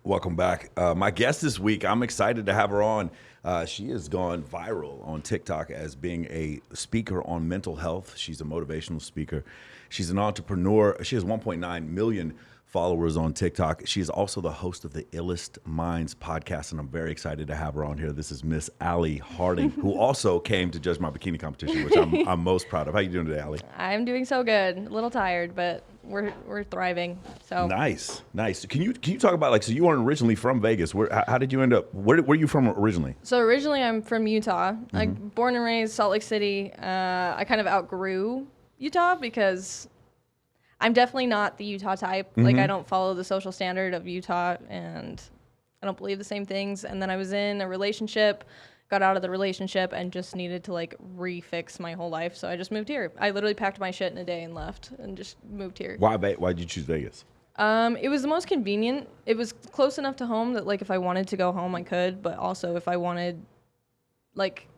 Welcome back. My guest this week, I'm excited to have her on. She has gone viral on TikTok as being a speaker on mental health. She's a motivational speaker. She's an entrepreneur. She has 1.9 million followers on TikTok. She is also the host of the Illest Minds podcast, and I'm very excited to have her on here. This is Miss Allie Harding, who also came to judge my bikini competition, which I'm most proud of. How you doing today, Allie? I'm doing so good. A little tired, but we're thriving. So nice. Can you talk about so you weren't originally from Vegas? How did you end up? Where are you from originally? So originally I'm from Utah. Like born and raised Salt Lake City. I kind of outgrew Utah because I'm definitely not the Utah type. Like I don't follow the social standard of Utah, and I don't believe the same things. And then I was in a relationship, got out of the relationship, and just needed to refix my whole life. So I just moved here. I literally packed my shit in a day and left, and just moved here. Why did you choose Vegas? It was the most convenient. It was close enough to home that if I wanted to go home, I could. But also if I wanted,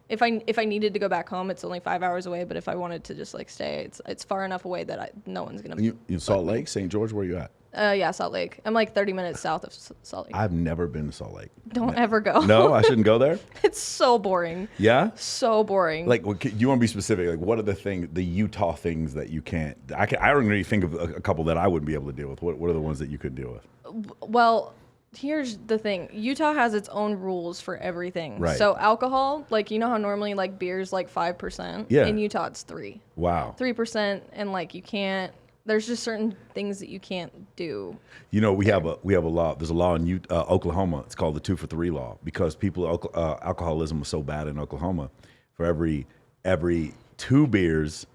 if I needed to go back home, it's only 5 hours away. But if I wanted to just stay, it's far enough away that no one's gonna. You in Salt Lake, St. George? Where are you at? Yeah, Salt Lake. I'm 30 minutes south of Salt Lake. I've never been to Salt Lake. Don't ever go. No, I shouldn't go there. It's so boring. Yeah. So boring. You want to be specific? What are the Utah things that you can't? I don't really think of a couple that I wouldn't be able to deal with. What are the ones that you could deal with? Well, here's the thing. Utah has its own rules for everything. Right. So alcohol, you know how normally beer's 5%? Yeah. In Utah it's 3%. Wow. 3%, and you can't. There's just certain things that you can't do. We have a law. There's a law in Oklahoma. It's called the 2 for 3 law, because alcoholism was so bad in Oklahoma. For every 2 beers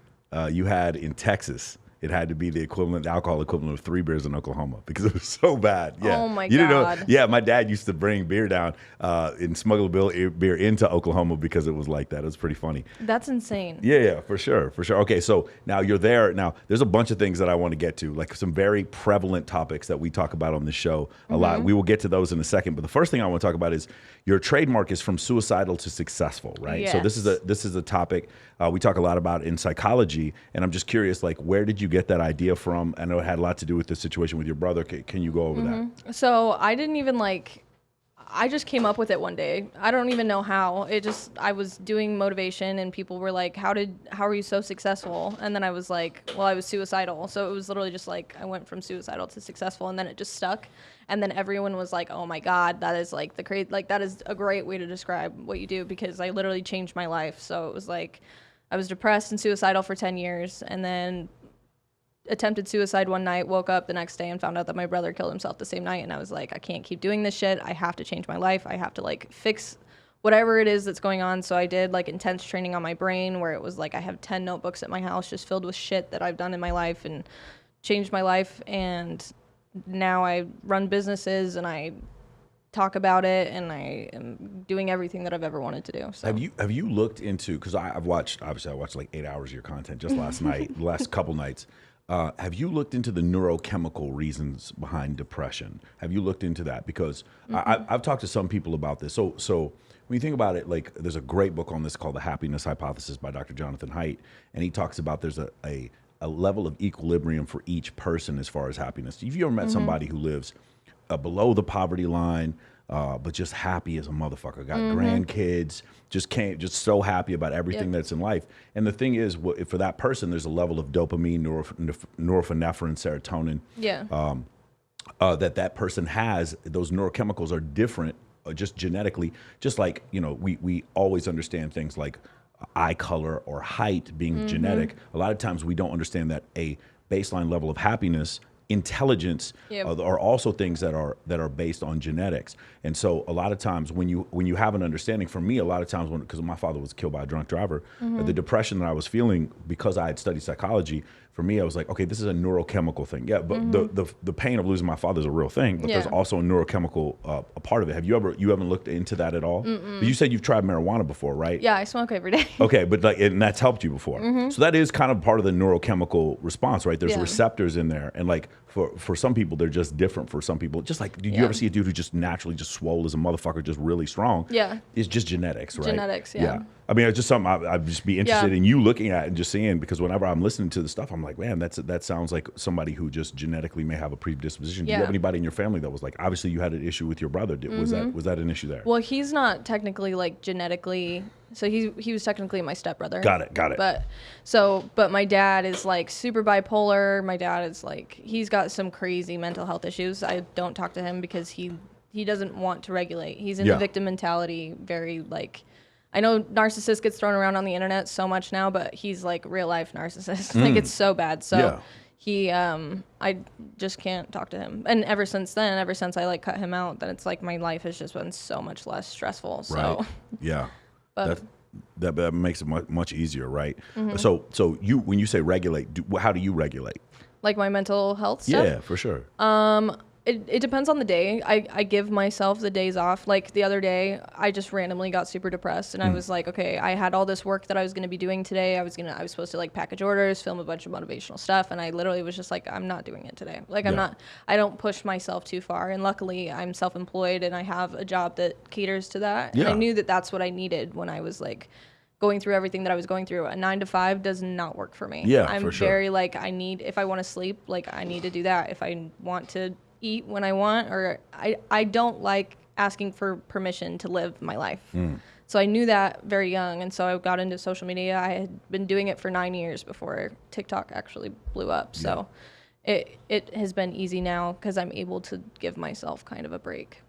you had in Texas, it had to be the alcohol equivalent of 3 beers in Oklahoma, because it was so bad. Yeah. Oh my You didn't know? God. Yeah, my dad used to bring beer down and smuggle beer into Oklahoma because it was like that. It was pretty funny. That's insane. Yeah, for sure. Okay, so now you're there. Now, there's a bunch of things that I want to get to, some very prevalent topics that we talk about on the show a lot. We will get to those in a second. But the first thing I want to talk about is your trademark is from suicidal to successful, right? Yes. So this is a topic we talk a lot about in psychology, and I'm just curious, where did you get that idea from? I know it had a lot to do with the situation with your brother. Can you go over that? So I didn't even I just came up with it one day. I don't even know how. I was doing motivation, and people were like, how are you so successful? And then I was like, well, I was suicidal. So it was literally just I went from suicidal to successful, and then it just stuck. And then everyone was like, oh my God, that is that is a great way to describe what you do, because I literally changed my life. So it was I was depressed and suicidal for 10 years, and then attempted suicide one night, woke up the next day and found out that my brother killed himself the same night. And I was like, I can't keep doing this shit. I have to change my life. I have to fix whatever it is that's going on. So I did intense training on my brain, where it was I have 10 notebooks at my house just filled with shit that I've done in my life, and changed my life. And now I run businesses, and I talk about it, and I am doing everything that I've ever wanted to do. So Have you looked into, because I watched 8 hours of your content just last night, the last couple nights. Have you looked into the neurochemical reasons behind depression? Have you looked into that? Because I've talked to some people about this. So when you think about it, there's a great book on this called The Happiness Hypothesis by Dr. Jonathan Haidt, and he talks about there's a level of equilibrium for each person as far as happiness. Have you ever met somebody who lives below the poverty line, but just happy as a motherfucker, got grandkids, just so happy about everything that's in life? And the thing is, for that person, there's a level of dopamine, norepinephrine, serotonin, that person has. Those neurochemicals are different, just genetically. Just we always understand things like eye color or height being genetic. A lot of times we don't understand that a baseline level of happiness, intelligence, are also things that are based on genetics. And so a lot of times when you have an understanding, for me, a lot of times because my father was killed by a drunk driver, the depression that I was feeling, because I had studied psychology, for me, I was like, okay, this is a neurochemical thing. Yeah, but the pain of losing my father is a real thing, but there's also a neurochemical a part of it. Have you haven't looked into that at all? But you said you've tried marijuana before, right? Yeah, I smoke every day. Okay, but and that's helped you before. So that is kind of part of the neurochemical response, right? There's receptors in there, and for some people, they're just different. For some people, just like, did you ever see a dude who just naturally just swole as a motherfucker, just really strong? Yeah. It's just genetics, right? Genetics, yeah. I mean, it's just something I'd just be interested in you looking at and just seeing, because whenever I'm listening to the stuff, I'm like, man, that sounds like somebody who just genetically may have a predisposition. Do you have anybody in your family that was like, obviously you had an issue with your brother? Was that an issue there? Well, he's not technically like genetically, so he was technically my stepbrother. Got it. But my dad is like super bipolar. My dad is like, he's got some crazy mental health issues. I don't talk to him because he doesn't want to regulate. He's in the victim mentality, very like, I know narcissist gets thrown around on the internet so much now, but he's like real life narcissist. Like it's so bad. So he, I just can't talk to him. And ever since I like cut him out, then it's like my life has just been so much less stressful. So right. Yeah. But that makes it much easier, right? So you, when you say regulate, how do you regulate? Like my mental health stuff? Yeah, for sure. It depends on the day. I give myself the days off. Like the other day, I just randomly got super depressed, and I was like, okay, I had all this work that I was going to be doing today. I was supposed to like package orders, film a bunch of motivational stuff, and I literally was just like, I'm not doing it today. Like I don't push myself too far. And luckily, I'm self-employed and I have a job that caters to that. And I knew that that's what I needed when I was like going through everything that I was going through. A 9 to 5 does not work for me. Yeah, I'm for sure. very like, if I want to sleep, like I need to do that. If I want to eat when I want, or I don't like asking for permission to live my life. So I knew that very young, and so I got into social media. I had been doing it for 9 years before TikTok actually blew up. So it has been easy now because I'm able to give myself kind of a break.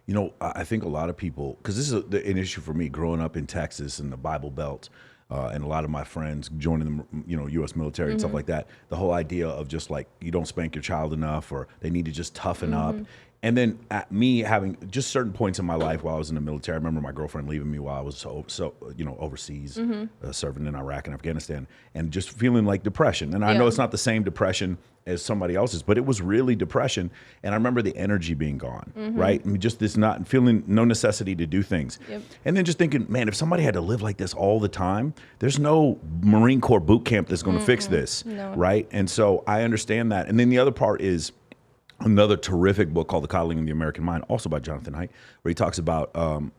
You know, I think a lot of people, because this is an issue for me growing up in Texas and the Bible Belt, and a lot of my friends joining the U.S. military and stuff like that. The whole idea of just like, you don't spank your child enough, or they need to just toughen up. And then at me having just certain points in my life while I was in the military, I remember my girlfriend leaving me while I was overseas, serving in Iraq and Afghanistan, and just feeling like depression. And I know it's not the same depression as somebody else's, but it was really depression. And I remember the energy being gone, right? I mean, just this not feeling no necessity to do things. And then just thinking, man, if somebody had to live like this all the time, there's no Marine Corps boot camp that's going to fix this, right? And so I understand that. And then the other part is another terrific book called The Coddling of the American Mind, also by Jonathan Haidt, where he talks about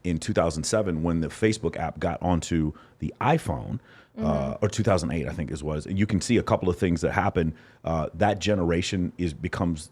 in 2007 when the Facebook app got onto the iPhone, or 2008, I think it was. You can see a couple of things that happen. That generation becomes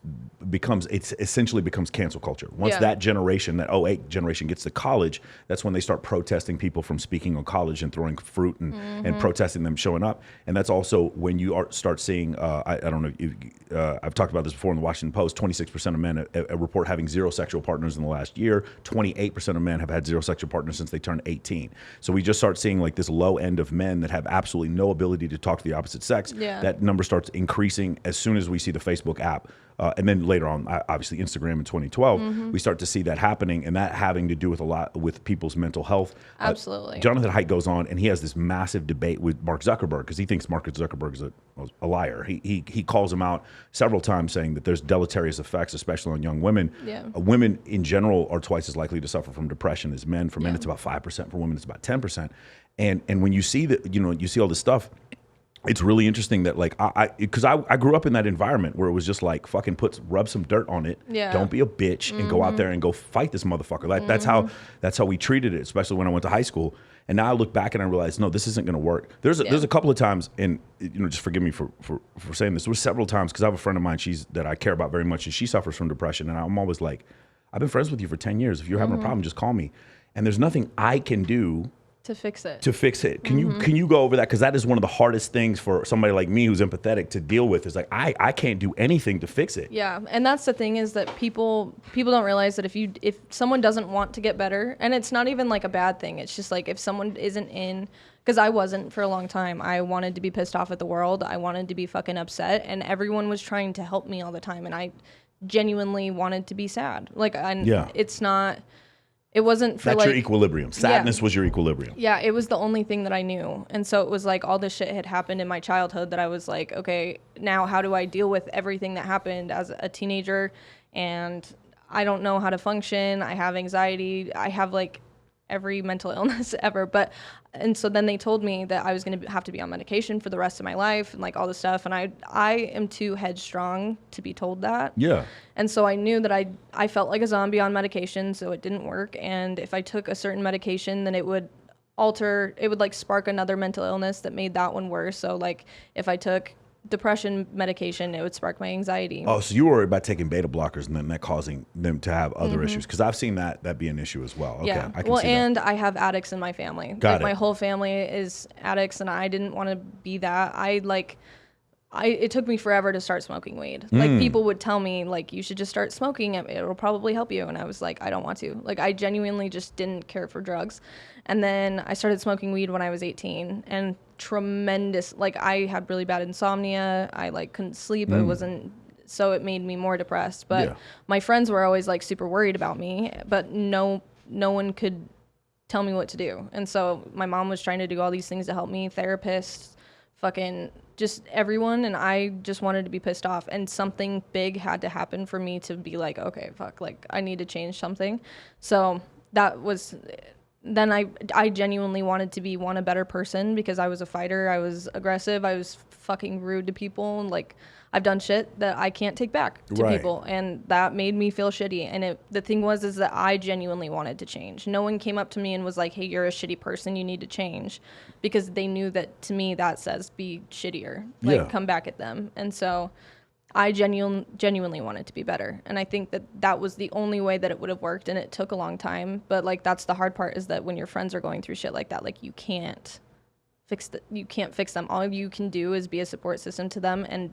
essentially cancel culture. Once that generation, that '08 generation, gets to college, that's when they start protesting people from speaking on college and throwing fruit and protesting them showing up. And that's also when you start seeing. I don't know. I've talked about this before in the Washington Post. 26% of men report having zero sexual partners in the last year. 28% of men have had zero sexual partners since they turned 18. So we just start seeing like this low end of men that have absolutely no ability to talk to the opposite sex. That number starts increasing as soon as we see the Facebook app. And then later on, obviously Instagram in 2012, we start to see that happening, and that having to do with a lot with people's mental health. Absolutely. Jonathan Haidt goes on, and he has this massive debate with Mark Zuckerberg because he thinks Mark Zuckerberg is a liar. He calls him out several times, saying that there's deleterious effects, especially on young women. Women in general are twice as likely to suffer from depression as men. For men, it's about 5%. For women, it's about 10%. And when you see that, you see all this stuff. It's really interesting that like because I grew up in that environment where it was just like fucking rub some dirt on it. Don't be a bitch and go out there and go fight this motherfucker. Like that's how we treated it, especially when I went to high school. And now I look back and I realize, no, this isn't going to work. There's a couple of times, and just forgive me for saying this. There were several times because I have a friend of mine that I care about very much, and she suffers from depression. And I'm always like, I've been friends with you for 10 years. If you're having a problem, just call me. And there's nothing I can do to fix it. Can you go over that? Because that is one of the hardest things for somebody like me who's empathetic to deal with. Is like I can't do anything to fix it. Yeah, and that's the thing is that people don't realize that if someone doesn't want to get better, and it's not even like a bad thing. It's just like if someone isn't in, because I wasn't for a long time. I wanted to be pissed off at the world. I wanted to be fucking upset, and everyone was trying to help me all the time, and I genuinely wanted to be sad. Like, it's not. It wasn't for That's your equilibrium. Sadness was your equilibrium. Yeah, it was the only thing that I knew. And so it was like all this shit had happened in my childhood that I was like, okay, now how do I deal with everything that happened as a teenager? And I don't know how to function. I have anxiety. I have like every mental illness ever. But, and so then they told me that I was going to have to be on medication for the rest of my life and like all this stuff. And I am too headstrong to be told that. Yeah. And so I knew that I felt like a zombie on medication, so it didn't work. And if I took a certain medication, then it would like spark another mental illness that made that one worse. So like if I took depression medication, it would spark my anxiety. Oh, so you were worried about taking beta blockers and then that causing them to have other issues? Because I've seen that be an issue as well. Okay, Yeah. I can Well, see and I have addicts in my family. Got Like it. my whole family is addicts, and I didn't want to be that. It took me forever to start smoking weed. Like people would tell me like you should just start smoking it. It'll probably help you. And I was like, I don't want to. Like I genuinely just didn't care for drugs. And then I started smoking weed when I was 18 and tremendous, like I had really bad insomnia. I like couldn't sleep. It wasn't, so it made me more depressed. But Yeah. my friends were always like super worried about me, but no one could tell me what to do. And so my mom was trying to do all these things to help me, therapists, fucking just everyone, and I just wanted to be pissed off, and something big had to happen for me to be like, okay, fuck, like I need to change something. So that was, then I genuinely wanted to be a better person, because I was a fighter, I was aggressive, I was fucking rude to people, and like I've done shit that I can't take back to Right. people, and that made me feel shitty. And the thing is that I genuinely wanted to change. No one came up to me and was like, hey, you're a shitty person, you need to change, because they knew that to me that says be shittier, like Yeah. come back at them. And so I genuinely wanted to be better, and I think that was the only way that it would have worked, and it took a long time. But like that's the hard part, is that when your friends are going through shit like that, like you can't fix them. All you can do is be a support system to them and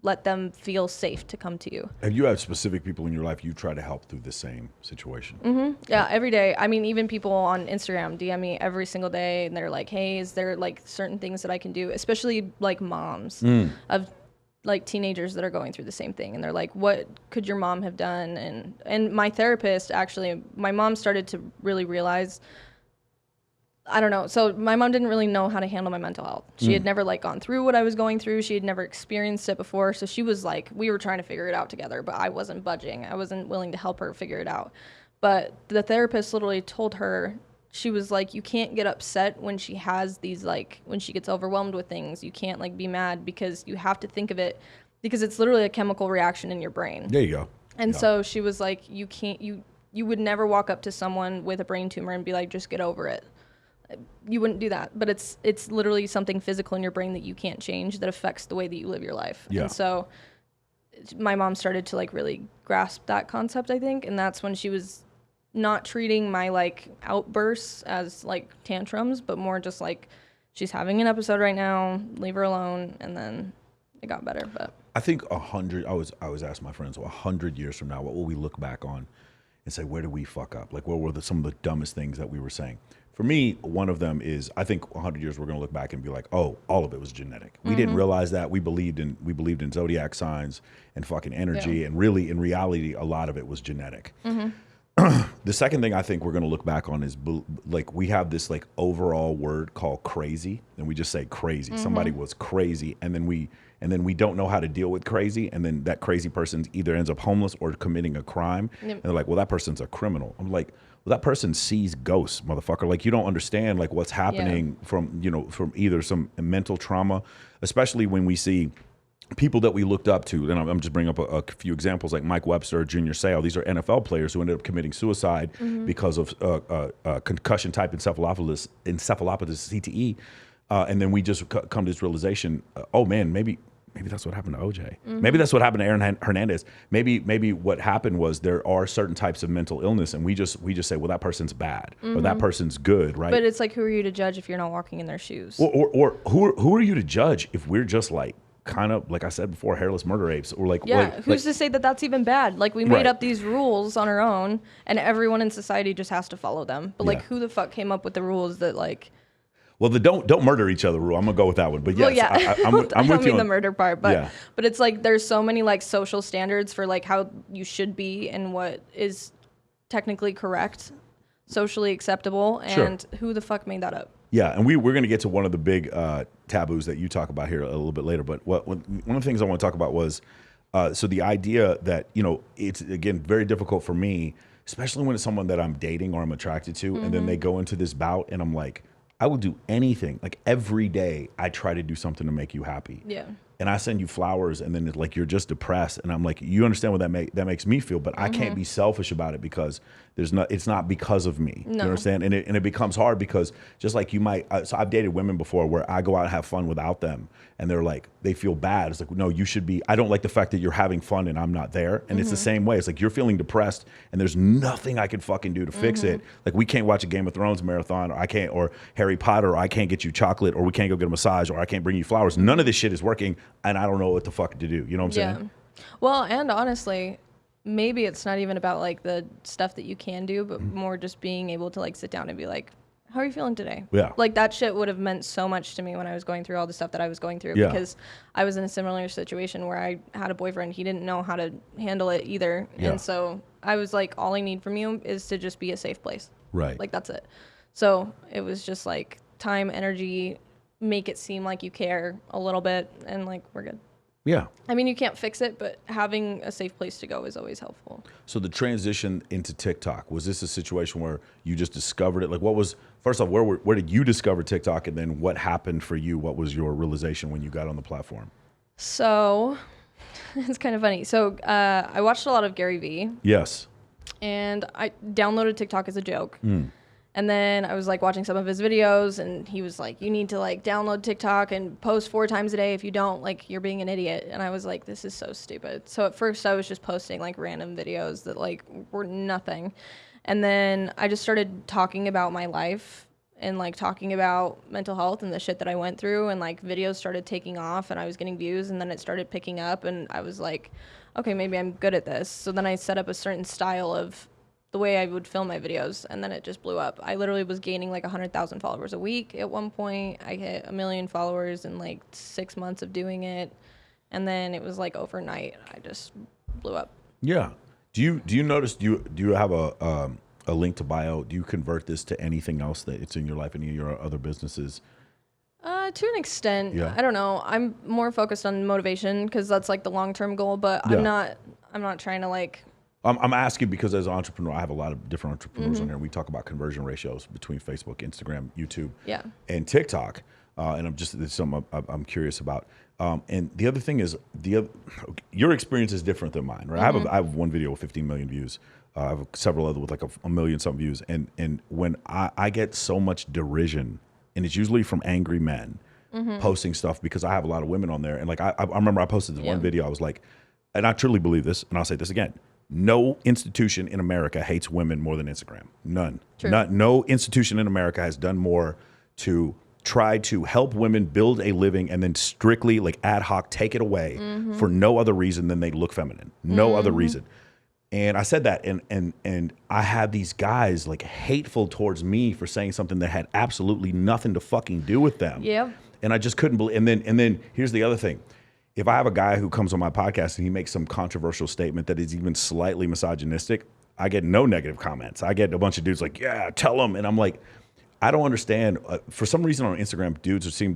let them feel safe to come to you. Have you had specific people in your life you try to help through the same situation? Yeah, every day. I mean, even people on Instagram DM me every single day, and they're like, hey, is there like certain things that I can do? Especially like moms of like teenagers that are going through the same thing. And they're like, what could your mom have done? And my therapist, actually, my mom started to really realize, I don't know. So my mom didn't really know how to handle my mental health. She had never like gone through what I was going through. She had never experienced it before. So she was like, we were trying to figure it out together, but I wasn't budging. I wasn't willing to help her figure it out. But the therapist literally told her, she was like, you can't get upset when she has these, like, when she gets overwhelmed with things. You can't like be mad, because you have to think of it, because it's literally a chemical reaction in your brain. There you go. And Yeah. so she was like, you would never walk up to someone with a brain tumor and be like, just get over it. You wouldn't do that. But it's literally something physical in your brain that you can't change, that affects the way that you live your life. Yeah. And so my mom started to like really grasp that concept, I think. And that's when she was not treating my like outbursts as like tantrums, but more just like, she's having an episode right now, leave her alone. And then it got better. But I think 100. I was asking my friends, 100 years from now, what will we look back on and say, where did we fuck up? Like, what were some of the dumbest things that we were saying? For me, one of them is, I think 100 years we're going to look back and be like, oh, all of it was genetic. We didn't realize that. We believed in zodiac signs and fucking energy, and really, in reality, a lot of it was genetic. The second thing I think we're going to look back on is like, we have this like overall word called crazy, and we just say crazy. Somebody was crazy, and then we don't know how to deal with crazy, and then that crazy person either ends up homeless or committing a crime. And they're like, well, that person's a criminal. I'm like, well, that person sees ghosts, motherfucker. Like, you don't understand like what's happening from either some mental trauma, especially when we see people that we looked up to. Then I'm just bringing up a few examples, like Mike Webster, Junior Seau. These are NFL players who ended up committing suicide because of concussion type encephalopathy, CTE. And then we just come to this realization, oh man, maybe that's what happened to OJ. Maybe that's what happened to Aaron Hernandez. Maybe what happened was there are certain types of mental illness, and we just say, well, that person's bad or that person's good, right? But it's like, who are you to judge if you're not walking in their shoes? Or who are you to judge if we're just like, kind of, like I said before, hairless murder apes, or like, yeah, like, who's to say that that's even bad? Like, we made Right. up these rules on our own, and everyone in society just has to follow them. But like, Yeah. who the fuck came up with the rules that like? well, the don't murder each other rule. I'm gonna go with that one. But yes, Well, yeah, I'm with I don't you mean on the murder part, but Yeah. but it's like there's so many like social standards for like how you should be and what is technically correct, socially acceptable, and who the fuck made that up? Yeah, and we're going to get to one of the big taboos that you talk about here a little bit later. But one of the things I want to talk about was, so the idea that, it's, again, very difficult for me especially when it's someone that I'm dating or I'm attracted to, and then they go into this bout, and I'm like, I will do anything. Like every day, I try to do something to make you happy. Yeah. And I send you flowers, and then it's like you're just depressed, and I'm like, you understand what that makes me feel, but I can't be selfish about it because it's not because of me. You understand? And it becomes hard because just like you might. So I've dated women before where I go out and have fun without them, and they're like, they feel bad. It's like, no, you should be. I don't like the fact that you're having fun and I'm not there. And it's the same way. It's like you're feeling depressed, and there's nothing I can fucking do to fix it. Like we can't watch a Game of Thrones marathon, or Harry Potter, or I can't get you chocolate, or we can't go get a massage, or I can't bring you flowers. None of this shit is working, and I don't know what the fuck to do. You know what I'm saying? Well, and honestly, maybe it's not even about like the stuff that you can do, but more just being able to like sit down and be like, how are you feeling today? Yeah. Like that shit would have meant so much to me when I was going through all the stuff that I was going through, Yeah. because I was in a similar situation where I had a boyfriend. He didn't know how to handle it either. Yeah. And so I was like, all I need from you is to just be a safe place. Right. Like that's it. So it was just like time, energy, make it seem like you care a little bit, and like we're good. Yeah. I mean, you can't fix it, but having a safe place to go is always helpful. So the transition into TikTok, was this a situation where you just discovered it? Like what was, first off, where did you discover TikTok, and then what happened for you? What was your realization when you got on the platform? So it's kind of funny. So I watched a lot of Gary Vee, Yes. and I downloaded TikTok as a joke. And then I was like watching some of his videos, and he was like, you need to like download TikTok and post 4 times a day. If you don't, like, you're being an idiot. And I was like, this is so stupid. So at first I was just posting like random videos that like were nothing. And then I just started talking about my life and like talking about mental health and the shit that I went through, and like videos started taking off and I was getting views, and then it started picking up, and I was like, okay, maybe I'm good at this. So then I set up a certain style of the way I would film my videos, and then it just blew up. I literally was gaining like 100,000 followers a week at one point. I hit 1 million followers in like 6 months of doing it, and then it was like overnight I just blew up. Yeah. Do you notice, do you have a link to bio? Do you convert this to anything else that it's in your life, any of your other businesses? To an extent. Yeah. I don't know. I'm more focused on motivation because that's like the long-term goal, but Yeah. I'm not trying to like. I'm asking because as an entrepreneur, I have a lot of different entrepreneurs on here. We talk about conversion ratios between Facebook, Instagram, YouTube, Yeah. and TikTok. And it's something I'm curious about. And the other thing is your experience is different than mine, right? I have one video with 15 million views. I have several other with like a million some views. And when I get so much derision, and it's usually from angry men posting stuff, because I have a lot of women on there. And like I remember I posted this one video. I was like, and I truly believe this, and I'll say this again. No institution in America hates women more than Instagram. None. True. No institution in America has done more to try to help women build a living and then strictly like ad hoc take it away for no other reason than they look feminine. No other reason. And I said that, and I had these guys like hateful towards me for saying something that had absolutely nothing to fucking do with them. Yep. And I just couldn't believe. And then here's the other thing. If I have a guy who comes on my podcast and he makes some controversial statement that is even slightly misogynistic, I get no negative comments. I get a bunch of dudes like, yeah, tell him. And I'm like, I don't understand. For some reason on Instagram,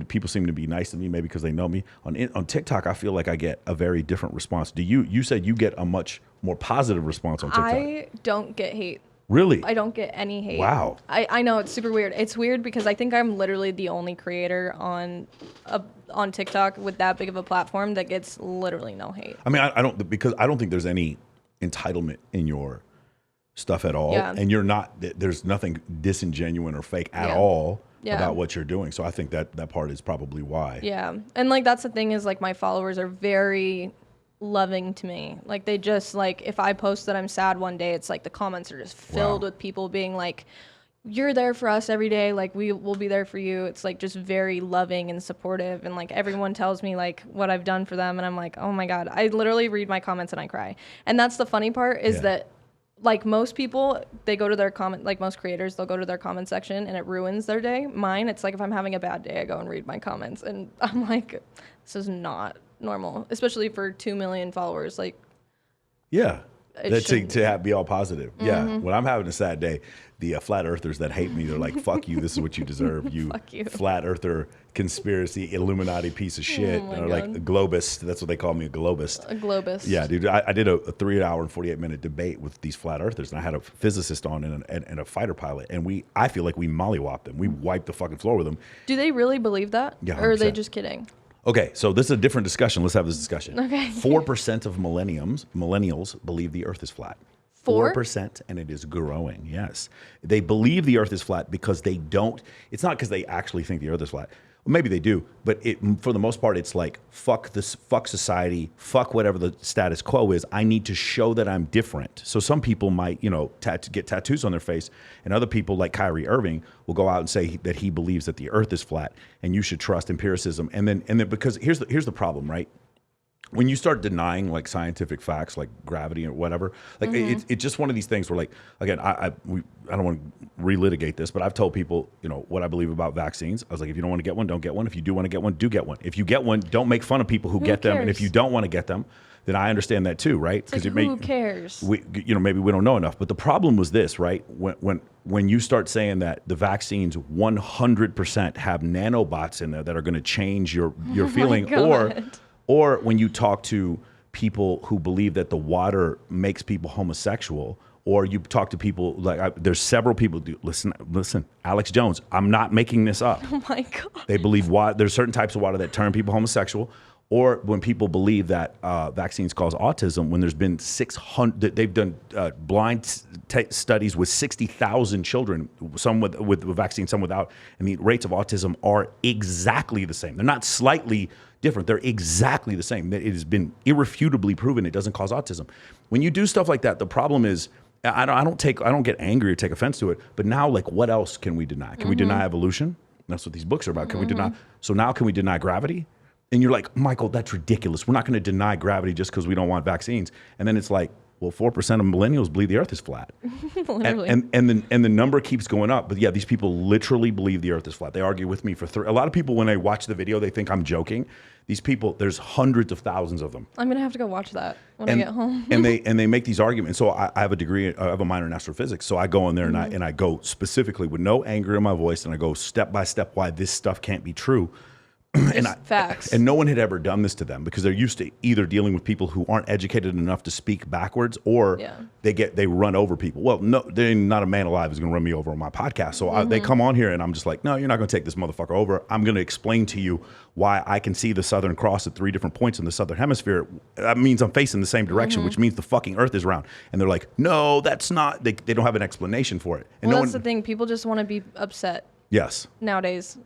people seem to be nice to me, maybe because they know me. On TikTok, I feel like I get a very different response. You said you get a much more positive response on TikTok. I don't get hate. Really? I don't get any hate. Wow. I know, it's super weird. It's weird because I think I'm literally the only creator on TikTok with that big of a platform that gets literally no hate. I mean, I don't think there's any entitlement in your stuff at all. Yeah. And there's nothing disingenuine or fake at Yeah. all Yeah. about what you're doing. So I think that part is probably why. Yeah. And like that's the thing is like my followers are very loving to me. Like they just like if I post that I'm sad one day, it's like the comments are just filled Wow. with people being like, you're there for us every day, like we will be there for you. It's like just very loving and supportive, and like everyone tells me like what I've done for them, and I'm like, oh my god, I literally read my comments and I cry. And that's the funny part is that like most people, they go to their comment, like most creators, they'll go to their comment section and it ruins their day. Mine, it's like if I'm having a bad day, I go and read my comments, and I'm like, this is not normal, especially for 2 million followers. Like, Yeah. That shouldn't. be all positive. Yeah. When I'm having a sad day, the flat earthers that hate me, they're like, fuck you. This is what you deserve. You, Fuck you. flat earther, conspiracy, Illuminati piece of shit. my Or like God. a globist. That's what they call me, a globist. A globist. Yeah, dude. I did a 3-hour and 48-minute debate with these flat earthers, and I had a physicist on and a fighter pilot, and I feel like we mollywopped them. We wiped the fucking floor with them. Do they really believe that? Yeah, Or are they 100%. just kidding? Okay, so this is a different discussion. Let's have this discussion. Okay. 4% of millennials believe the Earth is flat. 4%, and it is growing. Yes, they believe the Earth is flat because they don't. It's not because they actually think the Earth is flat. Well, maybe they do, but for the most part, it's like fuck this, fuck society, fuck whatever the status quo is. I need to show that I'm different. So some people might, get tattoos on their face, and other people like Kyrie Irving will go out and say that he believes that the Earth is flat, and you should trust empiricism. And then because here's the problem, right? When you start denying like scientific facts like gravity or whatever, like it's just one of these things where, like, again, I don't want to relitigate this, but I've told people, what I believe about vaccines. I was like, if you don't want to get one, don't get one. If you do want to get one, do get one. If you get one, don't make fun of people who get them. And if cares? you don't want to get them, then I understand that too, right? It's like, who cares? Maybe we don't know enough. But the problem was this, right? When you start saying that the vaccines 100% have nanobots in there that are going to change your feeling, God. or when you talk to people who believe that the water makes people homosexual, or you talk to people there's several people listen, Alex Jones, I'm not making this up. Oh my God. They believe there's certain types of water that turn people homosexual, or when people believe that vaccines cause autism, when there's been 600, they've done blind studies with 60,000 children, some with vaccine, some without, and the rates of autism are exactly the same. They're not slightly different. They're exactly the same. It has been irrefutably proven it doesn't cause autism. When you do stuff like that, the problem is, I don't get angry or take offense to it, but now, like, what else can we deny? Can we deny evolution? That's what these books are about. Can we deny? So now can we deny gravity? And you're like, Michael, that's ridiculous. We're not going to deny gravity just because we don't want vaccines. And then it's like, well, 4% of millennials believe the Earth is flat. Literally. And the number keeps going up. But yeah, these people literally believe the Earth is flat. They argue with me for a lot of people, when they watch the video, they think I'm joking. These people, there's hundreds of thousands of them. I'm going to have to go watch that when I get home. and they make these arguments. So I have a degree, I have a minor in astrophysics. So I go in there and I go specifically with no anger in my voice, and I go step by step why this stuff can't be true. Facts. And no one had ever done this to them because they're used to either dealing with people who aren't educated enough to speak backwards, or they run over people. Well, no, there's not a man alive is going to run me over on my podcast. So they come on here and I'm just like, no, you're not going to take this motherfucker over. I'm going to explain to you why I can see the Southern Cross at 3 different points in the Southern Hemisphere. That means I'm facing the same direction, which means the fucking Earth is round. And they're like, no, that's not. They don't have an explanation for it. And Well, no that's the thing. People just want to be upset Yes. nowadays.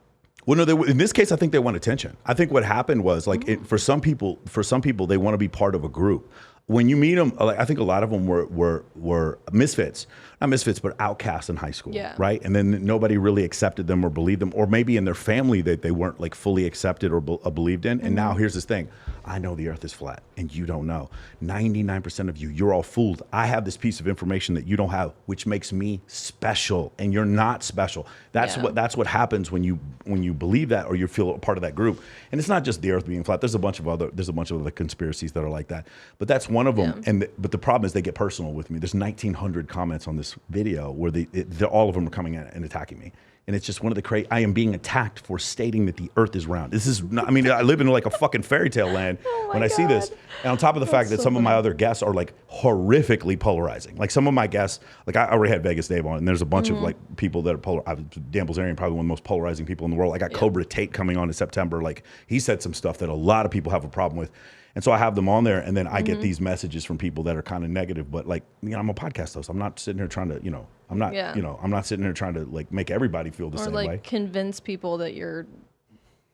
Well, no, in this case, I think they want attention. I think what happened was, like, for some people, they want to be part of a group. When you meet them, like, I think a lot of them were misfits, not misfits, but outcasts in high school, right? And then nobody really accepted them or believed them, or maybe in their family that they weren't like fully accepted or believed in. And now here's this thing: I know the Earth is flat, and you don't know. 99% of you, you're all fooled. I have this piece of information that you don't have, which makes me special, and you're not special. That's what happens when you believe that, or you feel a part of that group. And it's not just the Earth being flat. There's a bunch of other conspiracies that are like that. But that's one of them. But the problem is they get personal with me. There's 1,900 comments on this video where all of them are coming in and attacking me. And it's just one of the I am being attacked for stating that the Earth is round. This is not, I mean, I live in like a fucking fairy tale land when I see this. And on top of the fact that some of my other guests are like horrifically polarizing. Like some of my guests, like I already had Vegas Dave on, and there's a bunch of like people that are Dan Bilzerian, probably one of the most polarizing people in the world. I got Cobra Tate coming on in September. Like he said some stuff that a lot of people have a problem with. And so I have them on there, and then I get these messages from people that are kind of negative. But like, I'm a podcast host. I'm not sitting here trying to, I'm not sitting here trying to like make everybody feel the same way. Or like convince people that you're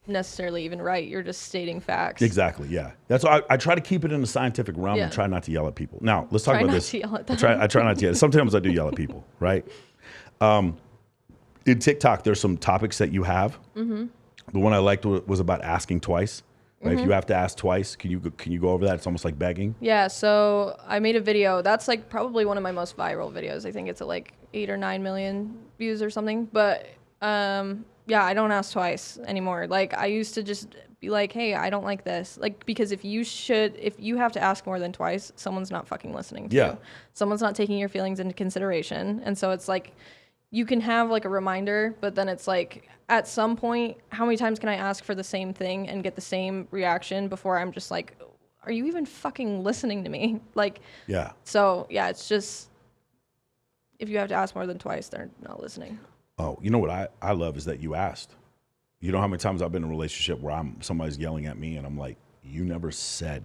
necessarily even right. You're just stating facts. Exactly. Yeah. That's why I try to keep it in the scientific realm and try not to yell at people. Now let's talk about this. To yell at them. I try not to yell. Sometimes I do yell at people, right? In TikTok, there's some topics that you have. The one I liked was about asking twice. Right? If you have to ask twice, can you go over that? It's almost like begging. Yeah, so I made a video. That's like probably one of my most viral videos. I think it's at like 8 or 9 million views or something. But yeah, I don't ask twice anymore. Like I used to just be like, hey, I don't like this. Like, because if you have to ask more than twice, someone's not fucking listening to you. Someone's not taking your feelings into consideration. And so it's like, you can have like a reminder, but then it's like, at some point, how many times can I ask for the same thing and get the same reaction before I'm just like, are you even fucking listening to me? Like, so yeah, it's just, if you have to ask more than twice, they're not listening. Oh, you know what I love is that you asked. You know how many times I've been in a relationship where somebody's yelling at me and I'm like, you never said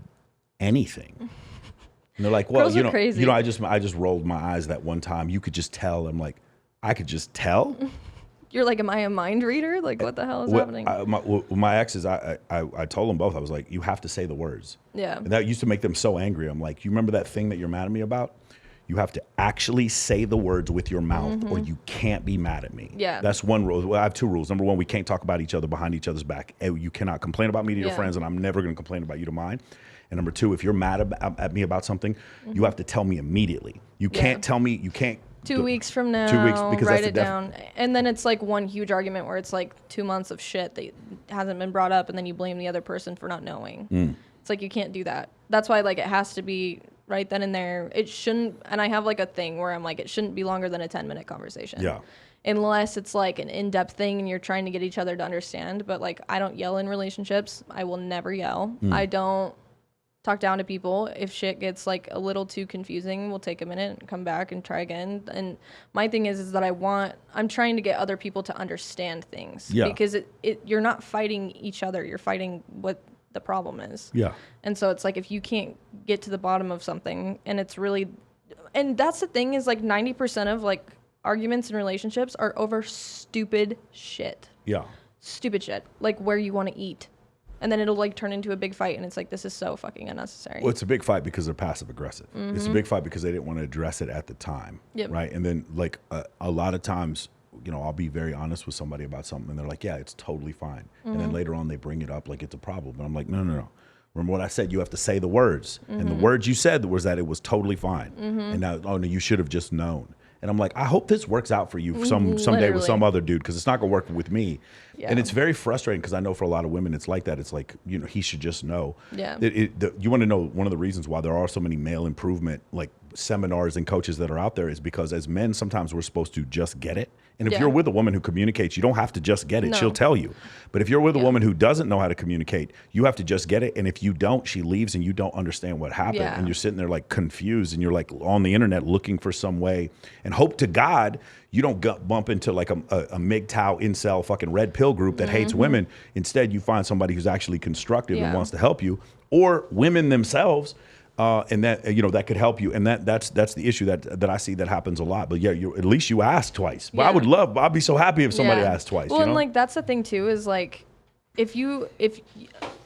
anything. And they're like, well, crazy. I just rolled my eyes that one time. You could just tell. I'm like, I could just tell. You're like, am I a mind reader? Like, what the hell is happening? My exes, I told them both. I was like, you have to say the words. Yeah. And that used to make them so angry. I'm like, you remember that thing that you're mad at me about? You have to actually say the words with your mouth or you can't be mad at me. Yeah. That's one rule. Well, I have two rules. Number one, we can't talk about each other behind each other's back. You cannot complain about me to your friends, and I'm never going to complain about you to mine. And number two, if you're mad at me about something, you have to tell me immediately. You can't tell me, you can't. 2 weeks from now, 2 weeks, because write it down. And then it's like one huge argument where it's like 2 months of shit that hasn't been brought up, and then you blame the other person for not knowing. It's like, you can't do that. That's why like it has to be right then and there. It shouldn't, and I have like a thing where I'm like, it shouldn't be longer than a 10-minute conversation. Yeah. Unless it's like an in-depth thing and you're trying to get each other to understand. But like, I don't yell in relationships. I will never yell. I don't talk down to people. If shit gets like a little too confusing, we'll take a minute and come back and try again. And my thing is that I'm trying to get other people to understand things. Yeah. Because you're not fighting each other. You're fighting what the problem is. Yeah. And so it's like, if you can't get to the bottom of something, and it's really, and that's the thing, is like 90% of like arguments in relationships are over stupid shit. Yeah. Stupid shit. Like where you want to eat. And then it'll like turn into a big fight, and it's like, this is so fucking unnecessary. Well, it's a big fight because they're passive aggressive. It's a big fight because they didn't want to address it at the time. Yep. Right. And then like a lot of times, I'll be very honest with somebody about something, and they're like, yeah, it's totally fine. And then later on they bring it up like it's a problem. And I'm like, no. Remember what I said? You have to say the words. And the words you said was that it was totally fine. And now, oh no, you should have just known. And I'm like, I hope this works out for you someday with some other dude, because it's not going to work with me. Yeah. And it's very frustrating, because I know for a lot of women it's like that. It's like, he should just know. Yeah. You want to know one of the reasons why there are so many male improvement like seminars and coaches that are out there is because as men, sometimes we're supposed to just get it. And if you're with a woman who communicates, you don't have to just get it. No. She'll tell you. But if you're with a woman who doesn't know how to communicate, you have to just get it. And if you don't, she leaves and you don't understand what happened. Yeah. And you're sitting there like confused, and you're like on the internet looking for some way, and hope to God you don't bump into like a MGTOW incel fucking red pill group that hates women. Instead, you find somebody who's actually constructive and wants to help you, or women themselves. And that that could help you, and that's the issue that I see that happens a lot. But yeah, at least you asked twice. But I'd be so happy if somebody asked twice. Well, and like that's the thing too, is like if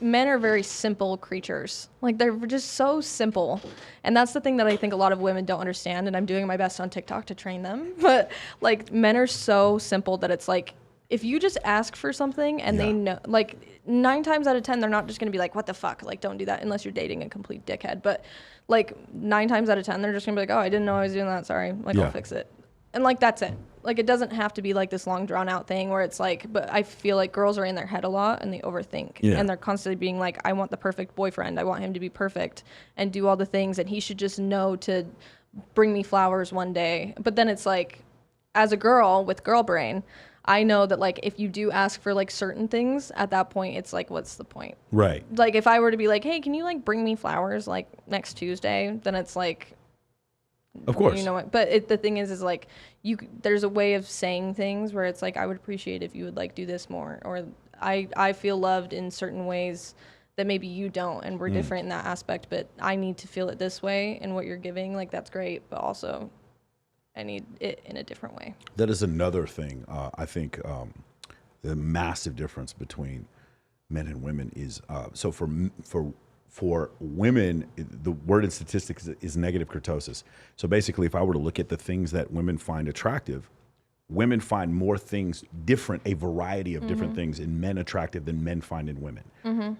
men are very simple creatures, like they're just so simple, and that's the thing that I think a lot of women don't understand. And I'm doing my best on TikTok to train them, but like men are so simple that it's like, if you just ask for something and they know, like 9 times out of 10, they're not just going to be like, what the fuck? Like, don't do that unless you're dating a complete dickhead. But like 9 times out of 10, they're just going to be like, oh, I didn't know I was doing that. Sorry. Like, I'll fix it. And like, that's it. Like, it doesn't have to be like this long drawn out thing where it's like, but I feel like girls are in their head a lot and they overthink. Yeah. And they're constantly being like, I want the perfect boyfriend. I want him to be perfect and do all the things. And he should just know to bring me flowers one day. But then it's like, as a girl with girl brain, I know that like if you do ask for like certain things, at that point it's like, what's the point? Right. Like if I were to be like, hey, can you like bring me flowers like next Tuesday? Then it's like, of course, you know what? But the thing is like there's a way of saying things where it's like, I would appreciate if you would like do this more, or I feel loved in certain ways that maybe you don't, and we're different in that aspect. But I need to feel it this way, and what you're giving, like that's great, but also I need it in a different way. That is another thing. I think the massive difference between men and women is so for women, the word in statistics is negative kurtosis. So basically, if I were to look at the things that women find attractive, women find more things different, a variety of different things in men attractive than men find in women.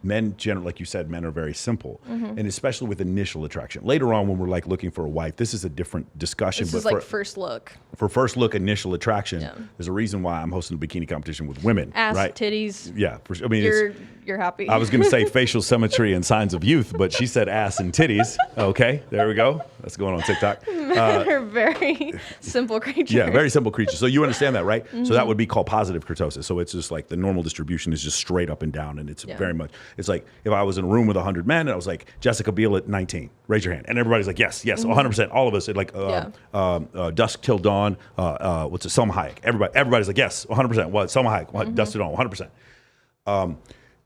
Men, generally, like you said, men are very simple, and especially with initial attraction. Later on, when we're like looking for a wife, this is a different discussion. This but is like first look. for first look initial attraction, Yeah. there's a reason why I'm hosting a bikini competition with women. Ass, right? titties. Yeah, I mean, You're happy. I was going to say facial symmetry and signs of youth, but she said ass and titties. Okay, there we go. That's going on TikTok. They're very simple creatures. Yeah, very simple creature. So you understand that, right? So that would be called positive kurtosis. So it's just like the normal distribution is just straight up and down, and it's very much. It's like if I was in a room with 100 men, and I was like Jessica Biel at 19, raise your hand, and everybody's like yes, 100%, all of us. Like Dusk Till Dawn. What's it? Selma Hayek. Everybody's like yes, 100%. What? Selma Hayek. Dusk Till Dawn. 100%.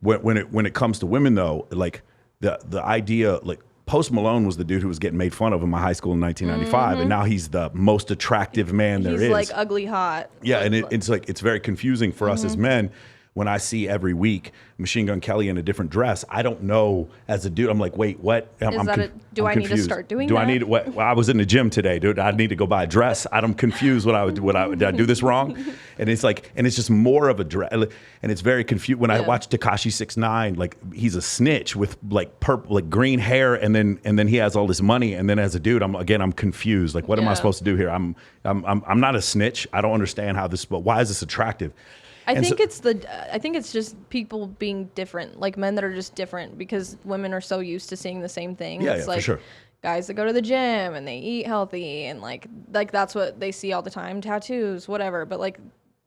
When it comes to women though, like the idea, like Post Malone was the dude who was getting made fun of in my high school in 1995, and now he's the most attractive man there is. He's like ugly hot. Yeah, and it's like it's very confusing for us as men when I see every week Machine Gun Kelly in a different dress. I don't know as a dude. I'm like, wait, what? Do I need to start doing that? Do I need what? Well, I was in the gym today, dude. I need to go buy a dress. I'm confused. Did I do this wrong? And it's like, and it's just more of a dress, and it's very confused. When I watch Tekashi 6ix9ine, like he's a snitch with like purple, like green hair, and then he has all this money, and then as a dude, I'm confused. Like, what am I supposed to do here? I'm not a snitch. I don't understand how this, but why is this attractive? I think it's just people being different, like men that are just different because women are so used to seeing the same thing. Yeah, it's yeah, like for sure. Guys that go to the gym and they eat healthy and like that's what they see all the time, tattoos, whatever. But like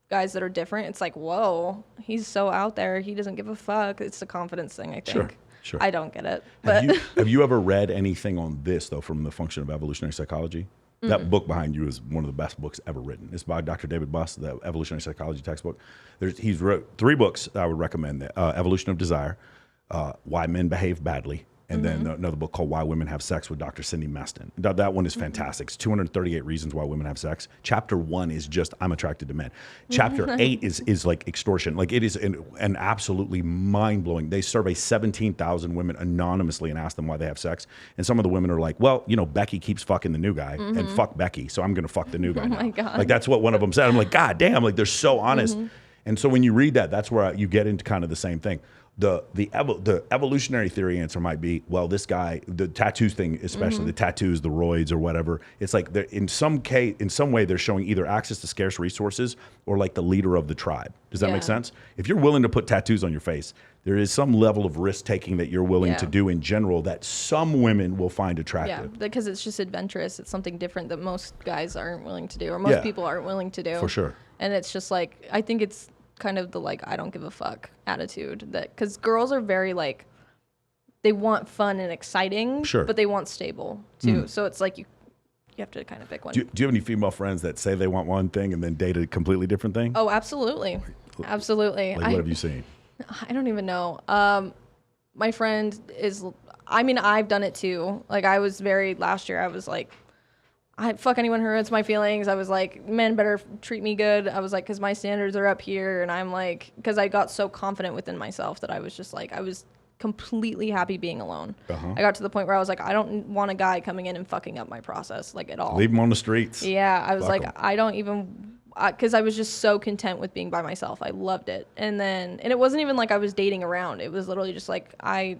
guys that are different, it's like, whoa, he's so out there. He doesn't give a fuck. It's a confidence thing, I think. Sure. I don't get it. But Have you ever read anything on this though from The Function of Evolutionary Psychology? That book behind you is one of the best books ever written. It's by Dr. David Buss, the Evolutionary Psychology textbook. He's wrote 3 books that I would recommend. Evolution of Desire, Why Men Behave Badly, and then another book called Why Women Have Sex with Dr. Cindy Meston. That one is fantastic. It's 238 Reasons Why Women Have Sex. Chapter 1 is just, I'm attracted to men. Chapter 8 is like extortion. Like it is an absolutely mind-blowing. They survey 17,000 women anonymously and ask them why they have sex. And some of the women are like, well, Becky keeps fucking the new guy and fuck Becky, so I'm going to fuck the new guy now. my God. Like that's what one of them said. I'm like, God damn, like they're so honest. And so when you read that, that's where you get into kind of the same thing. The evolutionary theory answer might be, well, this guy, the tattoos thing, especially the tattoos, the roids or whatever. It's like in some way, they're showing either access to scarce resources or like the leader of the tribe. Does that make sense? If you're willing to put tattoos on your face, there is some level of risk taking that you're willing to do in general that some women will find attractive. yeah, because it's just adventurous. It's something different that most guys aren't willing to do, or most people aren't willing to do. For sure. And it's just like, I think it's kind of the like I don't give a fuck attitude, that because girls are very like, they want fun and exciting, but they want stable too. So it's like you have to kind of pick one. Do you have any female friends that say they want one thing and then date a completely different thing? Oh, absolutely. Absolutely. Like what have you seen? I don't even know. My friend is, I mean, I've done it too. Like last year I was like, I fuck anyone who hurts my feelings. I was like, men better treat me good. I was like, because my standards are up here. And I'm like, because I got so confident within myself that I was just like, I was completely happy being alone. I got to the point where I was like, I don't want a guy coming in and fucking up my process, like at all. Leave them on the streets. Yeah, I was Fuck like, 'em. I don't even, because I was just so content with being by myself. I loved it. And it wasn't even like I was dating around. It was literally just like, I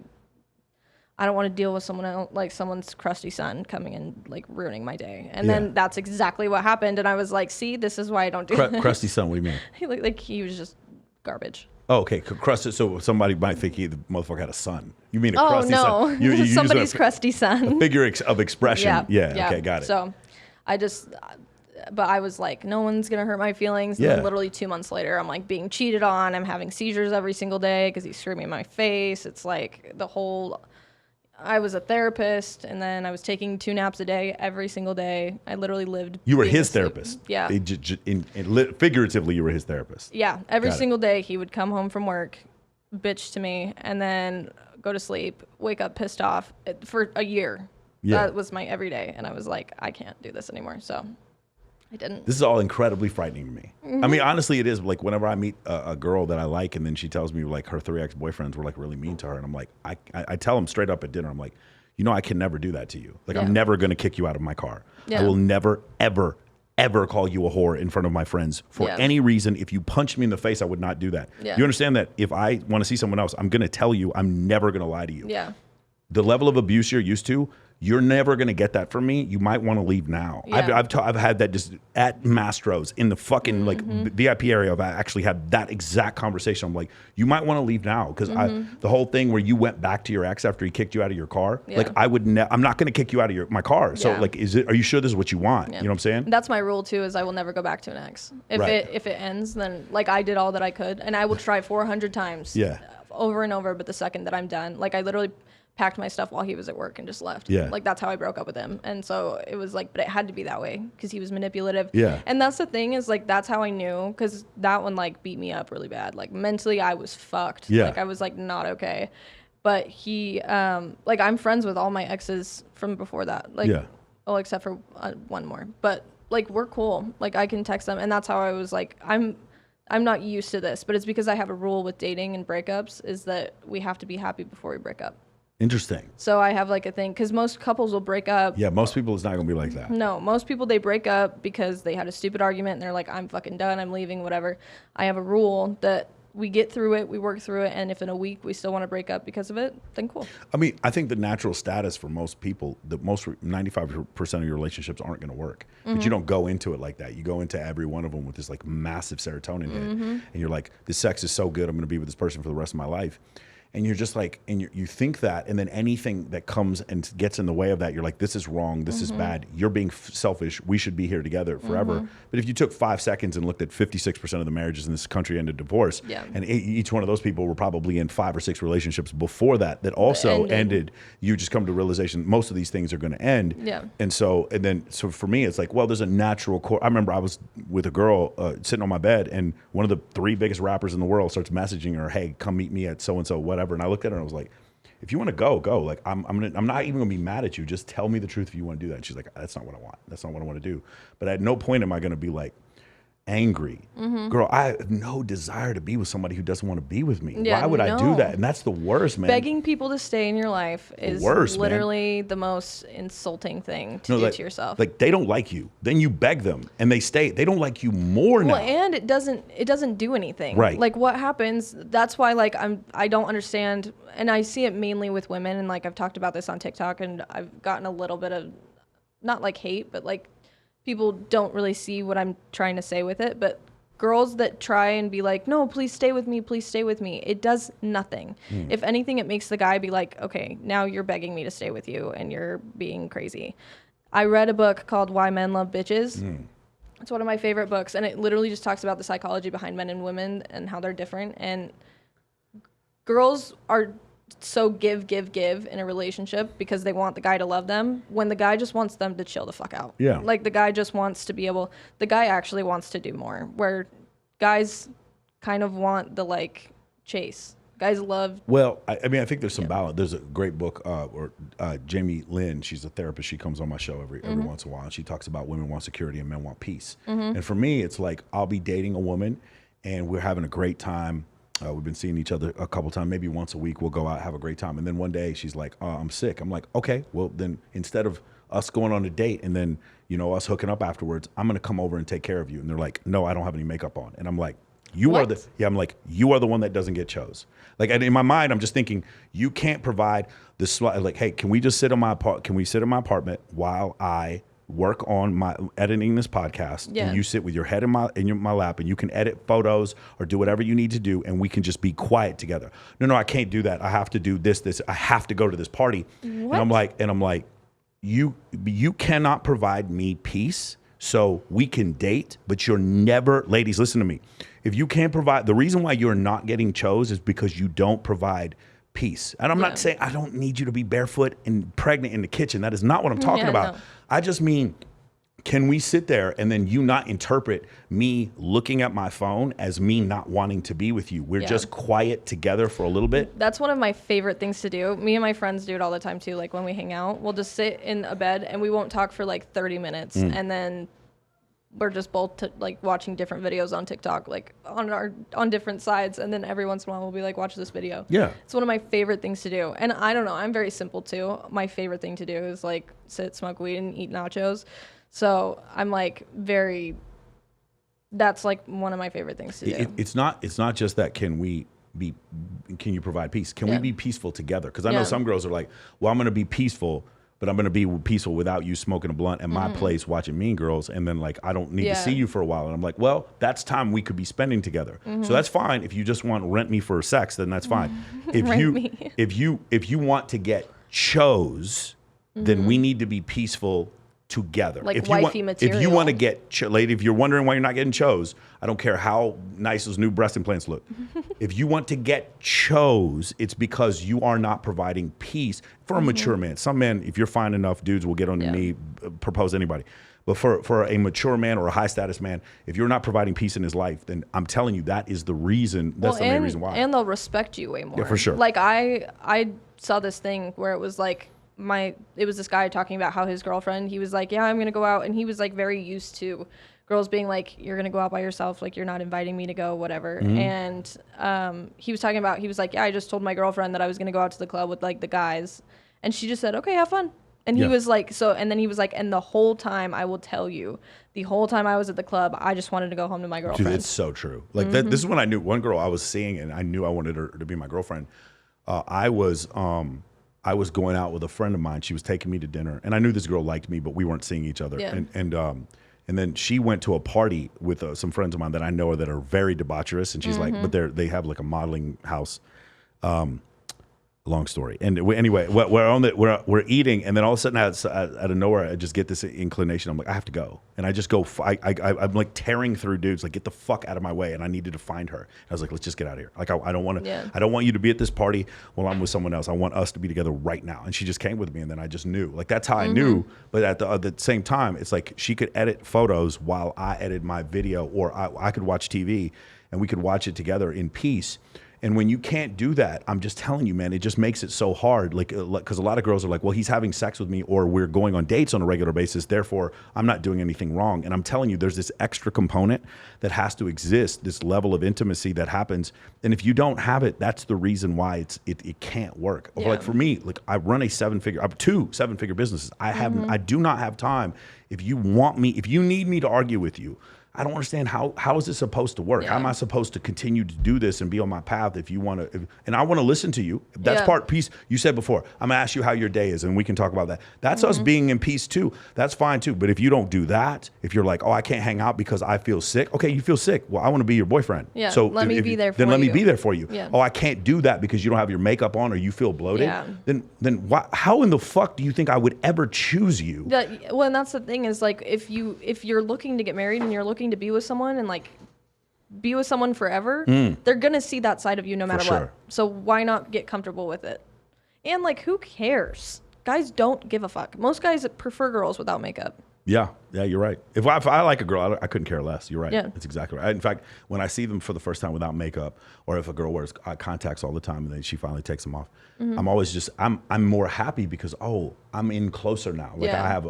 don't want to deal with someone else, like someone's crusty son coming in, like ruining my day. And then that's exactly what happened. And I was like, see, this is why I don't do that. Crusty son, what do you mean? He looked like he was just garbage. Oh, okay. Crusty. So somebody might think the motherfucker had a son. You mean a Oh, crusty no. son? You use Somebody's a crusty son. figure of expression. Yeah. Okay, got it. So but I was like, no one's going to hurt my feelings. And then literally 2 months later, I'm like being cheated on. I'm having seizures every single day because he's screaming in my face. It's like I was a therapist, and then I was taking 2 naps a day every single day. I literally lived. You were being his asleep. therapist. Yeah. Figuratively, you were his therapist. Yeah. Every Got it. single day, he would come home from work, bitch to me, and then go to sleep, wake up pissed off for a year. Yeah. That was my everyday. And I was like, I can't do this anymore. So I didn't. This is all incredibly frightening to me. I mean, honestly, it is. Like, whenever I meet a girl that I like, and then she tells me, like, her 3 ex-boyfriends were, like, really mean to her, and I'm like, I tell them straight up at dinner, I'm like, I can never do that to you. Like, I'm never going to kick you out of my car. Yeah. I will never, ever, ever call you a whore in front of my friends for Yeah. any reason. If you punched me in the face, I would not do that. Yeah. You understand that if I want to see someone else, I'm going to tell you, I'm never going to lie to you. Yeah. The level of abuse you're used to, you're never going to get that from me. You might want to leave now. Yeah. I've had that just at Mastro's in the fucking like VIP area. I've actually had that exact conversation. I'm like, you might want to leave now because the whole thing where you went back to your ex after he kicked you out of your car. Yeah. Like I'm not going to kick you out of my car. So Yeah. like, are you sure this is what you want? Yeah. You know what I'm saying? That's my rule too, is I will never go back to an ex. If Right. it ends, then like I did all that I could, and I will try 400 times. Yeah. Over and over, but the second that I'm done, like I literally packed my stuff while he was at work and just left. Yeah. Like that's how I broke up with him. And so it was like, but it had to be that way because he was manipulative. Yeah. And that's the thing is like, that's how I knew, because that one like beat me up really bad. Like mentally I was fucked. Yeah. Like I was like not okay. But he, like I'm friends with all my exes from before that. Like, Yeah. well, except for one more. But like we're cool. Like I can text them, and that's how I was like, I'm not used to this, but it's because I have a rule with dating and breakups is that we have to be happy before we break up. Interesting. So I have like a thing, because most couples will break up. Yeah, most people, it's not going to be like that. No, most people, they break up because they had a stupid argument and they're like, I'm fucking done, I'm leaving, whatever. I have a rule that we get through it, we work through it, and if in a week we still want to break up because of it, then cool. I mean, I think the natural status for most people, the most 95% of your relationships aren't going to work. But you don't go into it like that. You go into every one of them with this like massive serotonin hit, and you're like, this sex is so good, I'm going to be with this person for the rest of my life. And you're just like, and you think that, and then anything that comes and gets in the way of that, you're like, this is wrong, this is bad, you're being selfish, we should be here together forever. But if you took 5 seconds and looked at 56% of the marriages in this country ended divorce, Yeah. and each one of those people were probably in 5 or 6 relationships before that also ended, you just come to realization most of these things are going to end. Yeah. And so for me, it's like, well, there's a natural core. I remember I was with a girl sitting on my bed, and one of the 3 biggest rappers in the world starts messaging her, hey, come meet me at so-and-so, whatever. And I looked at her and I was like, if you want to go. Like, I'm not even gonna be mad at you. Just tell me the truth if you want to do that. And she's like, that's not what I want. That's not what I want to do. But at no point am I gonna be like angry. Girl, I have no desire to be with somebody who doesn't want to be with me. Yeah, Why would I do no. that? And that's the worst, man. Begging people to stay in your life is worst, man. literally the most insulting thing to do like, to yourself. Like, they don't like you. Then you beg them and they stay. They don't like you more now. Well, and it doesn't do anything. Right. Like what happens, that's why like I don't understand, and I see it mainly with women, and like I've talked about this on TikTok, and I've gotten a little bit of, not like hate, but like people don't really see what I'm trying to say with it. But girls that try and be like, no, please stay with me, it does nothing. If anything, it makes the guy be like, okay, now you're begging me to stay with you and you're being crazy. I read a book called Why Men Love Bitches. It's one of my favorite books, and it literally just talks about the psychology behind men and women and how they're different. And girls are so give in a relationship because they want the guy to love them, when the guy just wants them to chill the fuck out. Yeah. Like the guy just wants to be able, the guy actually wants to do more, where guys kind of want the like chase. Guys love. Well, I mean, I think there's some balance. There's a great book, Jamie Lynn. She's a therapist. She comes on my show every once in a while, and she talks about women want security and men want peace. And for me, it's like I'll be dating a woman, and we're having a great time. We've been seeing each other a couple times, maybe once a week. We'll go out, have a great time, and then one day she's like, "I'm sick." I'm like, "Okay, well then instead of us going on a date and then us hooking up afterwards, I'm gonna come over and take care of you." And they're like, "No, I don't have any makeup on," and I'm like. You are What? I'm like, you are the one that doesn't get chose. Like, and in my mind, I'm just thinking, you can't provide this. Like, hey, can we just sit in my apartment while I work on my editing this podcast? Yeah. And you sit with your head in my lap, and you can edit photos or do whatever you need to do, and we can just be quiet together. No, I can't do that. I have to do this. I have to go to this party. What? And I'm like, you cannot provide me peace. So we can date, but you're never, ladies, listen to me. If you can't provide, the reason why you're not getting chose is because you don't provide peace. And I'm not saying I don't need you to be barefoot and pregnant in the kitchen. That is not what I'm talking about. No. I just mean, can we sit there and then you not interpret me looking at my phone as me not wanting to be with you? We're just quiet together for a little bit. That's one of my favorite things to do. Me and my friends do it all the time too. Like when we hang out, we'll just sit in a bed and we won't talk for like 30 minutes. And then we're just both like watching different videos on TikTok, like on different sides. And then every once in a while we'll be like, watch this video. Yeah. It's one of my favorite things to do. And I don't know, I'm very simple too. My favorite thing to do is like sit, smoke weed, and eat nachos. So I'm like that's like one of my favorite things to do. It's not just that can you provide peace? Can we be peaceful together? Because I know some girls are like, well, I'm going to be peaceful, but I'm going to be peaceful without you smoking a blunt at my place watching Mean Girls, and then like I don't need to see you for a while. And I'm like, well, that's time we could be spending together. So that's fine. If you just want rent me for sex, then that's fine. If you want to get chose, then we need to be peaceful together. Like if wifey material. If you want to get lady, if you're wondering why you're not getting chose, I don't care how nice those new breast implants look. If you want to get chose, it's because you are not providing peace for a mature man. Some men, if you're fine enough, dudes will get on your knee, propose to anybody. But for a mature man or a high status man, if you're not providing peace in his life, then I'm telling you that is the reason. That's the main reason why. And they'll respect you way more. Yeah, for sure. Like I saw this thing where it was like it was this guy talking about how his girlfriend, he was like, yeah, I'm gonna go out, and he was like very used to girls being like, you're gonna go out by yourself, like you're not inviting me to go, whatever. And he was talking about, he was like, yeah, I just told my girlfriend that I was gonna go out to the club with like the guys, and she just said, okay, have fun. And he was like, and then he was like, and the whole time, I will tell you, the whole time I was at the club, I just wanted to go home to my girlfriend. Dude, it's so true. Like this is when I knew one girl I was seeing, and I knew I wanted her to be my girlfriend. I was going out with a friend of mine. She was taking me to dinner, and I knew this girl liked me, but we weren't seeing each other. Yeah. And then she went to a party with some friends of mine that I know that are very debaucherous, and she's like, but they have like a modeling house. Long story. And anyway, we're eating, and then all of a sudden, out of nowhere, I just get this inclination. I'm like, I have to go, and I just go. I'm like tearing through dudes, like get the fuck out of my way. And I needed to find her. I was like, let's just get out of here. Like I don't want to. Yeah. I don't want you to be at this party while I'm with someone else. I want us to be together right now. And she just came with me, and then I just knew. Like that's how I knew. But at the same time, it's like she could edit photos while I edited my video, or I could watch TV, and we could watch it together in peace. And when you can't do that, I'm just telling you, man, it just makes it so hard. Like, because a lot of girls are like, well, he's having sex with me, or we're going on dates on a regular basis, therefore I'm not doing anything wrong. And I'm telling you, there's this extra component that has to exist, this level of intimacy that happens. And if you don't have it, that's the reason why it can't work. Yeah. Like for me, like I run I have 2 7-figure businesses. I do not have time. If you need me to argue with you, I don't understand how is this supposed to work? Yeah. How am I supposed to continue to do this and be on my path if you want to? And I want to listen to you. That's part peace. You said before, I'm gonna ask you how your day is, and we can talk about that. That's us being in peace too. That's fine too. But if you don't do that, if you're like, oh, I can't hang out because I feel sick. Okay, you feel sick. Well, I want to be your boyfriend. Yeah. So let me be there for you. Then let me be there for you. Yeah. Oh, I can't do that because you don't have your makeup on or you feel bloated. Yeah. Then why, how in the fuck do you think I would ever choose you? Well, and that's the thing is like if you're looking to get married and you're looking to be with someone and like be with someone forever, they're gonna see that side of you no matter what. So why not get comfortable with it? And like, who cares? Guys don't give a fuck. Most guys prefer girls without makeup. Yeah, you're right. If I like a girl, I couldn't care less. You're right. Yeah. That's exactly right. In fact, when I see them for the first time without makeup, or if a girl wears contacts all the time and then she finally takes them off, I'm always I'm more happy because I'm in closer now. Like I have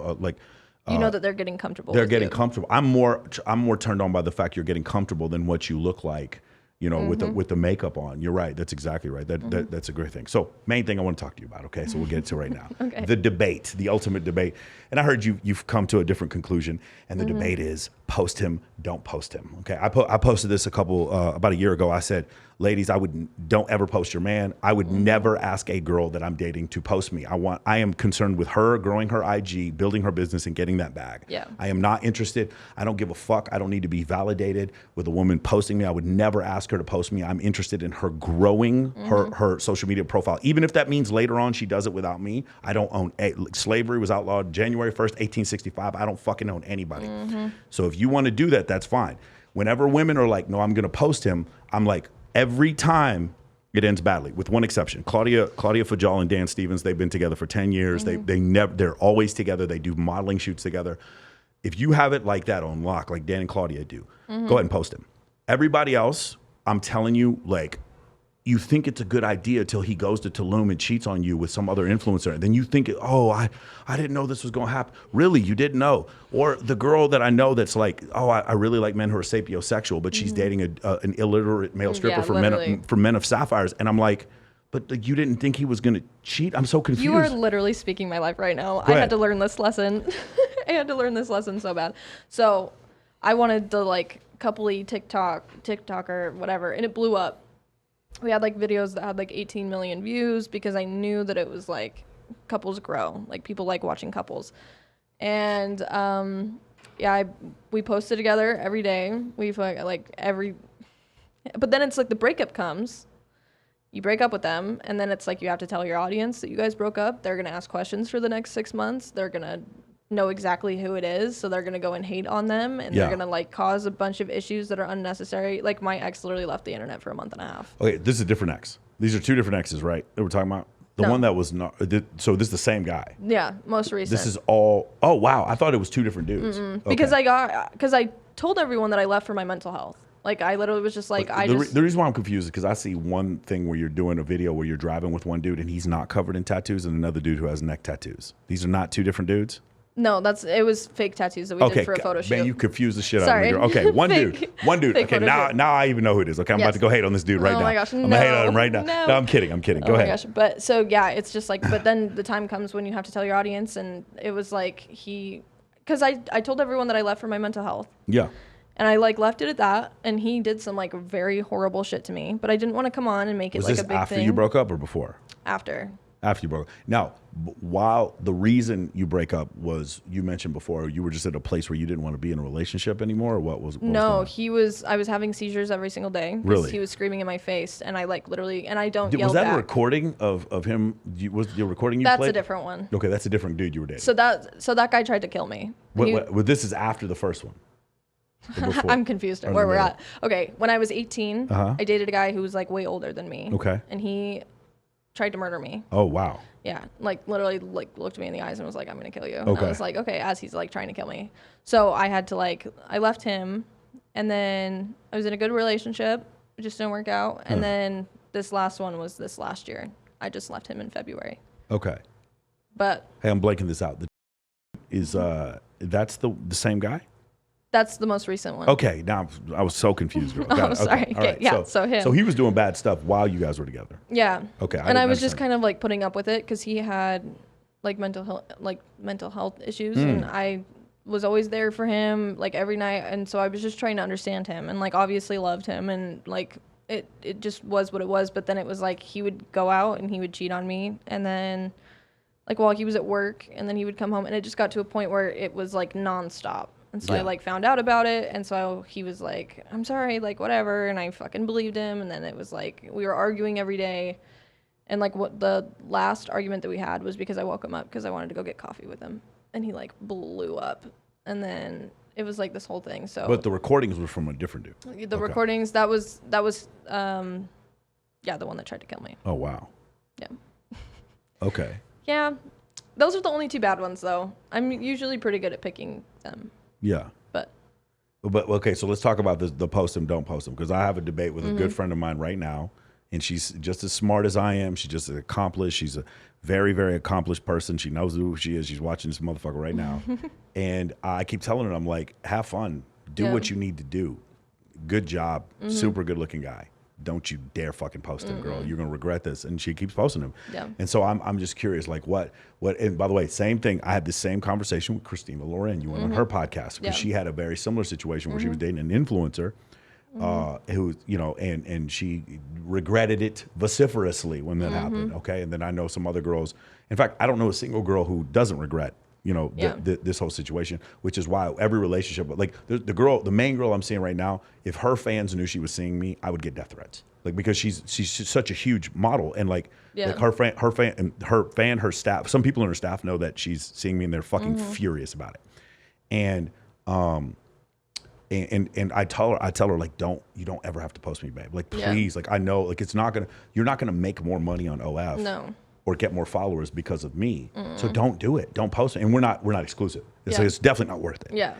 you know that they're getting comfortable. They're getting comfortable. I'm more turned on by the fact you're getting comfortable than what you look like, with the makeup on. You're right. That's exactly right. That's a great thing. So main thing I want to talk to you about. Okay, so we'll get to it right now. Okay. The debate, the ultimate debate. And I heard you've come to a different conclusion. And the debate is post him, don't post him. Okay, I posted this about a year ago. I said, ladies, don't ever post your man. I would never ask a girl that I'm dating to post me. I am concerned with her growing her IG, building her business, and getting that bag. Yeah. I am not interested. I don't give a fuck. I don't need to be validated with a woman posting me. I would never ask her to post me. I'm interested in her growing her social media profile. Even if that means later on she does it without me. I don't own slavery was outlawed January 1st, 1865. I don't fucking own anybody. So if you want to do that, that's fine. Whenever women are like, no, I'm going to post him, I'm like, every time it ends badly, with one exception. Claudia Fajal and Dan Stevens, they've been together for 10 years. They're always together. They do modeling shoots together. If you have it like that on lock, like Dan and Claudia do, go ahead and post him. Everybody else, I'm telling you, like, you think it's a good idea till he goes to Tulum and cheats on you with some other influencer. And then you think, I didn't know this was going to happen. Really, you didn't know. Or the girl that I know that's like, I really like men who are sapiosexual, but she's dating an illiterate male stripper for Men of Sapphires. And I'm like, But like, you didn't think he was gonna cheat? I'm so confused. You are literally speaking my life right now. I ahead. had to learn this lesson. I had to learn this lesson so bad. So I wanted to like coupley TikTok or whatever, and it blew up. We had like videos that had like 18 million views because I knew that it was like couples grow, like people like watching couples. And yeah, we posted together every day. We like every, but then it's like the breakup comes. You break up with them, and then it's like you have to tell your audience that you guys broke up. They're gonna ask questions for the next 6 months. They're gonna know exactly who it is, so they're gonna go and hate on them, and Yeah. they're gonna like cause a bunch of issues that are unnecessary. Like my ex literally left the internet for a month and a half. Okay, this is a different ex. These are two different exes, right? That we're talking about. The No. one that was not. So this is the same guy. Yeah, most recent. This is all. Oh wow, I thought it was two different dudes. because Okay. I told everyone that I left for my mental health. Like I literally was just like The reason why I'm confused is because I see one thing where you're doing a video where you're driving with one dude and he's not covered in tattoos, and another dude who has neck tattoos. These are not two different dudes. no, it was fake tattoos that we did for a photo shoot. Man, you confused the shit Sorry. out of me. Okay, one Fake- dude. fake Okay, photo now shoot. I even know who it is. Okay, I'm about Yes. to go hate on this dude right now. Oh my gosh, I'm gonna hate on him no, right now. no. No, I'm kidding. Go Oh my ahead. gosh. But so yeah, it's just like, but then the time comes when you have to tell your audience, and it was like because I told everyone that I left for my mental health, Yeah. and I like left it at that, and he did some like very horrible shit to me, but I didn't want to come on and make it Was like this a big after thing. you broke up or before? After. After you broke up. Now, while the reason you break up was, you mentioned before, you were just at a place where you didn't want to be in a relationship anymore, or what was going No, on? I was having seizures every single day. 'Cause Really? He was screaming in my face, and I like literally, and I don't yell Was that back. a recording of him? Was your recording you That's played? a different one. Okay, that's a different dude you were dating. So that guy tried to kill me. He- This is after the first one. Or before? I'm confused Or at in where the we're middle? at. Okay, when I was 18, Uh-huh. I dated a guy who was like way older than me. Okay. And he tried to murder me. Oh, wow. Yeah, like literally like looked me in the eyes and was like, "I'm gonna kill you." And Okay. I was like, "Okay," as he's like trying to kill me. So I had to I left him, and then I was in a good relationship. It just didn't work out. And then this last one was this last year. I just left him in February. Okay. But Hey, I'm blanking this out. That's the same guy? that's the most recent one. Okay, now I was so confused. Girl. Got it. sorry. All Okay, right. yeah, so him. So he was doing bad stuff while you guys were together. Yeah. Okay, I And I didn't was just understand. kind of like putting up with it because he had like mental health issues, and I was always there for him like every night, and so I was just trying to understand him, and like obviously loved him, and like it just was what it was. But then it was like he would go out and he would cheat on me, and then like while he was at work, and then he would come home, and it just got to a point where it was like nonstop. And so I Yeah. like found out about it, and so he was like, "I'm sorry," like whatever, and I fucking believed him. And then it was like we were arguing every day, and like what the last argument that we had was because I woke him up because I wanted to go get coffee with him, and he like blew up, and then it was like this whole thing. So But the recordings were from a different dude. the okay. recordings that was yeah, the one that tried to kill me. Oh, wow. Yeah. Okay. Yeah. Those are the only two bad ones though. I'm usually pretty good at picking them. Yeah. But Okay, so let's talk about the post him, don't post him, because I have a debate with a Mm-hmm. good friend of mine right now, and she's just as smart as I am. She's just as accomplished. She's a very, very accomplished person. She knows who she is. She's watching this motherfucker right now, and I keep telling her, I'm like, have fun, do Yeah. what you need to do. Good job, super good looking guy. Don't you dare fucking post him, girl. You're gonna regret this. And she keeps posting him. Yeah. And so I'm just curious, like what. And by the way, same thing. I had the same conversation with Christina Loren. You went on her podcast because Yeah. she had a very similar situation where she was dating an influencer, who and she regretted it vociferously when that happened. Okay, and then I know some other girls. In fact, I don't know a single girl who doesn't regret. Yeah. This whole situation, which is why every relationship, like the main girl I'm seeing right now, if her fans knew she was seeing me, I would get death threats. Like, because she's such a huge model, and like Yeah. her staff, some people in her staff know that she's seeing me, and they're fucking furious about it. And and I tell her like, you don't ever have to post me, babe. Like, Yeah. please, like I know, like you're not gonna make more money on OF. No. Or get more followers because of me. So don't do it. Don't post it. And we're not exclusive. Yeah. It's definitely not worth it. yeah.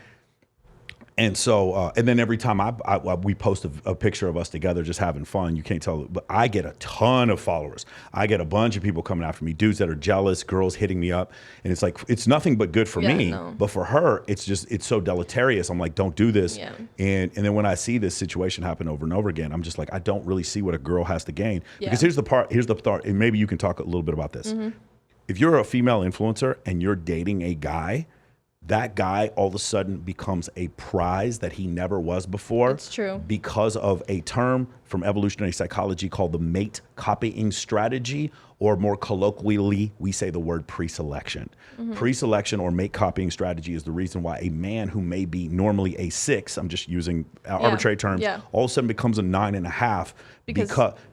And so, and then every time we post a picture of us together just having fun, you can't tell, but I get a ton of followers. I get a bunch of people coming after me, dudes that are jealous, girls hitting me up. And it's like, it's nothing but good for me. No. But for her, it's so deleterious. I'm like, don't do this. Yeah. And then when I see this situation happen over and over again, I'm just like, I don't really see what a girl has to gain. Yeah. Because here's the part, and maybe you can talk a little bit about this. If you're a female influencer and you're dating a guy, that guy all of a sudden becomes a prize that he never was before. It's true. Because of a term from evolutionary psychology called the mate copying strategy, or more colloquially, we say the word pre-selection. Pre-selection or mate copying strategy is the reason why a man who may be normally a 6, I'm just using arbitrary terms, all of a sudden becomes a 9.5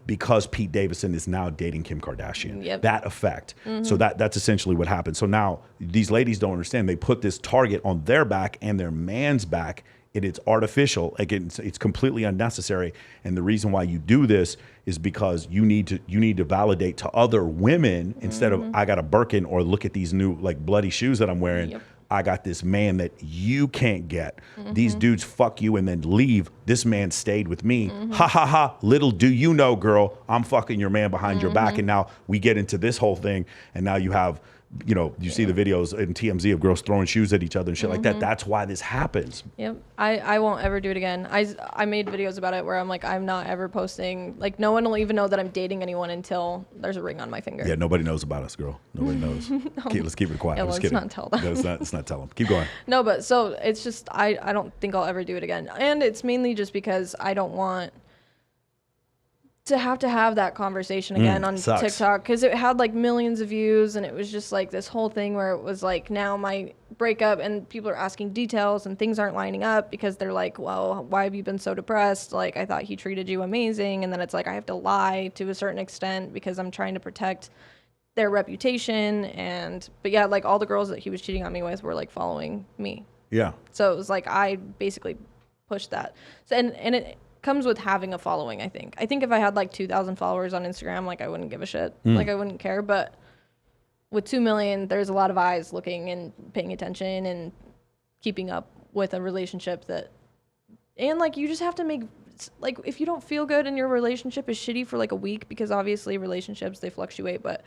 because Pete Davidson is now dating Kim Kardashian. That effect. So that's essentially what happened. So now these ladies don't understand. They put this target on their back and their man's back. It's artificial. Again, it's completely unnecessary. And the reason why you do this is because you need to validate to other women instead of I got a Birkin or look at these new like bloody shoes that I'm wearing. I got this man that you can't get. These dudes fuck you and then leave. This man stayed with me. Ha ha ha. Little do you know, girl, I'm fucking your man behind your back. And now we get into this whole thing. And now you have, you see the videos in TMZ of girls throwing shoes at each other and shit like that. That's why this happens. Yep. I won't ever do it again. I made videos about it where I'm like, I'm not ever posting. Like, no one will even know that I'm dating anyone until there's a ring on my finger. Yeah, nobody knows about us, girl. Nobody knows. Let's keep it quiet. Yeah, I'm just let's kidding. not tell them. No, let's not tell them. Keep going. No, but so it's just, I don't think I'll ever do it again. And it's mainly just because I don't want to have that conversation again on TikTok, because it had like millions of views, and it was just like this whole thing where it was like, now my breakup, and people are asking details and things aren't lining up because they're like, well, why have you been so depressed? Like, I thought he treated you amazing. And then it's like, I have to lie to a certain extent because I'm trying to protect their reputation. But yeah, like all the girls that he was cheating on me with were like following me. Yeah. So it was like, I basically pushed that. So, and it comes with having a following. I think if I had like 2,000 followers on Instagram, like I wouldn't give a shit. Like I wouldn't care. But with 2 million, there's a lot of eyes looking and paying attention and keeping up with a relationship and like, you just have to make, like, if you don't feel good and your relationship is shitty for like a week, because obviously relationships, they fluctuate, but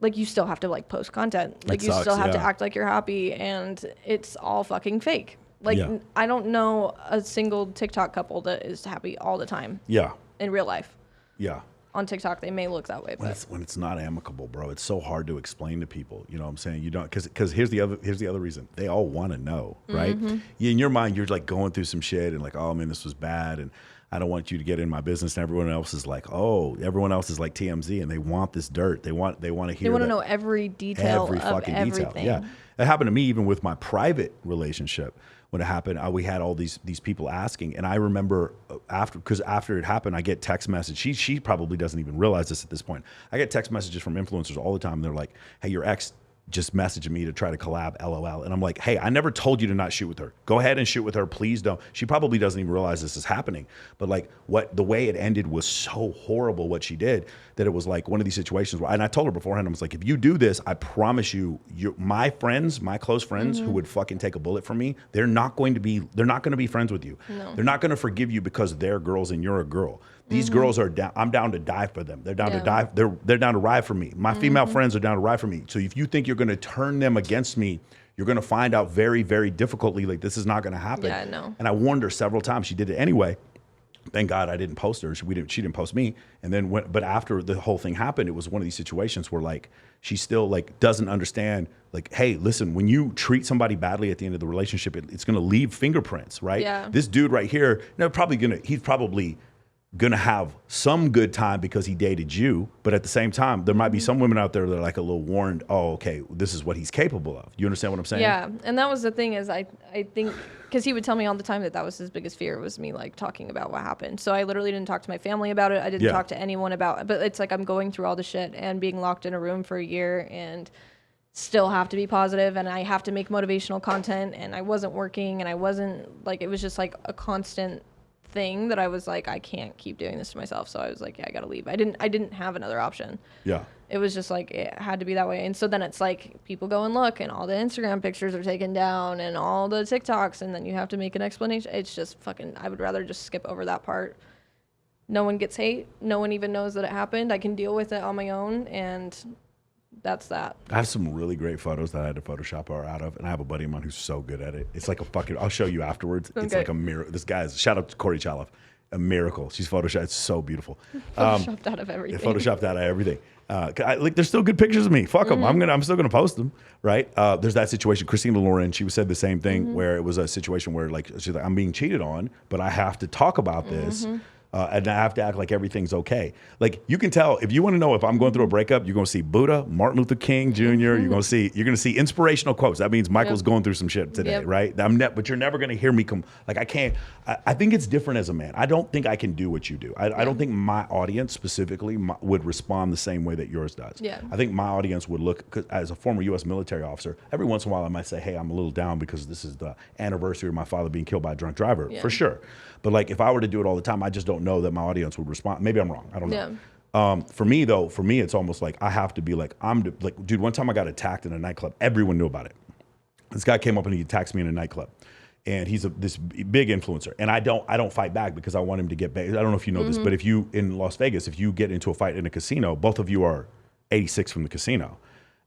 like, you still have to like post content. Like, you still have to act like you're happy, and it's all fucking fake. Like, I don't know a single TikTok couple that is happy all the time. Yeah. In real life. Yeah. On TikTok, they may look that way, but when it's not amicable, bro, it's so hard to explain to people. You know what I'm saying? You don't, because here's the other reason. They all want to know, right? In your mind, you're like going through some shit and like, oh man, this was bad, and I don't want you to get in my business. And everyone else is like TMZ, and they want this dirt. They want to hear. They want to know every detail of everything. Detail. Yeah, that happened to me even with my private relationship. When it happened, we had all these people asking, and I remember after it happened, I get text messages. She probably doesn't even realize this at this point. I get text messages from influencers all the time. And they're like, "Hey, your ex just messaged me to try to collab, LOL." And I'm like, hey, I never told you to not shoot with her. Go ahead and shoot with her, please don't. She probably doesn't even realize this is happening. But like, the way it ended was so horrible, what she did, that it was like one of these situations where, and I told her beforehand, I was like, if you do this, I promise you, my friends, my close friends who would fucking take a bullet from me, they're not going to be friends with you. No. They're not going to forgive you because they're girls and you're a girl. These girls are down. I'm down to die for them. They're down to die. They're down to ride for me. My female friends are down to ride for me. So if you think you're going to turn them against me, you're going to find out very, very difficultly, like, this is not going to happen. Yeah, I know. And I warned her several times. She did it anyway. Thank God I didn't post her. She didn't post me. And then but after the whole thing happened, it was one of these situations where like she still like doesn't understand. Like, hey, listen, when you treat somebody badly at the end of the relationship, it's going to leave fingerprints, right? Yeah. This dude right here, he's probably gonna have some good time because he dated you, but at the same time, there might be some women out there that are like a little warned. Oh, okay, this is what he's capable of. You understand what I'm saying? Yeah, and that was the thing, is I think, because he would tell me all the time that was his biggest fear, was me like talking about what happened. So I literally didn't talk to my family about it. I didn't talk to anyone about it. But it's like I'm going through all the shit and being locked in a room for a year and still have to be positive, and I have to make motivational content, and I wasn't working, and I wasn't like, it was just like a constant thing that I was like, I can't keep doing this to myself. So I was like, yeah, I gotta leave. I didn't have another option. Yeah. It was just like, it had to be that way. And so then it's like people go and look and all the Instagram pictures are taken down and all the TikToks, and then you have to make an explanation. It's just fucking, I would rather just skip over that part. No one gets hate. No one even knows that it happened. I can deal with it on my own, and that's that. I have some really great photos that I had to Photoshop her out of, and I have a buddy of mine who's so good at it. It's like a fucking, I'll show you afterwards. It's Okay. like a miracle. This guy is, shout out to Corey Chaloff, a miracle. She's Photoshopped. It's so beautiful. Photoshopped out of everything. Photoshopped out of everything. Like, there's still good pictures of me. Fuck them. I'm still gonna post them, right? There's that situation. Christina Lauren, she said the same thing where it was a situation where like she's like, I'm being cheated on, but I have to talk about this. And I have to act like everything's okay. Like, you can tell, if you want to know if I'm going through a breakup, you're going to see Buddha, Martin Luther King Jr. You're going to see inspirational quotes. That means Michael's going through some shit today, right? But you're never going to hear me come. Like, I can't. I think it's different as a man. I don't think I can do what you do. I don't think my audience specifically would respond the same way that yours does. Yeah. I think my audience would look, cause as a former U.S. military officer, every once in a while I might say, hey, I'm a little down because this is the anniversary of my father being killed by a drunk driver, for sure. But like, if I were to do it all the time, I just don't know that my audience would respond. Maybe I'm wrong. I don't know. For me though, it's almost like I have to be like, dude, one time I got attacked in a nightclub. Everyone knew about it. This guy came up and he attacked me in a nightclub. And he's this big influencer. And I don't fight back because I want him to get back. I don't know if you know this, but if you, in Las Vegas, if you get into a fight in a casino, both of you are 86 from the casino.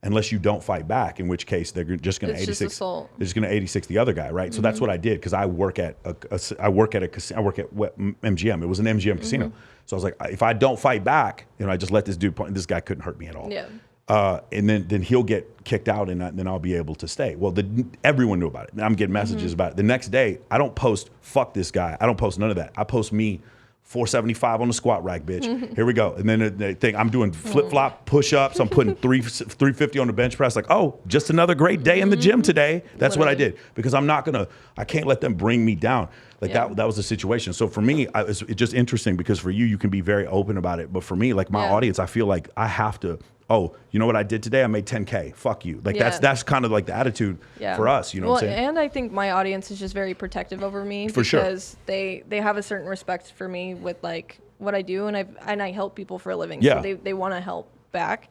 Unless you don't fight back, in which case they're just going to 86. They're just going to 86 the other guy, right? So that's what I did, because I work at MGM. It was an MGM casino. So I was like, if I don't fight back, I just let this dude point. This guy couldn't hurt me at all. Yeah. And then he'll get kicked out, and then I'll be able to stay. Well, everyone knew about it. I'm getting messages about it. The next day, I don't post "fuck this guy." I don't post none of that. I post me. 475 on the squat rack, bitch. Here we go. And then the thing, I'm doing flip-flop push-ups. I'm putting 350 on the bench press. Like, oh, just another great day in the gym today. That's what I did. Because I can't let them bring me down. Like that was the situation. So for me, it's just interesting, because for you can be very open about it. But for me, like my audience, I feel like I have to, oh, you know what I did today? I made 10K. Fuck you. Like that's kind of like the attitude for us. You know what I'm saying? And I think my audience is just very protective over me, because they have a certain respect for me with like what I do, and I help people for a living. So they want to help back.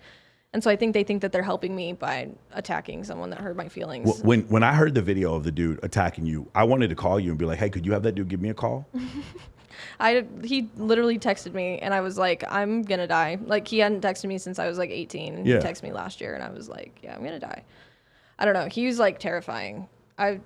And so I think they think that they're helping me by attacking someone that hurt my feelings. When I heard the video of the dude attacking you, I wanted to call you and be like, hey, could you have that dude give me a call? He literally texted me, and I was like, I'm gonna die. Like, he hadn't texted me since I was like 18. And he texted me last year, and I was like, yeah, I'm gonna die. I don't know. He was like terrifying. I'm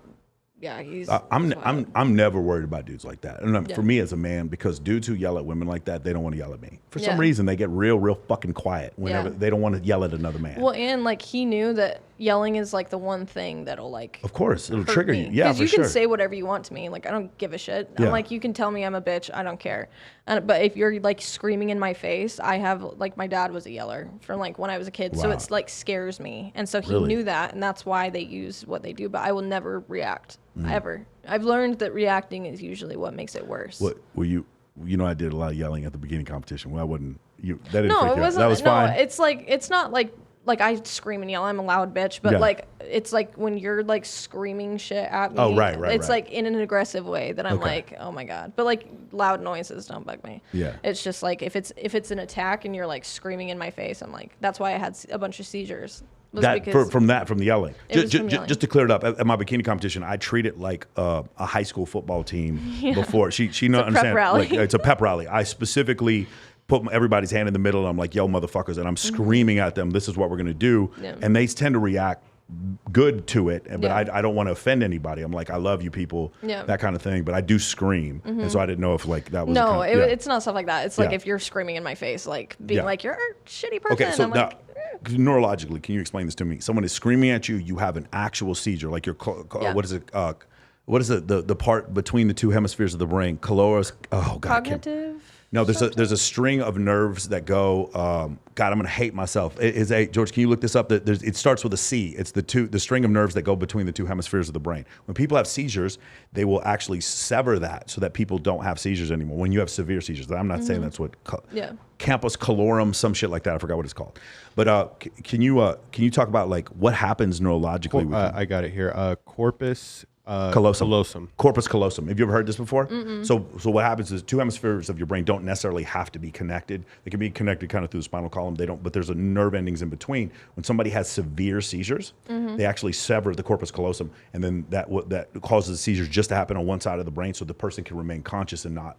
never worried about dudes like that. And for me as a man, because dudes who yell at women like that, they don't want to yell at me. For some reason, they get real fucking quiet whenever they don't want to yell at another man. Well, and like, he knew that yelling is like the one thing that'll like, of course, it'll trigger you. Yeah, because you can say whatever you want to me. Like, I don't give a shit. Yeah. I'm like, you can tell me I'm a bitch. I don't care. But if you're like screaming in my face, I have like, my dad was a yeller from like when I was a kid. Wow. So it's like scares me. And so he knew that, and that's why they use what they do. But I will never react ever. I've learned that reacting is usually what makes it worse. What were you? I did a lot of yelling at the beginning competition. Well, I wasn't. That didn't no, freak it you wasn't. Out. That was fine. No, it's like, it's not like I scream and yell. I'm a loud bitch, but like, it's like when you're like screaming shit at me. Oh, right. It's like in an aggressive way that I'm like, oh my God. But like, loud noises don't bug me. Yeah. It's just like, if it's an attack and you're like screaming in my face, I'm like, that's why I had a bunch of seizures. From the yelling. Just to clear it up, at my bikini competition, I treat it like a high school football team before. She understands. Pep rally. Like, it's a pep rally. I specifically put everybody's hand in the middle, and I'm like, yo, motherfuckers, and I'm screaming at them, this is what we're going to do. Yeah. And they tend to react good to it, but I don't want to offend anybody. I'm like, I love you people, that kind of thing, but I do scream. And so I didn't know if like that was it's not stuff like that. It's like if you're screaming in my face, like being like, you're a shitty person. Okay, so now, neurologically, can you explain this to me? Someone is screaming at you, you have an actual seizure, like you're what is it, what is it, the part between the two hemispheres of the brain, cognitive. No, there's a string of nerves that go. God, I'm gonna hate myself. George, can you look this up? It starts with a C. It's the string of nerves that go between the two hemispheres of the brain. When people have seizures, they will actually sever that so that people don't have seizures anymore. When you have severe seizures, I'm not saying that's what. Campus calorum, some shit like that. I forgot what it's called. But can you talk about like what happens neurologically? I got it here. Corpus Callosum. Corpus callosum. Have you ever heard this before? So what happens is two hemispheres of your brain don't necessarily have to be connected. They can be connected kind of through the spinal column. They don't, but there's a nerve endings in between. When somebody has severe seizures, they actually sever the corpus callosum, and then that causes the seizures just to happen on one side of the brain, so the person can remain conscious and not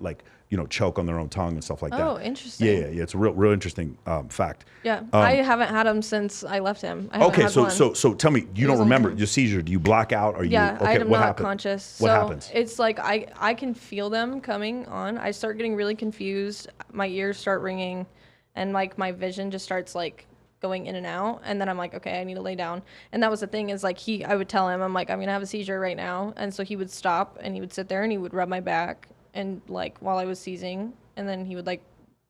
choke on their own tongue and stuff like that. Oh, interesting. Yeah. It's a real interesting fact. Yeah, I haven't had him since I left him. I haven't Okay, had so one. so tell me, you don't remember your seizure? Do you black out? Or Yeah, okay, I'm what not happened? conscious. What So happens? it's like I can feel them coming on. I start getting really confused. My ears start ringing, and like my vision just starts like going in and out. And then I'm like, okay, I need to lay down. And that was the thing is like I would tell him, I'm like, I'm gonna have a seizure right now. And so he would stop and he would sit there and he would rub my back and like while I was seizing, and then he would like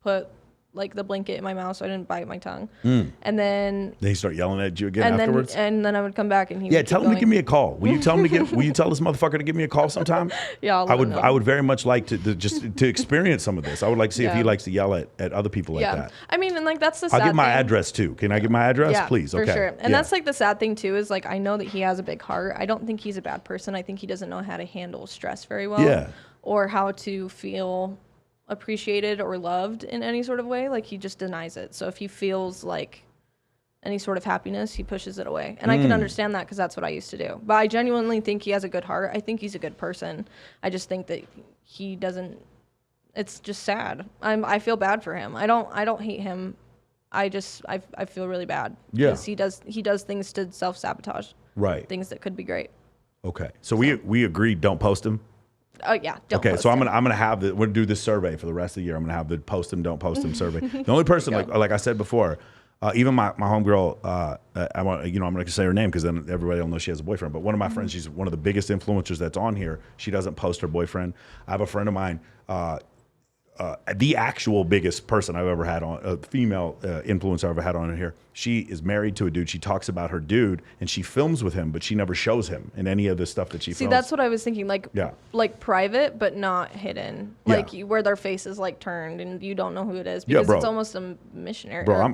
put like the blanket in my mouth so I didn't bite my tongue. And then They start yelling at you again afterwards. and then I would come back and he Yeah, would tell keep him to going. give me a call. Will you tell him to give? Will you tell this motherfucker to give me a call sometime? Yeah, I'll I let would. him know. I would very much like to just to experience some of this. I would like to see if he Yeah. likes to yell at other people like Yeah, that. I mean, and like that's the sad I'll give my thing. address too. Can I give my address, Yeah, please? for Okay. sure. And Yeah. that's like the sad thing too is like I know that he has a big heart. I don't think he's a bad person. I think he doesn't know how to handle stress very well. Yeah. Or how to feel appreciated or loved in any sort of way. Like he just denies it. So if he feels like any sort of happiness, he pushes it away. And I can understand that because that's what I used to do. But I genuinely think he has a good heart. I think he's a good person. I just think that he doesn't. It's just sad. I feel bad for him. I don't hate him. I feel really bad. Yeah. Because he does things to self-sabotage. Right. Things that could be great. Okay. So we agreed. Don't post him. Oh yeah. Don't Okay, post so I'm him. gonna have we're gonna do this survey for the rest of the year. I'm gonna have the post him, don't post him survey. The only person like I said before, even my homegirl, I'm not gonna say her name because then everybody will know she has a boyfriend. But one of my friends, she's one of the biggest influencers that's on here. She doesn't post her boyfriend. I have a friend of mine. The actual biggest person I've ever had on, a female influencer I've ever had on here. She is married to a dude. She talks about her dude and she films with him, but she never shows him in any of the stuff that she See, films. that's what I was thinking. Like, Yeah. like private, but not hidden. Yeah. Like where their face is like turned and you don't know who it is Yeah, because bro. it's almost a missionary. Bro, or- I'm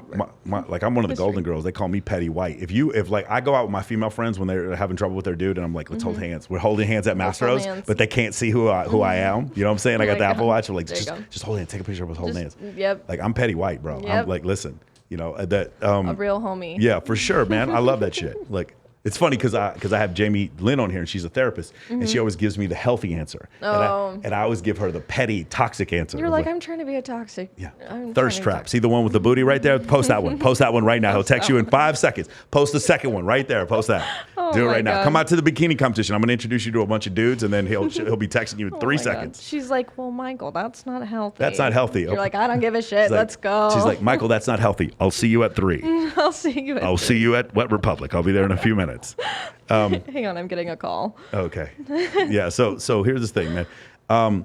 one of the golden girls. They call me Petty White. If like I go out with my female friends when they're having trouble with their dude, and I'm like, let's hold hands. We're holding hands at Let's Masteros, hold hands. but they can't see who I am. You know what I'm saying? I got the my Apple God. Watch. I'm like, There you go. just hold hands. Take a picture of us holding Just- hands. Yep. Like I'm Petty White, bro. I'm Yep. like, listen, that A real homie. yeah, for sure, man. I love that shit. Like, it's funny because I have Jamie Lynn on here and she's a therapist and she always gives me the healthy answer. Oh. And I always give her the petty, toxic answer. You're It's like, I'm trying to be a toxic. yeah. I'm Thirst trying to be trap. See the one with the booty right there? Post that one. Post that one right now. He'll text you in 5 seconds. Post the second one right there. Post that. Oh Do it my right now. God. Come out to the bikini competition. I'm going to introduce you to a bunch of dudes and then he'll be texting you in Oh 3 my God. seconds. She's like, well, Michael, that's not healthy. That's not healthy. You're like, I don't give a shit. She's like- Let's go. She's like, Michael, that's not healthy. I'll see you at 3. I'll see you. I'll see you at Wet Republic. I'll be there in a few minutes. Hang on, I'm getting a call. Okay. Yeah. So here's the thing, man.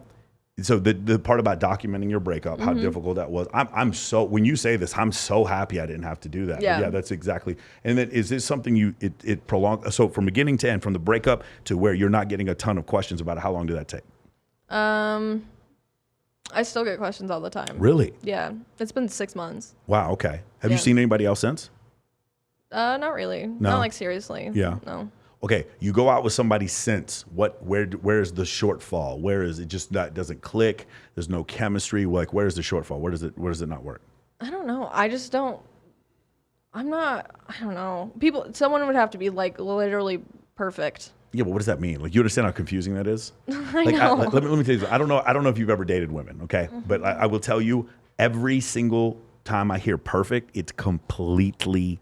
So the part about documenting your breakup, how difficult that was. I'm so, when you say this, I'm so happy I didn't have to do that. But Yeah. yeah, that's exactly. And then is this something it prolonged? So from beginning to end, from the breakup to where you're not getting a ton of questions about it, how long did that take? I still get questions all the time. Really? Yeah, it's been 6 months. Wow. Okay. Have you Yeah. seen anybody else since? Not really. No? Not like seriously. Yeah. No. Okay, you go out with somebody since where's the shortfall? Where is it just not doesn't click? There's no chemistry. Like where's the shortfall? Where does it not work? I don't know. I just don't. I don't know. Someone would have to be like literally perfect. Yeah, but what does that mean? Like, you understand how confusing that is? I Like, know. let me tell you this. I don't know if you've ever dated women, okay? But I will tell you, every single time I hear perfect, it's completely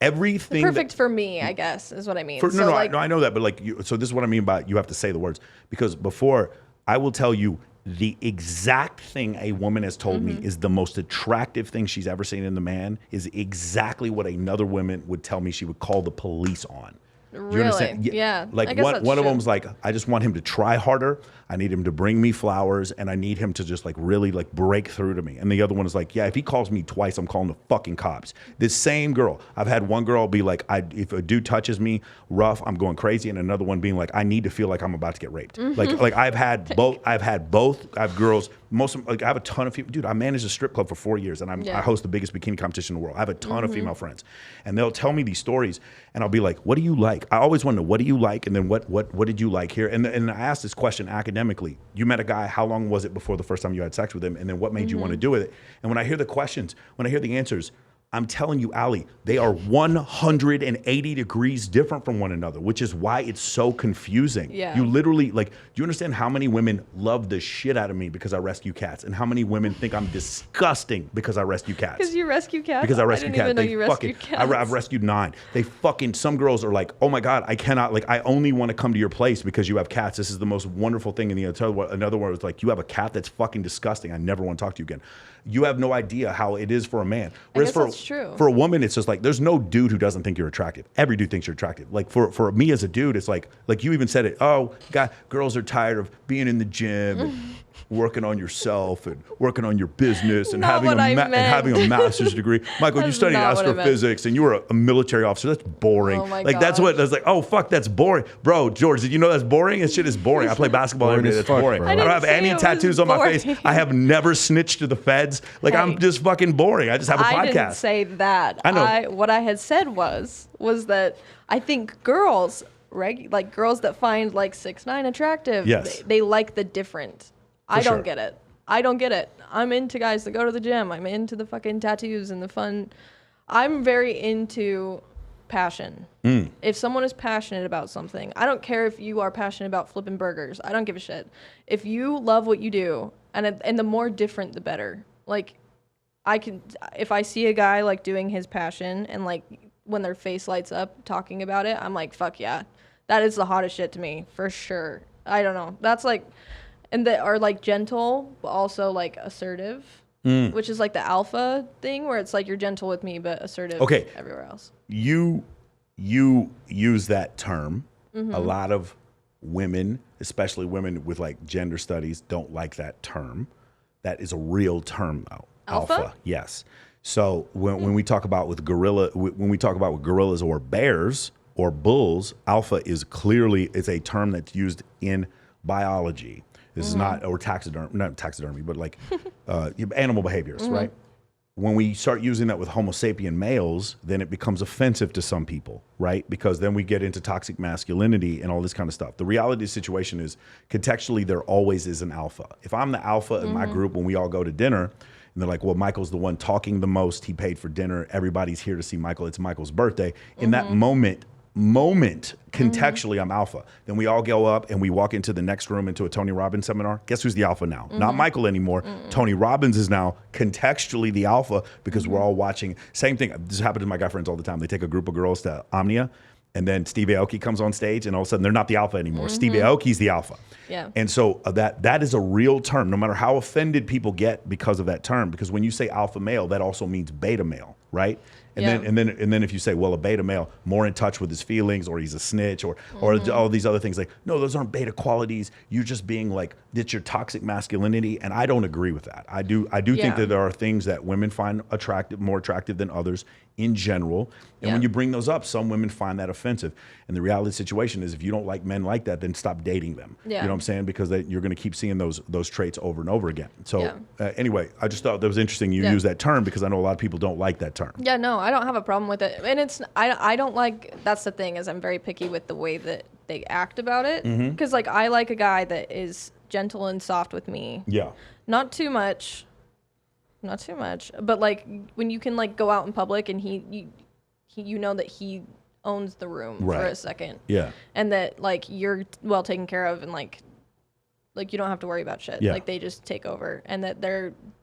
everything. Perfect for me, I guess, is what I mean. No, like, I know that, but like, so this is what I mean by you have to say the words, because before I will tell you the exact thing a woman has told me is the most attractive thing she's ever seen in the man is exactly what another woman would tell me she would call the police on. You Really? understand? Yeah. I Like guess one that's of true. them's like, I just want him to try harder. I need him to bring me flowers, and I need him to just like really like break through to me. And the other one is like, yeah, if he calls me twice, I'm calling the fucking cops. This same girl, I've had one girl be like, if a dude touches me rough, I'm going crazy, and another one being like, I need to feel like I'm about to get raped. Like I've had both. I have girls like I have a ton of people. Dude, I managed a strip club for 4 years, and I host the biggest bikini competition in the world. I have a ton of female friends, and they'll tell me these stories, and I'll be like, "What do you like?" I always want to know, what do you like, and then what did you like here? And I asked this question academically. You met a guy. How long was it before the first time you had sex with him? And then what made you want to do with it? And when I hear the questions, when I hear the answers, I'm telling you, Ali, they are 180 degrees different from one another, which is why it's so confusing. Yeah. You literally, like, do you understand how many women love the shit out of me because I rescue cats? And how many women think I'm disgusting because I rescue cats? Because you rescue cats? Because I rescue didn't cats. even know you rescued cats. I've rescued 9. They fucking, some girls are like, oh my God, I cannot, like, I only want to come to your place because you have cats. This is the most wonderful thing in the entire world. Another one was like, you have a cat that's fucking disgusting. I never want to talk to you again. You have no idea how it is for a man. Whereas that's true. For a woman, it's just like, there's no dude who doesn't think you're attractive. Every dude thinks you're attractive. Like for me as a dude, it's like you even said it. Oh, girls are tired of being in the gym and working on yourself and working on your business and Not having a master's degree. Michael, you That's studied not what I meant. astrophysics and you were a military officer. That's boring. Oh my like that's what gosh. that's like. Oh fuck, that's boring, bro. George, did you know that's boring? This shit is boring. I play basketball every day. Boring as That's fuck, boring. bro. I I don't didn't have say any it was tattoos on my face. boring. I have never snitched to the feds. Like I'm Hey. just fucking boring. I just have a I podcast. didn't say that. I know. What I had said was that I think girls, like girls that find like 6'9" attractive, Yes. they like the different. I sure. don't get it. I don't get it. I'm into guys that go to the gym. I'm into the fucking tattoos and the fun. I'm very into passion. If someone is passionate about something, I don't care if you are passionate about flipping burgers. I don't give a shit. If you love what you do, and the more different, the better. Like, if I see a guy like doing his passion and like when their face lights up talking about it, I'm like, fuck yeah, that is the hottest shit to me for sure. I don't know. That's like, and that are like gentle, but also like assertive, which is like the alpha thing where it's like you're gentle with me, but assertive Okay. everywhere else. You use that term. A lot of women, especially women with like gender studies, don't like that term. That is a real term though. Alpha? Yes. So when we talk about with gorillas or bears or bulls, alpha is clearly it's a term that's used in biology. This is not not taxidermy, but like animal behaviors, right? When we start using that with Homo sapien males, then it becomes offensive to some people, right? Because then we get into toxic masculinity and all this kind of stuff. The reality of the situation is contextually, there always is an alpha. If I'm the alpha in my group when we all go to dinner, and they're like, well, Michael's the one talking the most. He paid for dinner. Everybody's here to see Michael. It's Michael's birthday. In that moment, contextually, I'm alpha. Then we all go up and we walk into the next room into a Tony Robbins seminar. Guess who's the alpha now? Not Michael anymore. Tony Robbins is now contextually the alpha because we're all watching. Same thing. This happens to my guy friends all the time. They take a group of girls to Omnia and then Steve Aoki comes on stage and all of a sudden they're not the alpha anymore. Steve Aoki's the alpha. Yeah. And so that is a real term, no matter how offended people get because of that term, because when you say alpha male, that also means beta male, right? And Yeah. then if you say, well, a beta male more in touch with his feelings, or he's a snitch, or all these other things, like, no, those aren't beta qualities. You're just being like, it's your toxic masculinity, and I don't agree with that. I do think Yeah. that there are things that women find more attractive than others in general. And when Yeah. you bring those up, some women find that offensive. And the reality of the situation is, if you don't like men like that, then stop dating them. Yeah. You know what I'm saying? Because you're going to keep seeing those traits over and over again. So Yeah. Anyway, I just thought that was interesting. You Yeah. use that term because I know a lot of people don't like that term. Yeah, no, I don't have a problem with it. And I don't like, that's the thing, is I'm very picky with the way that they act about it. Because, like, I like a guy that is gentle and soft with me. Yeah. Not too much, but, like, when you can, like, go out in public and you know that he owns the room for Right. a second. Yeah. And that, like, you're well taken care of and, like you don't have to worry about shit. Yeah. Like, they just take over. And that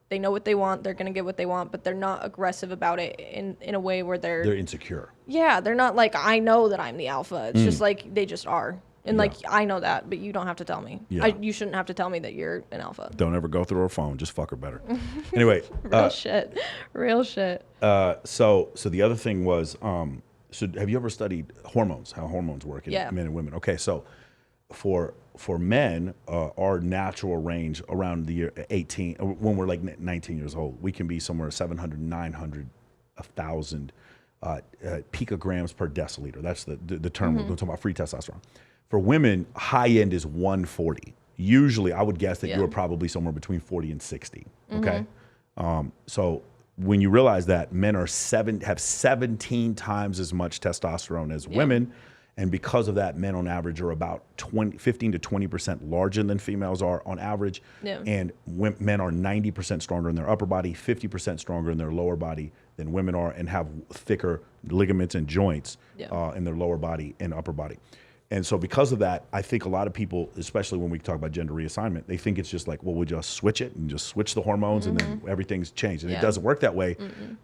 they know what they want, they're gonna get what they want, but they're not aggressive about it in a way where They're insecure. yeah, they're not like, I know that I'm the alpha. It's just like they just are. And like, I know that, but you don't have to tell me. Yeah. You shouldn't have to tell me that you're an alpha. Don't ever go through her phone. Just fuck her better. Anyway. Real shit. Real shit. So the other thing was, so have you ever studied hormones, how hormones work in Yeah. men and women? Okay, so for men, our natural range around the year 18, when we're like 19 years old, we can be somewhere 700, 900, 1,000 picograms per deciliter. That's the term. We're talking about free testosterone. For women, high end is 140. usually I would guess that Yeah. you are probably somewhere between 40 and 60. Okay. So when you realize that men have 17 times as much testosterone as women, and because of that, men on average are about 15 to 20% larger than females are on average. Yeah. And men are 90% stronger in their upper body, 50% stronger in their lower body than women are, and have thicker ligaments and joints in their lower body and upper body. And so because of that, I think a lot of people, especially when we talk about gender reassignment, they think it's just like, well, we just switch it and just switch the hormones and then everything's changed. And it doesn't work that way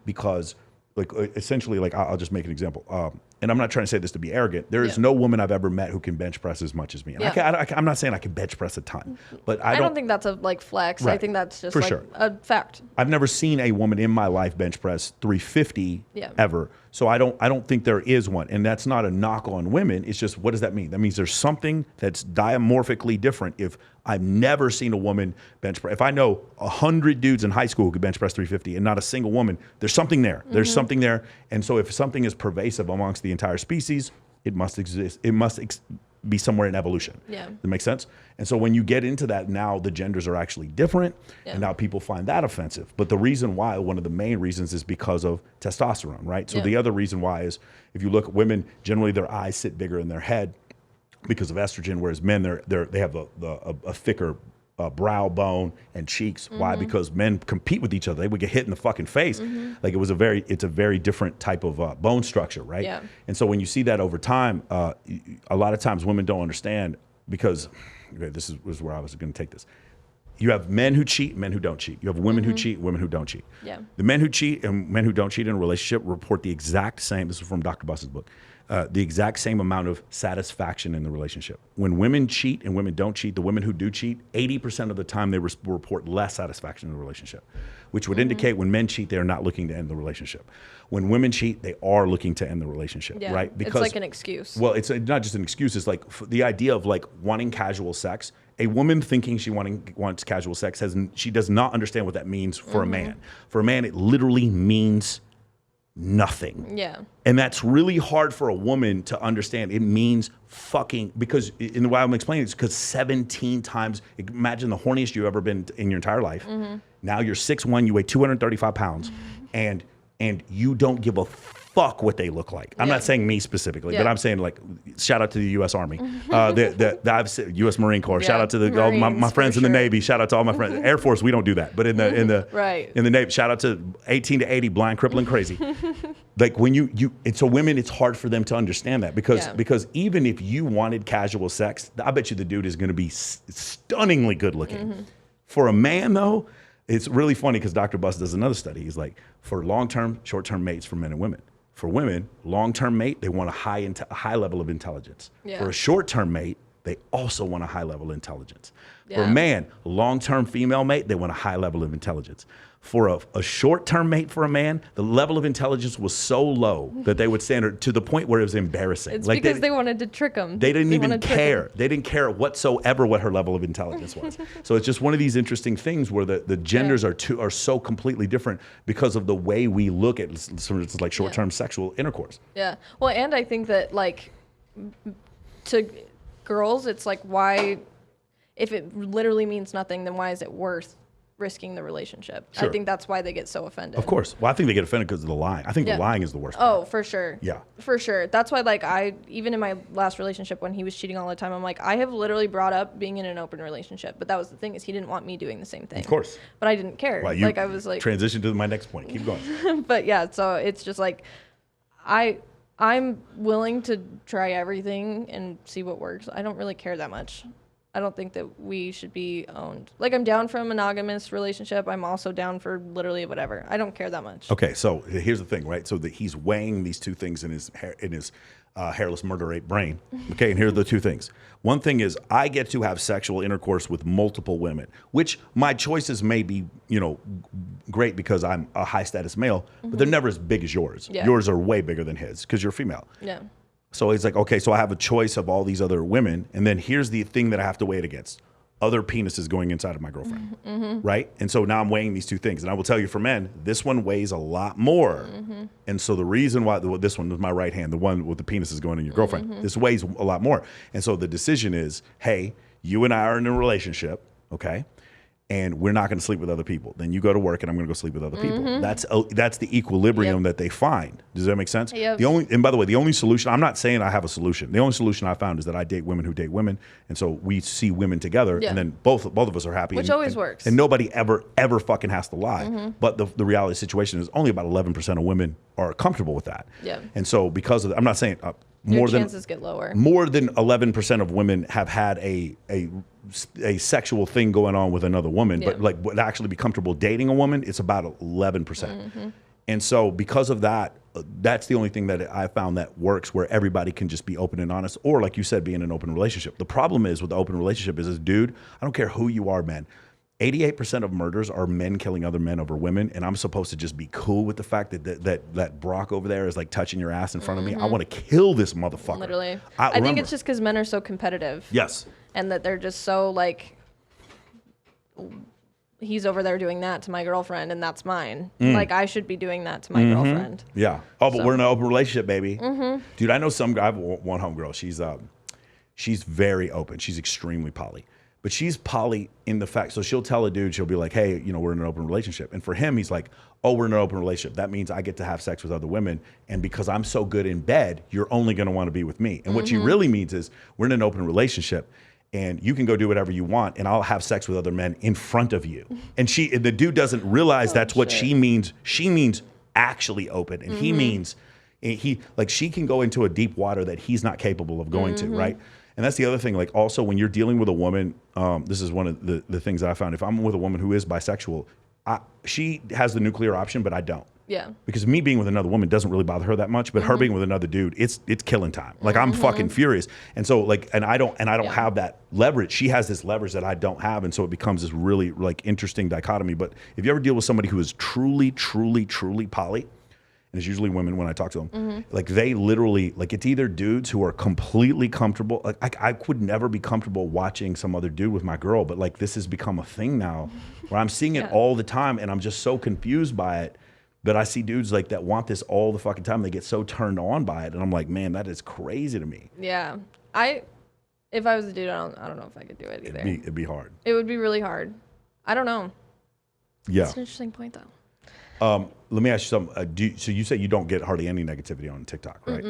because like essentially, like I'll just make an example. And I'm not trying to say this to be arrogant. There is no woman I've ever met who can bench press as much as me. And I'm not saying I can bench press a ton, but I don't think that's a like flex. I Right. think that's just For like sure. a fact. I've never seen a woman in my life bench press 350 Yeah. ever. So I don't think there is one. And that's not a knock on women. It's just, what does that mean? That means there's something that's diamorphically different. If I've never seen a woman bench press, if I know 100 dudes in high school who could bench press 350 and not a single woman, there's something there. There's something there. And so if something is pervasive amongst the entire species, it must exist. It must be somewhere in evolution. Yeah. That makes sense? And so when you get into that, now the genders are actually different, and now people find that offensive. But the reason why, one of the main reasons, is because of testosterone, right? So the other reason why is, if you look at women, generally their eyes sit bigger in their head because of estrogen, whereas men, they have a thicker brow bone and cheeks. Why? Because men compete with each other. They would get hit in the fucking face. Like it's a very different type of bone structure, right? Yeah. And so when you see that over time, a lot of times women don't understand because, okay, this is where I was going to take this. You have men who cheat, men who don't cheat. You have women who cheat, women who don't cheat. Yeah. The men who cheat and men who don't cheat in a relationship report the exact same, this is from Dr. Buss's book, the exact same amount of satisfaction in the relationship. When women cheat and women don't cheat, the women who do cheat, 80% of the time they report less satisfaction in the relationship, which would indicate when men cheat, they're not looking to end the relationship. When women cheat, they are looking to end the relationship, Yeah. right? It's like an excuse. Well, it's not just an excuse. It's like the idea of like wanting casual sex. A woman thinking she wants casual sex she does not understand what that means for a man. For a man, it literally means nothing. Yeah. And that's really hard for a woman to understand. It means fucking, because in the way I'm explaining it, it's because 17 times, imagine the horniest you've ever been in your entire life. Now you're 6'1", you weigh 235 pounds, and you don't give a fuck what they look like. I'm not saying me specifically, but I'm saying like, shout out to the U.S. Army, the U.S. Marine Corps. Shout out to all my Marines, friends for in the sure. Navy. Shout out to all my friends. Air Force, we don't do that, but in the Right. in the Navy, shout out to 18 to 80, blind, crippling, crazy. Like when and so women, it's hard for them to understand that because even if you wanted casual sex, I bet you the dude is going to be stunningly good looking. For a man though, it's really funny because Dr. Buss does another study. He's like, for long-term, short-term mates for men and women. For women, long-term mate, they want a high level of intelligence. Yeah. For a short-term mate, they also want a high level of intelligence. For a Yeah. man, long-term female mate, they want a high level of intelligence. For a short-term mate for a man, the level of intelligence was so low that they would stand to the point where it was embarrassing. It's like because they wanted to trick him. They didn't even wanted to trick 'em. care. They didn't care whatsoever what her level of intelligence was. So it's just one of these interesting things where the genders are so completely different because of the way we look at sort of like short-term sexual intercourse. Yeah. Well, and I think that like to girls, it's like, why, if it literally means nothing, then why is it worth risking the relationship? Sure. I think that's why they get so offended. Of course. Well, I think they get offended because of the lying. I think the lying is the worst. Oh, for sure. Yeah. For sure. That's why, like, even in my last relationship when he was cheating all the time, I'm like, I have literally brought up being in an open relationship. But that was the thing, is he didn't want me doing the same thing. Of course. But I didn't care. Well, you like, I was like, transition to my next point. Keep going. but yeah, so it's just like, I'm willing to try everything and see what works. I don't really care that much. I don't think that we should be owned. Like, I'm down for a monogamous relationship. I'm also down for literally whatever. I don't care that much. Okay, so here's the thing, right? So that he's weighing these two things in his hairless murder ape brain. Okay, and here are the two things. One thing is I get to have sexual intercourse with multiple women, which my choices may be, great because I'm a high status male, but they're never as big as yours. Yeah. Yours are way bigger than his because you're female. Yeah. So he's like, okay, so I have a choice of all these other women, and then here's the thing that I have to weigh it against. Other penises going inside of my girlfriend, right? And so now I'm weighing these two things. And I will tell you, for men, this one weighs a lot more. And so the reason why this one with my right hand, the one with the penises going in your girlfriend, this weighs a lot more. And so the decision is, hey, you and I are in a relationship, okay? And we're not going to sleep with other people. Then you go to work and I'm going to go sleep with other people. That's the equilibrium that they find. Does that make sense? Yep. And by the way, the only solution, I'm not saying I have a solution. The only solution I found is that I date women who date women. And so we see women together and then both of us are happy. Which always works. And nobody ever fucking has to lie. But the reality of the situation is only about 11% of women are comfortable with that. Yeah. And so because of that, I'm not saying Your chances get lower. more than 11% of women have had a sexual thing going on with another woman, but like would actually be comfortable dating a woman, it's about 11%. And so because of that, that's the only thing that I found that works, where everybody can just be open and honest, or like you said, be in an open relationship. The problem is with the open relationship is, dude, I don't care who you are, man. 88% of murders are men killing other men over women, and I'm supposed to just be cool with the fact that Brock over there is like touching your ass in front of me. I want to kill this motherfucker. Literally. I think it's just because men are so competitive. Yes. And that they're just so like, he's over there doing that to my girlfriend and that's mine. Like I should be doing that to my girlfriend. Yeah. Oh, but we're in an open relationship, baby. Dude, I know some guy, I have one homegirl. She's very open. She's extremely poly. But she's poly in the fact, so she'll tell a dude, she'll be like, hey, we're in an open relationship. And for him, he's like, oh, we're in an open relationship. That means I get to have sex with other women. And because I'm so good in bed, you're only going to want to be with me. And what she really means is we're in an open relationship and you can go do whatever you want and I'll have sex with other men in front of you. And the dude doesn't realize that's what she means. She means actually open. And he means, she can go into a deep water that he's not capable of going to, right? And that's the other thing. Like also when you're dealing with a woman, this is one of the things that I found. If I'm with a woman who is bisexual, she has the nuclear option, but I don't. Yeah. Because me being with another woman doesn't really bother her that much, but her being with another dude, it's killing time. Like I'm fucking furious. And so like, and I don't have that leverage. She has this leverage that I don't have. And so it becomes this really like interesting dichotomy. But if you ever deal with somebody who is truly, truly, truly poly, and it's usually women when I talk to them, like they literally, like it's either dudes who are completely comfortable. Like I could never be comfortable watching some other dude with my girl, but like this has become a thing now where I'm seeing it all the time and I'm just so confused by it. But I see dudes like that want this all the fucking time. They get so turned on by it. And I'm like, man, that is crazy to me. Yeah. If I was a dude, I don't know if I could do it either. It'd be hard. It would be really hard. I don't know. Yeah. That's an interesting point though. Let me ask you something. So you say you don't get hardly any negativity on TikTok, right?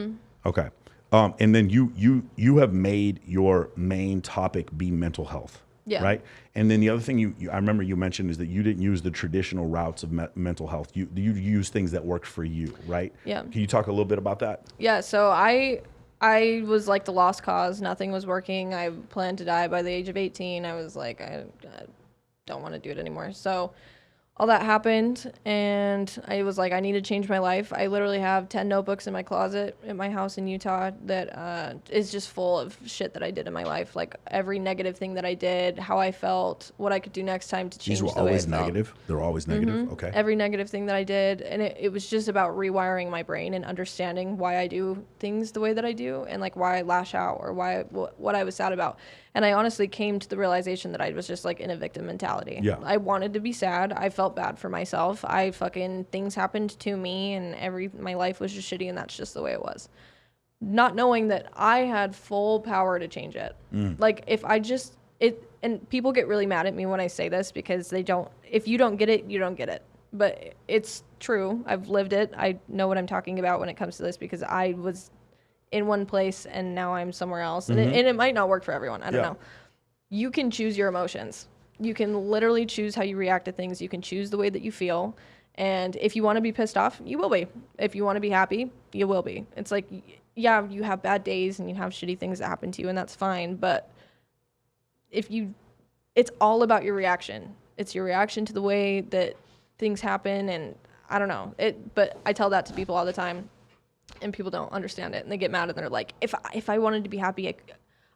Okay. And then you have made your main topic be mental health. Yeah. Right. And then the other thing I remember you mentioned is that you didn't use the traditional routes of mental health. You use things that worked for you, right? Yeah. Can you talk a little bit about that? Yeah. So I was like the lost cause. Nothing was working. I planned to die by the age of 18. I was like, I don't want to do it anymore. So all that happened and I was like, I need to change my life. I literally have 10 notebooks in my closet at my house in Utah that is just full of shit that I did in my life. Like every negative thing that I did, how I felt, what I could do next time to change the way I felt. These were always negative? They're always negative? Okay. Every negative thing that I did. And it was just about rewiring my brain and understanding why I do things the way that I do and like why I lash out or what I was sad about. And I honestly came to the realization that I was just like in a victim mentality. Yeah. I wanted to be sad. I felt bad for myself. Things happened to me and my life was just shitty and that's just the way it was. Not knowing that I had full power to change it. Like if I just, and people get really mad at me when I say this because if you don't get it, you don't get it. But it's true. I've lived it. I know what I'm talking about when it comes to this because I was in one place and now I'm somewhere else. And it might not work for everyone. I don't know. You can choose your emotions. You can literally choose how you react to things. You can choose the way that you feel. And if you want to be pissed off, you will be. If you want to be happy, you will be. It's like, yeah, you have bad days and you have shitty things that happen to you and that's fine. But it's all about your reaction. It's your reaction to the way that things happen. And I don't know but I tell that to people all the time. And people don't understand it and they get mad and they're like, if I wanted to be happy,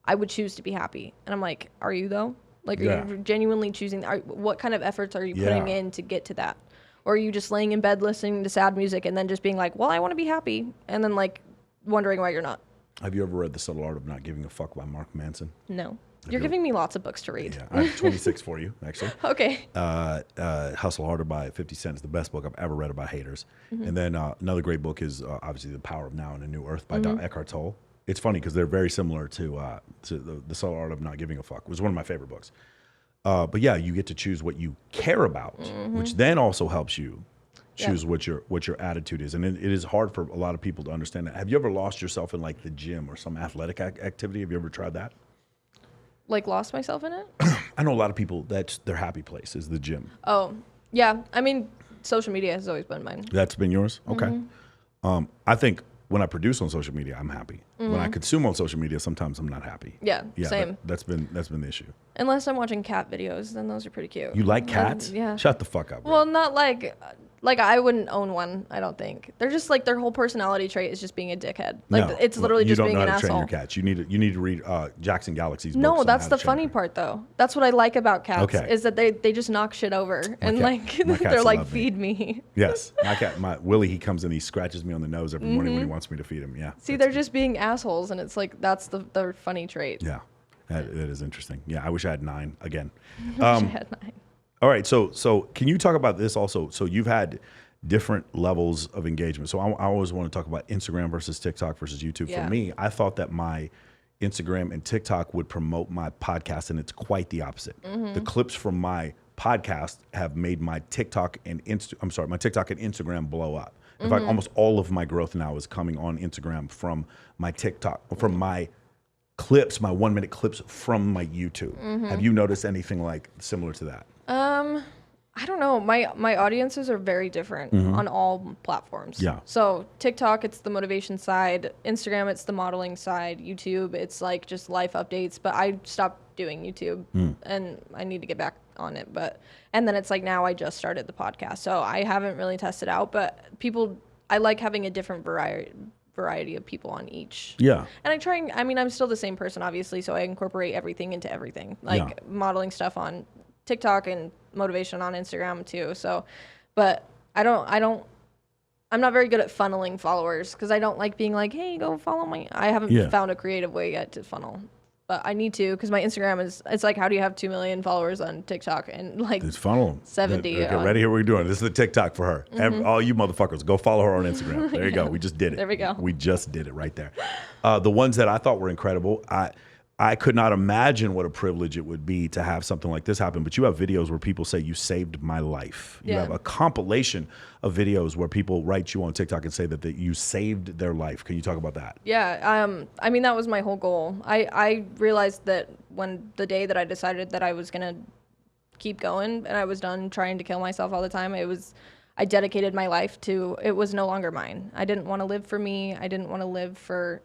I would choose to be happy. And I'm like, are you though? Like, are you genuinely choosing? What kind of efforts are you putting in to get to that? Or are you just laying in bed listening to sad music and then just being like, well, I want to be happy. And then like wondering why you're not. Have you ever read The Subtle Art of Not Giving a Fuck by Mark Manson? No. You're giving me lots of books to read. Yeah, I have 26 for you, actually. Okay. Hustle Harder by 50 Cent is the best book I've ever read about haters. And then another great book is obviously The Power of Now and a New Earth by Eckhart Tolle. It's funny because they're very similar to the Subtle Art of Not Giving a Fuck. It was one of my favorite books. But yeah, you get to choose what you care about, which then also helps you choose what your attitude is. And it is hard for a lot of people to understand that. Have you ever lost yourself in like the gym or some athletic activity? Have you ever tried that? Like lost myself in it? I know a lot of people, that's their happy place is the gym. Oh, yeah. I mean, social media has always been mine. That's been yours? Okay. I think when I produce on social media, I'm happy. When I consume on social media, sometimes I'm not happy. Yeah, same. That's been the issue. Unless I'm watching cat videos, then those are pretty cute. You like cats? Yeah. Shut the fuck up. Bro. Well, not like I wouldn't own one. I don't think they're just like their whole personality trait is just being a dickhead. Like No, it's literally just being an You don't know how to train asshole. your cats. You need to read Jackson Galaxy's books No, on that's how the to train funny them. part though. That's what I like about cats Okay. is that they just knock shit over and my cats they're like love me. feed me. Yes, my Willie, he comes in, he scratches me on the nose every morning when he wants me to feed him. Yeah. See, they're just being assholes, and it's like that's the funny trait. Yeah, that is interesting. Yeah, I wish I had 9 again. I had 9. All right, so can you talk about this also? So you've had different levels of engagement. So I always want to talk about Instagram versus TikTok versus YouTube. Yeah. For me, I thought that my Instagram and TikTok would promote my podcast, and it's quite the opposite. The clips from my podcast have made my TikTok and my TikTok and Instagram blow up. In fact, almost all of my growth now is coming on Instagram from my TikTok, from my clips, my 1-minute clips from my YouTube. Have you noticed anything like similar to that? I don't know. My audiences are very different on all platforms. Yeah. So TikTok, it's the motivation side. Instagram, it's the modeling side. YouTube, it's like just life updates. But I stopped doing YouTube, and I need to get back on it. And then it's like now I just started the podcast, so I haven't really tested out. But I like having a different variety of people on each. Yeah. And I'm still the same person, obviously, so I incorporate everything into everything. Like modeling stuff on TikTok and motivation on Instagram too. So, but I'm not very good at funneling followers because I don't like being like, hey, go follow my, I haven't found a creative way yet to funnel. But I need to because my Instagram it's like, how do you have 2 million followers on TikTok and like It's funnel. 70 Okay, on- ready? Here we're doing. This is the TikTok for her. All you motherfuckers, go follow her on Instagram. There you go. We just did it. There we go. We just did it right there. The ones that I thought were incredible, I could not imagine what a privilege it would be to have something like this happen. But you have videos where people say you saved my life. You Yeah. have a compilation of videos where people write you on TikTok and say that you saved their life. Can you talk about that? Yeah, I mean, that was my whole goal. I realized that when the day that I decided that I was going to keep going and I was done trying to kill myself all the time, I dedicated my life to, it was no longer mine. I didn't want to live for me. I didn't want to live for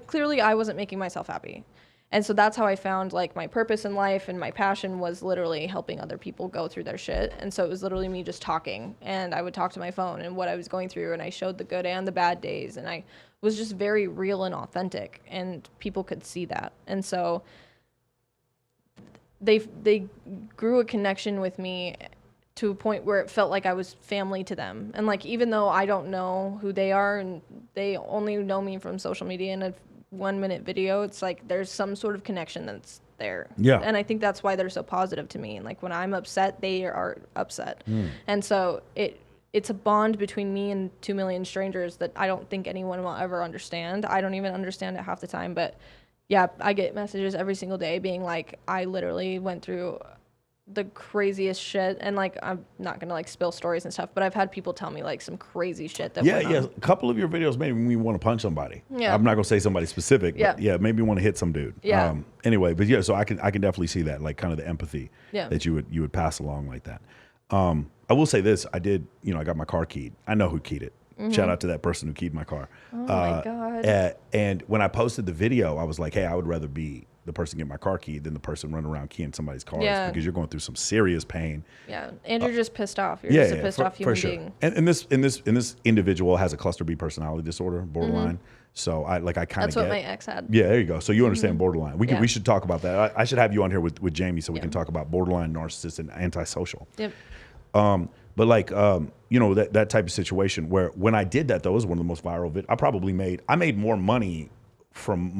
clearly I wasn't making myself happy. And so that's how I found like my purpose in life, and my passion was literally helping other people go through their shit. And so it was literally me just talking, and I would talk to my phone and what I was going through, and I showed the good and the bad days, and I was just very real and authentic, and people could see that. And so they grew a connection with me to a point where it felt like I was family to them. And like, even though I don't know who they are and they only know me from social media in a 1-minute video, it's like there's some sort of connection that's there. Yeah. And I think that's why they're so positive to me. And like when I'm upset, they are upset. And so it's a bond between me and 2 million strangers that I don't think anyone will ever understand. I don't even understand it half the time, but yeah, I get messages every single day being like, I literally went through the craziest shit, and like I'm not gonna like spill stories and stuff, but I've had people tell me like some crazy shit that went on. A couple of your videos made me want to punch somebody. Yeah. I'm not gonna say somebody specific, but Yeah. made me want to hit some dude. Yeah. Anyway, but yeah, so I can definitely see that, like kind of the empathy Yeah. that you would pass along like that. I will say this: I got my car keyed. I know who keyed it. Shout out to that person who keyed my car. Oh my God. And when I posted the video, I was like, hey, I would rather be the person get my car keyed than the person running around keying somebody's cars, Yeah. because you're going through some serious pain. Yeah, and you're just pissed off. You're just a pissed off human for sure. being. And this individual has a cluster B personality disorder, borderline. So I kind of That's what my ex had. Yeah, there you go. So you understand borderline. We Yeah. should talk about that. I should have you on here with Jamie so we can talk about borderline, narcissist, and antisocial. Yep. But like, that type of situation where when I did that, though, it was one of the most viral videos. I made more money from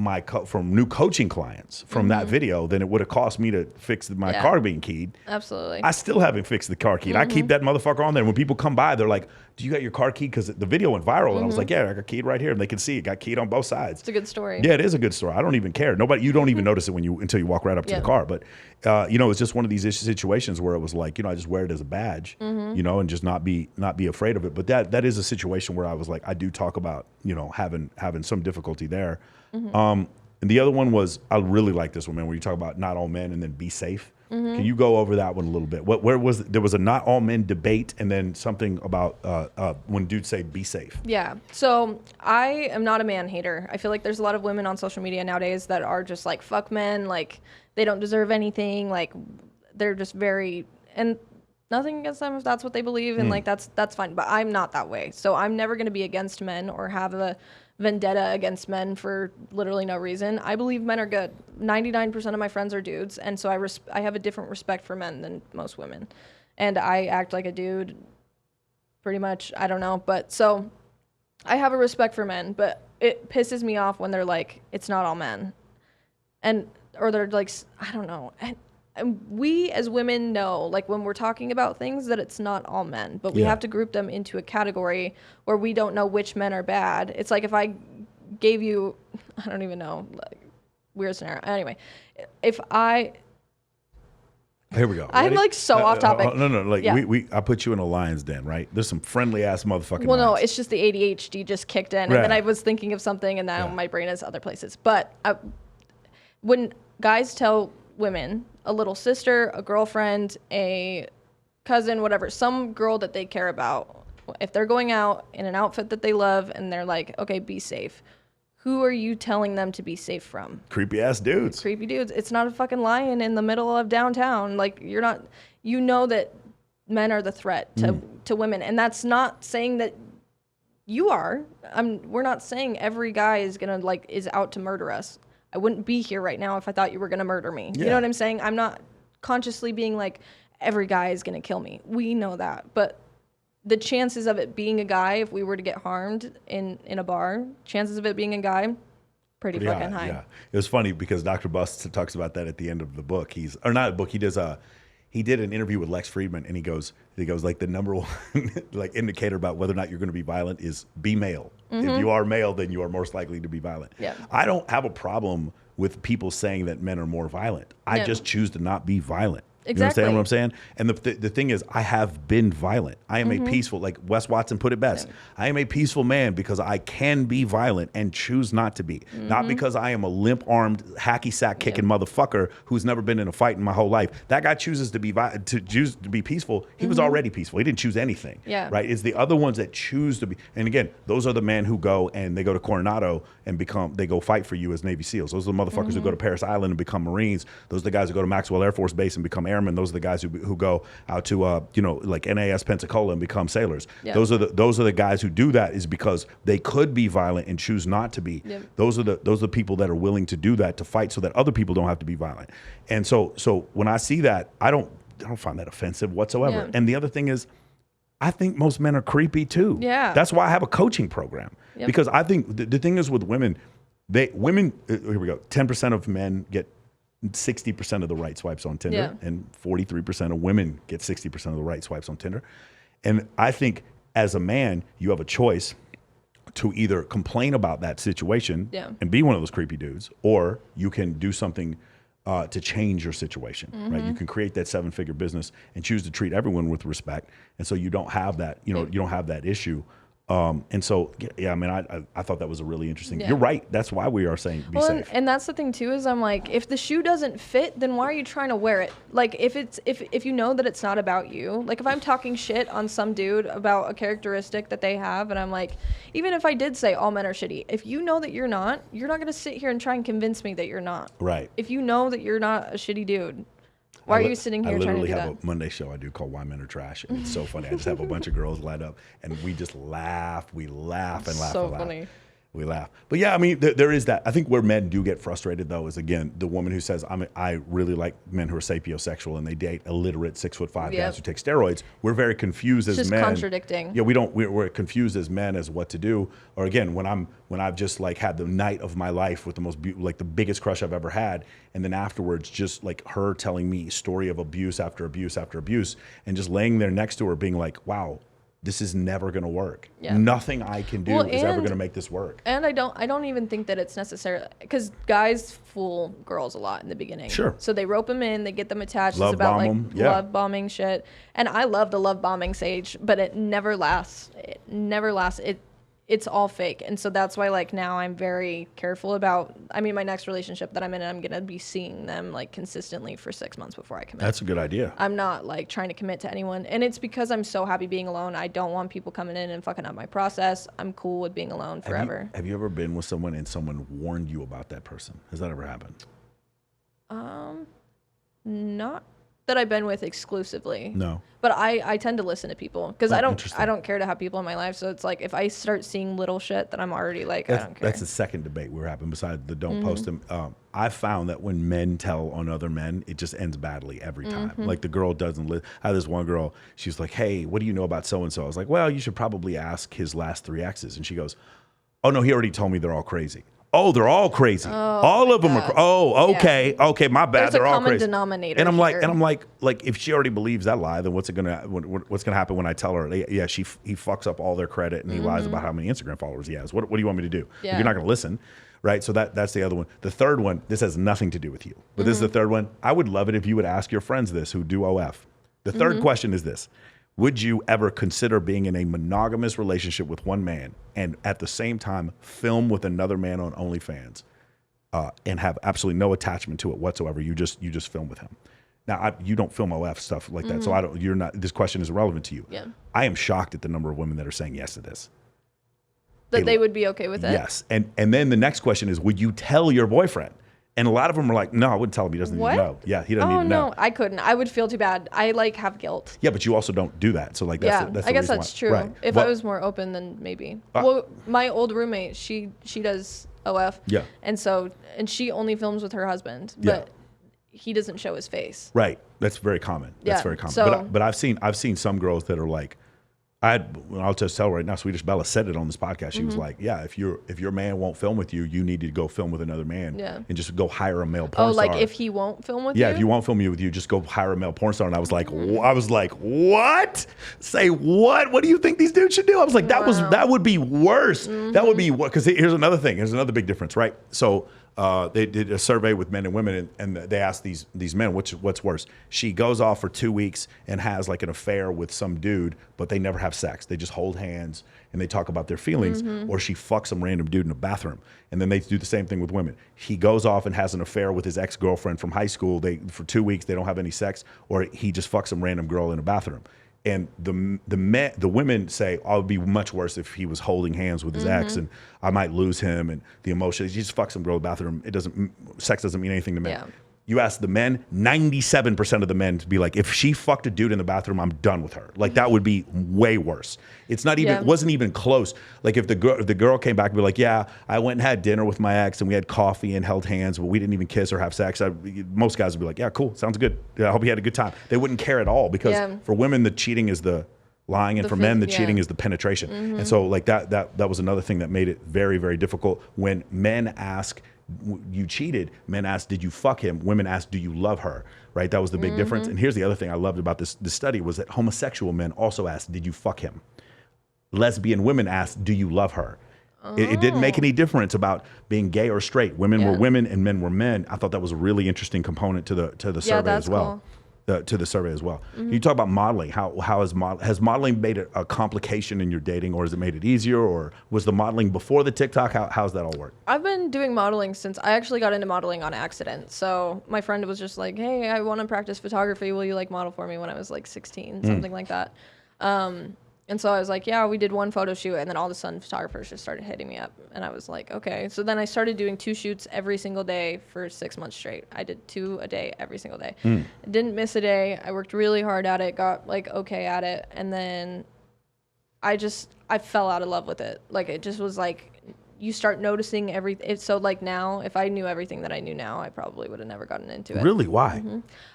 from new coaching clients from that video than it would have cost me to fix my Yeah. car being keyed. Absolutely. I still haven't fixed the car key. I keep that motherfucker on there. When people come by, they're like, do you got your car keyed? Because the video went viral, and I was like, yeah, I got keyed right here, and they can see it got keyed on both sides. It's a good story. Yeah, it is a good story. I don't even care. You don't even notice it until you walk right up to the car. But it's just one of these situations where it was like, I just wear it as a badge, and just not be afraid of it. But that is a situation where I was like, I do talk about, having some difficulty there. And the other one was, I really like this one, man, where you talk about not all men and then be safe. Can you go over that one a little bit? There was a not all men debate, and then something about when dudes say be safe. Yeah. So I am not a man hater. I feel like there's a lot of women on social media nowadays that are just like, fuck men, like they don't deserve anything, like they're just very, and nothing against them if that's what they believe, and like that's fine. But I'm not that way. So I'm never going to be against men or have a vendetta against men for literally no reason. I believe men are good. 99% of my friends are dudes, and so I have a different respect for men than most women, and I act like a dude pretty much. I don't know, but so I have a respect for men, but it pisses me off when they're like, it's not all men, or they're like, I don't know. And we as women know, like when we're talking about things, that it's not all men, but we have to group them into a category where we don't know which men are bad. It's like if I gave you, I don't even know, like weird scenario. Anyway, Here we go. I'm like so off topic. No. Like I put you in a lion's den, right? There's some friendly ass motherfucking. Well, no, lions. it's just the ADHD just kicked in, and then I was thinking of something, and now my brain is other places. But when guys tell women, a little sister, a girlfriend, a cousin, whatever, some girl that they care about, if they're going out in an outfit that they love and they're like, okay, be safe, who are you telling them to be safe from? Creepy ass dudes. Creepy dudes. It's not a fucking lion in the middle of downtown. Like, you're not, that men are the threat to women. And that's not saying that you are. We're not saying every guy is out to murder us. I wouldn't be here right now if I thought you were going to murder me. You know what I'm saying? I'm not consciously being like, every guy is going to kill me. We know that. But the chances of it being a guy, if we were to get harmed in a bar, chances of it being a guy, pretty fucking high. Yeah. It was funny because Dr. Bust talks about that at the end of the book. He did an interview with Lex Friedman, and he goes like, the number one like indicator about whether or not you're going to be violent is be male. If you are male, then you are most likely to be violent. Yeah. I don't have a problem with people saying that men are more violent. I just choose to not be violent. Exactly. You understand what I'm saying? And the thing is, I have been violent. I am a peaceful, like Wes Watson put it best. I am a peaceful man because I can be violent and choose not to be. Not because I am a limp-armed, hacky sack kicking motherfucker who's never been in a fight in my whole life. That guy chooses to be peaceful. He was already peaceful. He didn't choose anything. Yeah. Right? It's the other ones that choose to be. And again, those are the men who go and they go to Coronado and they go fight for you as Navy SEALs. Those are the motherfuckers who go to Parris Island and become Marines. Those are the guys who go to Maxwell Air Force Base and become airmen. Those are the guys who go out to like NAS Pensacola and become sailors. Yeah. Those are the guys who do that is because they could be violent and choose not to be. Yep. Those are the people that are willing to do that, to fight so that other people don't have to be violent. And so when I see that, I don't find that offensive whatsoever. Yeah. And the other thing is, I think most men are creepy too. Yeah. That's why I have a coaching program. Yep. Because I think the thing is with women, here we go, 10% of men get 60% of the right swipes on Tinder, and 43% of women get 60% of the right swipes on Tinder. And I think as a man, you have a choice to either complain about that situation and be one of those creepy dudes, or you can do something to change your situation, right? You can create that 7-figure business and choose to treat everyone with respect. And so you don't have that, you don't have that issue. And so, I mean, I thought that was a really interesting. You're right. That's why we are saying be safe. And that's the thing too, is I'm like, if the shoe doesn't fit, then why are you trying to wear it? Like, if you know that it's not about you, like if I'm talking shit on some dude about a characteristic that they have, and I'm like, even if I did say all men are shitty, if you know that you're not going to sit here and try and convince me that you're not. Right. If you know that you're not a shitty dude, why are you sitting here trying to do that? I literally have a Monday show I do called Why Men Are Trash. And it's so funny. I just have a bunch of girls lined up, and we just laugh. We laugh and laugh and laugh. So funny. We laugh. But yeah, I mean, there is that. I think where men do get frustrated, though, is, again, the woman who says, I really like men who are sapiosexual, and they date illiterate 6'5" guys who take steroids. We're very confused as men. It's just contradicting. Yeah, we're confused as men as what to do. Or again, when I've just like had the night of my life with the most like the biggest crush I've ever had, and then afterwards just like her telling me story of abuse after abuse after abuse, and just laying there next to her being like, wow, this is never going to work. Yeah. Nothing I can do Well, is ever and- going to make this work. And I don't even think that it's necessarily, because guys fool girls a lot in the beginning. Sure. So they rope them in, they get them attached. Love It's about bomb like 'em, yeah. love bombing shit. And I love the love bombing stage, but it never lasts. It never lasts. It's all fake. And so that's why like now I'm very careful about, I mean, my next relationship that I'm in, I'm going to be seeing them like consistently for 6 months before I commit. That's a good idea. I'm not like trying to commit to anyone. And it's because I'm so happy being alone. I don't want people coming in and fucking up my process. I'm cool with being alone forever. Have you ever been with someone and someone warned you about that person? Has that ever happened? Not that I've been with exclusively. No. But I tend to listen to people because Oh, I interesting. don't care to have people in my life. So it's like if I start seeing little shit, then I'm already like I That's, don't care. that's the second debate we're having besides the don't Mm-hmm. post them. I've found that when men tell on other men, it just ends badly every time. Mm-hmm. Like the girl doesn't I had this one girl, she was like, hey, what do you know about so-and-so? I was like, well, you should probably ask his last 3 exes. And she goes, oh no, he already told me they're all crazy. Oh, they're all crazy. All of them are. Okay, okay, my bad. There's a they're all common crazy. denominator And I'm like, here. if she already believes that lie, then what's gonna happen when I tell her? Yeah, he fucks up all their credit and he lies about how many Instagram followers he has. What do you want me to do? If Yeah. you're not gonna listen, right? So that's the other one. The third one, this has nothing to do with you, but this is the third one. I would love it if you would ask your friends this who do OF. The third question is this. Would you ever consider being in a monogamous relationship with one man and at the same time film with another man on OnlyFans and have absolutely no attachment to it whatsoever? You just film with him. Now you don't film OF stuff like that, so I don't. You're not. This question is irrelevant to you. Yeah. I am shocked at the number of women that are saying yes to this. that they would be okay with it. Yes, and then the next question is, would you tell your boyfriend? And a lot of them are like, no, I wouldn't tell him. He doesn't What? need to know. Yeah, he doesn't Oh need to know. no, I couldn't. I would feel too bad. I like have guilt. Yeah, but you also don't do that. So like, that's Yeah, that's I the guess reason that's why. true. Right. If Well, I was more open, then maybe. Well, my old roommate, she does OF. Yeah. And she only films with her husband, Yeah. but he doesn't show his face. right, that's very common. That's Yeah, very common. so- But I've seen some girls that are like, I'll just tell right now. Swedish Bella said it on this podcast. She was Mm-hmm. like, yeah, if your man won't film with you, you need to go film with another man. Yeah. And just go hire a male porn Oh, star. like if he won't film with you? Yeah, if you won't film me with you, just go hire a male porn star. And I was like, what? Say what? What do you think these dudes should do? I was like, that would be worse. That would be what? Because here's another thing. Here's another big difference, right? So they did a survey with men and women, and they asked these men, what's worse? She goes off for 2 weeks and has like an affair with some dude, but they never have sex. They just hold hands and they talk about their feelings, or she fucks some random dude in a bathroom. And then they do the same thing with women. He goes off and has an affair with his ex-girlfriend from high school. For 2 weeks they don't have any sex, or he just fucks some random girl in a bathroom. And the women say, oh, it would be much worse if he was holding hands with his ex, and I might lose him, and the emotion. He just fucks some girl in the bathroom. Sex doesn't mean anything to men. Yeah. You ask the men, 97% of the men to be like, if she fucked a dude in the bathroom, I'm done with her. Like that would be way worse. It's not even, Yeah. it wasn't even close. Like if the girl came back and be like, yeah, I went and had dinner with my ex and we had coffee and held hands, but we didn't even kiss or have sex. Most guys would be like, yeah, cool, sounds good. Yeah, I hope you had a good time. They wouldn't care at all because Yeah. for women, the cheating is the lying, and for men, the cheating is the penetration. And so like that was another thing that made it very, very difficult. When men ask, you cheated, men ask, did you fuck him? Women ask, do you love her? Right? That was the big difference. And here's the other thing I loved about this study was that homosexual men also asked, did you fuck him? Lesbian women asked, do you love her? It didn't make any difference about being gay or straight. Women were Yeah. women and men were men. I thought that was a really interesting component to the survey that's as well. To the survey as well. You talk about modeling. How has modeling made it a complication in your dating, or has it made it easier, or was the modeling before the TikTok? How's that all work? I've been doing modeling since I actually got into modeling on accident. So my friend was just like, hey, I want to practice photography. Will you like model for me when I was like 16, something like that. And so I was like, yeah, we did one photo shoot, and then all of a sudden photographers just started hitting me up. And I was like, okay. So then I started doing 2 shoots every single day for 6 months straight. I did 2 a day every single day. I didn't miss a day. I worked really hard at it, got like okay at it. And then I fell out of love with it. Like it just was like, you start noticing everything. So like now, if I knew everything that I knew now, I probably would have never gotten into it. Really? Why?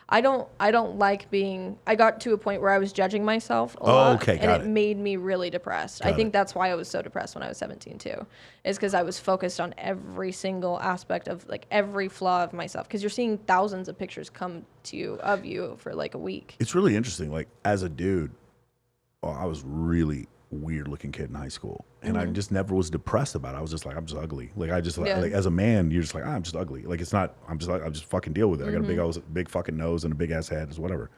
I don't like being, I got to a point where I was judging myself a lot. okay, and got it it. made me really depressed. I think that's why I was so depressed when I was 17 too, is because I was focused on every single aspect of like every flaw of myself. Because you're seeing thousands of pictures come to you of you for like a week. It's really interesting. Like as a dude, I was really weird looking kid in high school, and I just never was depressed about it. I was just like, I'm just ugly. Like I just Yeah. like as a man, you're just like, I'm just ugly. Like it's not. I'm just fucking deal with it. I got a big fucking nose and a big ass head, is whatever.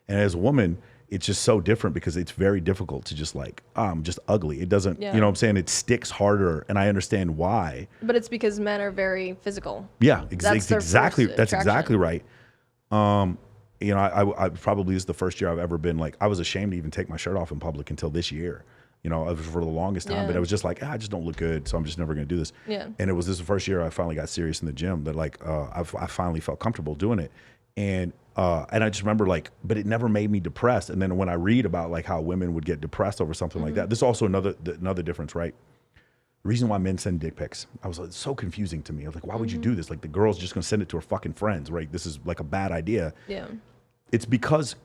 And as a woman, it's just so different because it's very difficult to just like, I'm just ugly. It doesn't, Yeah. you know what I'm saying? It sticks harder, and I understand why. But it's because men are very physical. Yeah, That's their exactly. first That's attraction. exactly right. You know, I probably this is the first year I've ever been like, I was ashamed to even take my shirt off in public until this year. You know, for the longest time, Yeah. but it was just like, I just don't look good, so I'm just never going to do this. Yeah. And it was the first year I finally got serious in the gym that like I finally felt comfortable doing it, and I just remember like, but it never made me depressed. And then when I read about like how women would get depressed over something like that, this is also another difference, right? The reason why men send dick pics, I was like, it's so confusing to me. I was like, why would you do this? Like the girl's just gonna send it to her fucking friends, right? This is like a bad idea. Yeah. It's because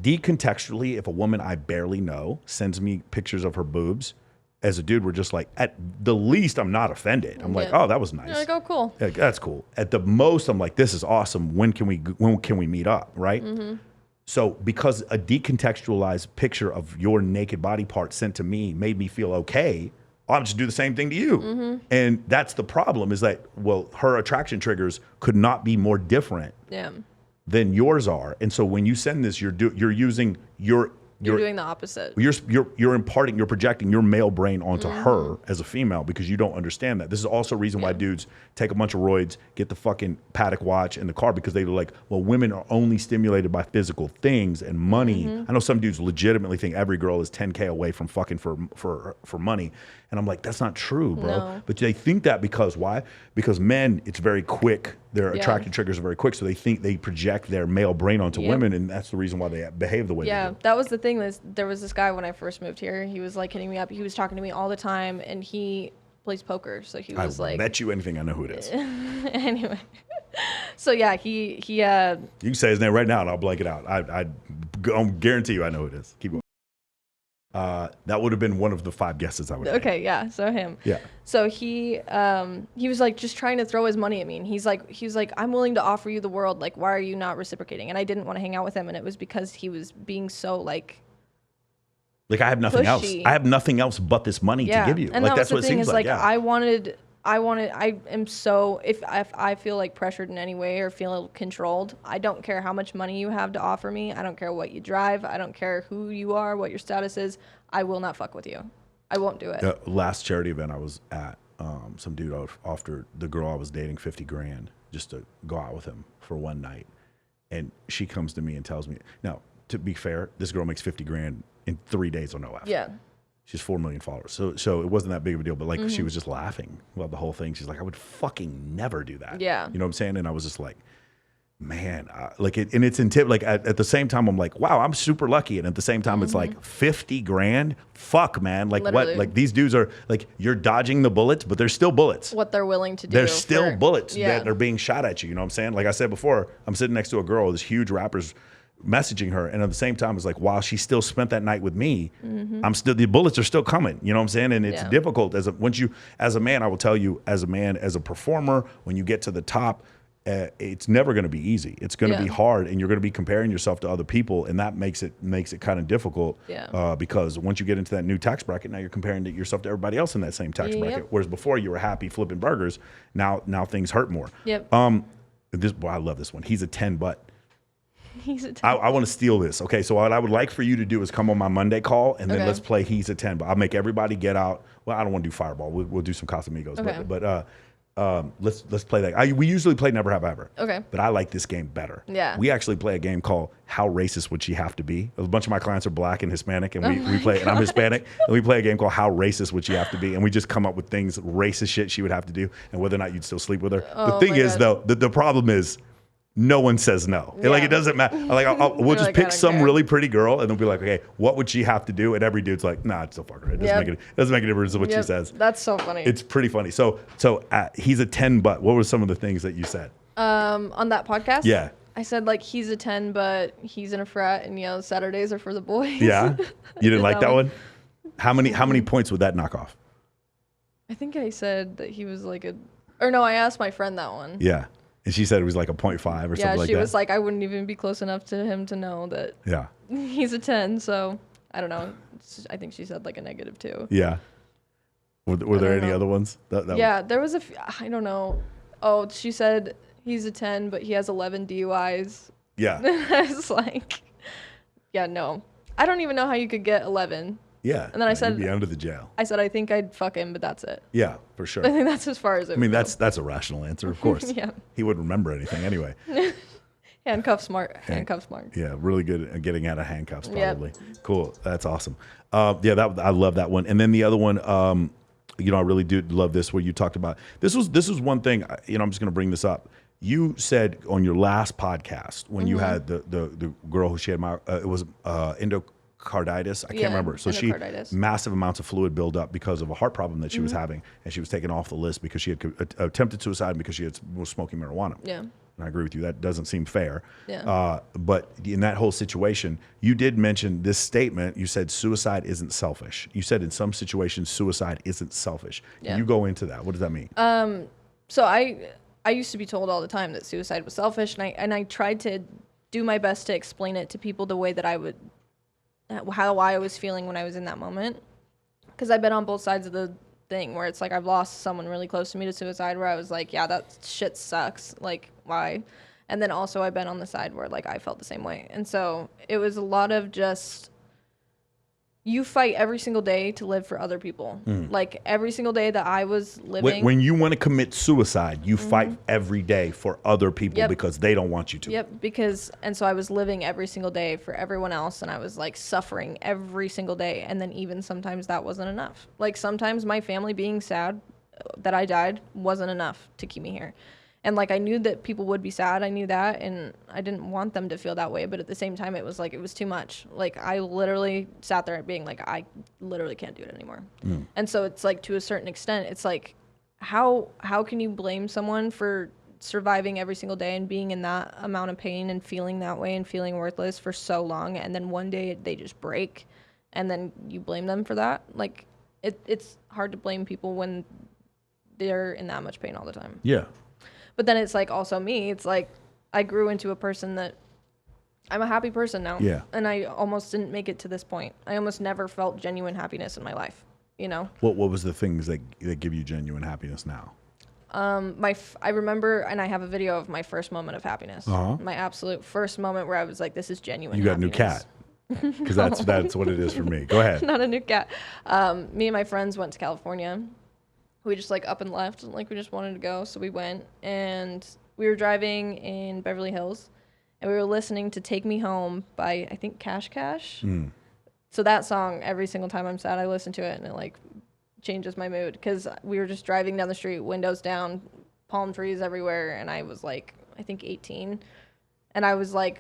decontextually, if a woman I barely know sends me pictures of her boobs, as a dude, we're just like, at the least, I'm not offended. I'm like, Yeah. oh, that was nice. You're like, oh, cool. Yeah, that's cool. At the most, I'm like, this is awesome. When can we meet up? Right. So because a decontextualized picture of your naked body part sent to me made me feel okay, I'll just do the same thing to you. And that's the problem is that, well, her attraction triggers could not be more different Yeah. than yours are. And so when you send this, you're using You're doing the opposite. you're imparting, you're projecting your male brain onto her as a female because you don't understand that. This is also a reason why dudes take a bunch of roids, get the fucking Patek watch in the car because they're like, well, women are only stimulated by physical things and money. I know some dudes legitimately think every girl is 10K away from fucking for money. And I'm like, that's not true, bro. No. But they think that because why? Because men, it's very quick. Their attractive triggers are very quick. So they think they project their male brain onto Yep. women. And that's the reason why they behave the way they Yeah, do. that was the thing. There was this guy when I first moved here. He was like hitting me up. He was talking to me all the time, and he plays poker. So he I was like, bet you anything I know who it is. anyway. So yeah, he You can say his name right now and I'll blank it out. I guarantee you I know who it is. Keep going. That would have been one of the 5 guesses I would have. okay, yeah. So him. Yeah. So he was like just trying to throw his money at me, and he was like, I'm willing to offer you the world. Like, why are you not reciprocating? And I didn't want to hang out with him, and it was because he was being so like. Like I have nothing else. Pushy. I have nothing else but this money Yeah, to give you. and Like that that's was what the it thing seems is like. like Yeah. I am so if I feel like pressured in any way or feel controlled, I don't care how much money you have to offer me. I don't care what you drive. I don't care who you are, what your status is. I will not fuck with you. I won't do it. The last charity event I was at, some dude offered the girl I was dating $50,000 just to go out with him for one night, and she comes to me and tells me, now to be fair, this girl makes $50,000 in 3 days on no effort. Yeah. She's 4 million followers. So it wasn't that big of a deal, but like Mm-hmm. she was just laughing about the whole thing. She's like, I would fucking never do that. Yeah. You know what I'm saying? And I was just like, man, like it, and it's in tip, like at the same time, I'm like, wow, I'm super lucky. And at the same time, it's like $50,000. Fuck, man. Like Literally. what? Like these dudes are like, you're dodging the bullets, but they're still bullets. What they're willing to do. There's still for- bullets yeah. that are being shot at you. You know what I'm saying? Like I said before, I'm sitting next to a girl, this huge rapper's messaging her, and at the same time, it's like while she still spent that night with me, I'm still, the bullets are still coming. You know what I'm saying? And it's Yeah. difficult as a man. I will tell you, as a man, as a performer, when you get to the top, it's never going to be easy. It's going to be Yeah. hard, and you're going to be comparing yourself to other people, and that makes it kind of difficult. Yeah. Because once you get into that new tax bracket, now you're comparing yourself to everybody else in that same tax Yep. bracket. Whereas before you were happy flipping burgers, now things hurt more. Yep. This boy, I love this one. He's a 10 butt. He's a I want to steal this. Okay, so what I would like for you to do is come on my Monday call, and then Okay. let's play He's a 10. But I'll make everybody get out. Well, I don't want to do Fireball. We'll do some Casamigos. Okay. But let's play that. We usually play Never Have I Ever. Okay. But I like this game better. Yeah. We actually play a game called How Racist Would She Have to Be? A bunch of my clients are black and Hispanic, and we play, and I'm Hispanic, and we play a game called How Racist Would She Have to Be? And we just come up with things, racist shit she would have to do, and whether or not you'd still sleep with her. The Oh thing my is, God. though, the problem is, no one says no. And, like, Yeah. it doesn't matter. Like, we'll You're just like, I pick don't some care. really pretty girl, and they'll be like, okay, what would she have to do? And every dude's like, nah, it's still fuck her. It doesn't Yep. make it doesn't make a difference what she Yep. says. That's so funny. It's pretty funny. So he's a 10, but what were some of the things that you said? On that podcast. Yeah. I said like he's a 10, but he's in a frat, and Saturdays are for the boys. Yeah. You didn't like that one? How many Mm-hmm. points would that knock off? I think I said that he was like or no, I asked my friend that one. Yeah. And she said it was like a 0.5 or Yeah, something like she that. was like, I wouldn't even be close enough to him to know that Yeah. he's a 10. So I don't know. I think she said like a -2. Yeah. Were there don't any know. other ones? Yeah, there was I don't know. Oh, she said he's a 10, but he has 11 DUIs. Yeah. I was like, yeah, no. I don't even know how you could get 11. Yeah. And then I said- you'd be under the jail. I said I think I'd fuck him, but that's it. Yeah, for I sure. think that's as far as it I mean, would go. that's a rational answer, of course. Yeah. He wouldn't remember anything anyway. Handcuff smart. Yeah, really good at getting out of handcuffs, Yep. probably. Cool. That's awesome. Yeah, I love that one. And then the other one, I really do love this where you talked about this was one thing. I'm just going to bring this up. You said on your last podcast when you had the girl who she had it was endocarditis. I can't Yeah, remember. So she endocarditis. massive amounts of fluid build up because of a heart problem that she was having, and she was taken off the list because she had attempted suicide because she was smoking marijuana. Yeah. And I agree with you. That doesn't seem fair. Yeah. But in that whole situation, you did mention this statement. You said suicide isn't selfish. You said in some situations, suicide isn't selfish. Yeah. Can you go into that? What does that mean? So I used to be told all the time that suicide was selfish, and I tried to do my best to explain it to people the way that how I was feeling when I was in that moment. Because I've been on both sides of the thing where it's like I've lost someone really close to me to suicide where I was like, yeah, that shit sucks. Like, why? And then also I've been on the side where like I felt the same way. And so it was a lot of just, you fight every single day to live for other people. Like every single day that I was living. When you want to commit suicide, you fight every day for other people Yep. because they don't want you to. Yep, and so I was living every single day for everyone else, and I was like suffering every single day, and then even sometimes that wasn't enough. Like sometimes my family being sad that I died wasn't enough to keep me here. And like I knew that people would be sad, I knew that, and I didn't want them to feel that way, but at the same time it was like it was too much. Like I literally sat there being like I literally can't do it anymore. And so it's like to a certain extent it's like how can you blame someone for surviving every single day and being in that amount of pain and feeling that way and feeling worthless for so long, and then one day they just break and then you blame them for that? Like it's hard to blame people when they're in that much pain all the time. Yeah. But then it's like also me, it's like I grew into a person that I'm a happy person now. Yeah. And I almost didn't make it to this point. I almost never felt genuine happiness in my life, you know? What was the things that give you genuine happiness now? I remember, and I have a video of my first moment of happiness. Uh-huh. My absolute first moment where I was like, this is genuine You got a new cat. happiness. Because that's what it is for me. Go ahead. Not a new cat. Me and my friends went to California. We just like up and left, like we just wanted to go, so we went, and we were driving in Beverly Hills, and we were listening to "Take Me Home" by I think Cash Cash. So that song, every single time I'm sad, I listen to it, and it like changes my mood because we were just driving down the street, windows down, palm trees everywhere, and I was like, I think 18, and I was like,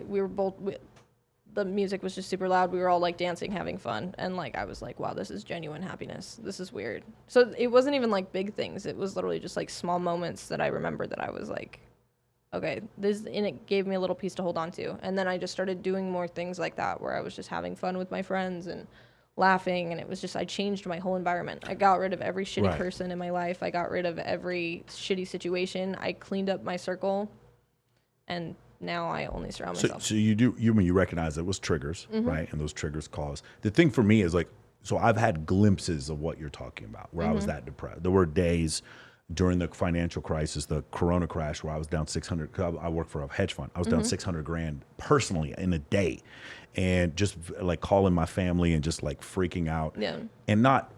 the music was just super loud. We were all like dancing, having fun. And like, I was like, wow, this is genuine happiness. This is weird. So it wasn't even like big things. It was literally just like small moments that I remember that I was like, okay, and it gave me a little piece to hold on to. And then I just started doing more things like that where I was just having fun with my friends and laughing. And it was just, I changed my whole environment. I got rid of every shitty Right. person in my life. I got rid of every shitty situation. I cleaned up my circle, and now I only surround myself. So you recognize it was triggers, right? And those triggers cause. The thing for me is like, so I've had glimpses of what you're talking about where I was that depressed. There were days during the financial crisis, the Corona crash, where I was down 600, 'cause I work for a hedge fund. I was down 600 grand personally in a day, and just like calling my family and just like freaking out, Yeah. and not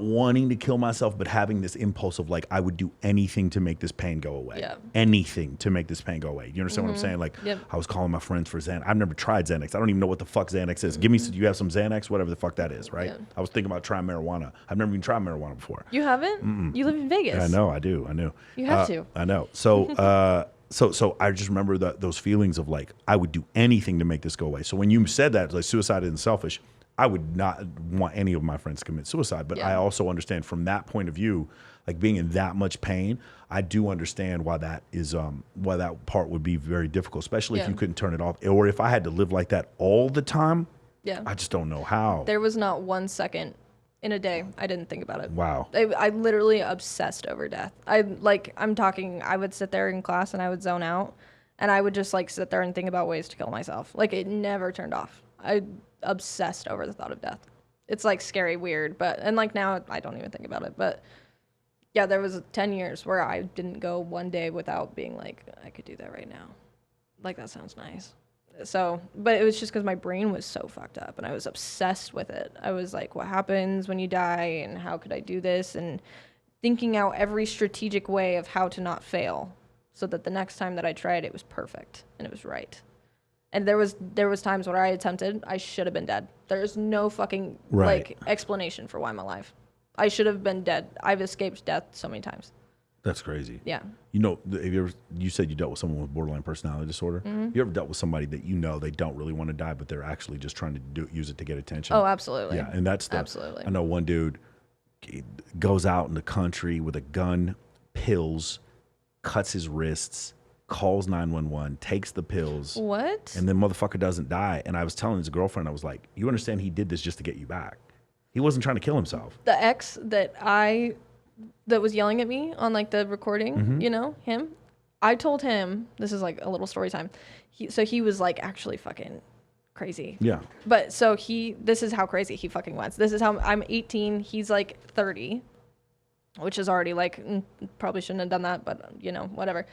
wanting to kill myself, but having this impulse of like, I would do anything to make this pain go away. Yeah. Anything to make this pain go away. You understand what I'm saying? Like, Yep. I was calling my friends for Xanax. I've never tried Xanax. I don't even know what the fuck Xanax is. Give me, you have some Xanax, whatever the fuck that is, right? Yeah. I was thinking about trying marijuana. I've never even tried marijuana before. You haven't? You live in Vegas. I know, I do. I know. You have to. I know. So, so I just remember those feelings of like, I would do anything to make this go away. So when you said that, like suicide isn't selfish, I would not want any of my friends to commit suicide. But Yeah. I also understand from that point of view, like being in that much pain, I do understand why that is, why that part would be very difficult, especially if Yeah. you couldn't turn it off, or if I had to live like that all the time. Yeah. I just don't know how. There was not 1 second in a day I didn't think about it. Wow. I literally obsessed over death. I would sit there in class and I would zone out, and I would just like sit there and think about ways to kill myself. Like it never turned off. obsessed over the thought of death. It's like scary, weird, but and like now I don't even think about it. But yeah, there was 10 years where I didn't go one day without being like, I could do that right now. Like that sounds nice. So, but it was just because my brain was so fucked up and I was obsessed with it. I was like, what happens when you die and how could I do this? And thinking out every strategic way of how to not fail so that the next time that I tried, it was perfect and it was right. And there was times where I attempted, I should have been dead. There's no fucking like explanation for why I'm alive. I should have been dead. I've escaped death so many times. That's crazy. Yeah. You know, you said you dealt with someone with borderline personality disorder. You ever dealt with somebody that you know they don't really want to die, but they're actually just trying to use it to get attention? Oh, absolutely. Yeah, and that's absolutely. I know one dude goes out in the country with a gun, pills, cuts his wrists, calls 911, takes the pills. What? And then motherfucker doesn't die. And I was telling his girlfriend, I was like, you understand he did this just to get you back. He wasn't trying to kill himself. The ex that was yelling at me on like the recording, you know, him. I told him, this is like a little story time. He was like actually fucking crazy. Yeah. But so this is how crazy he fucking was. This is how I'm 18. He's like 30, which is already like, probably shouldn't have done that, but you know, whatever.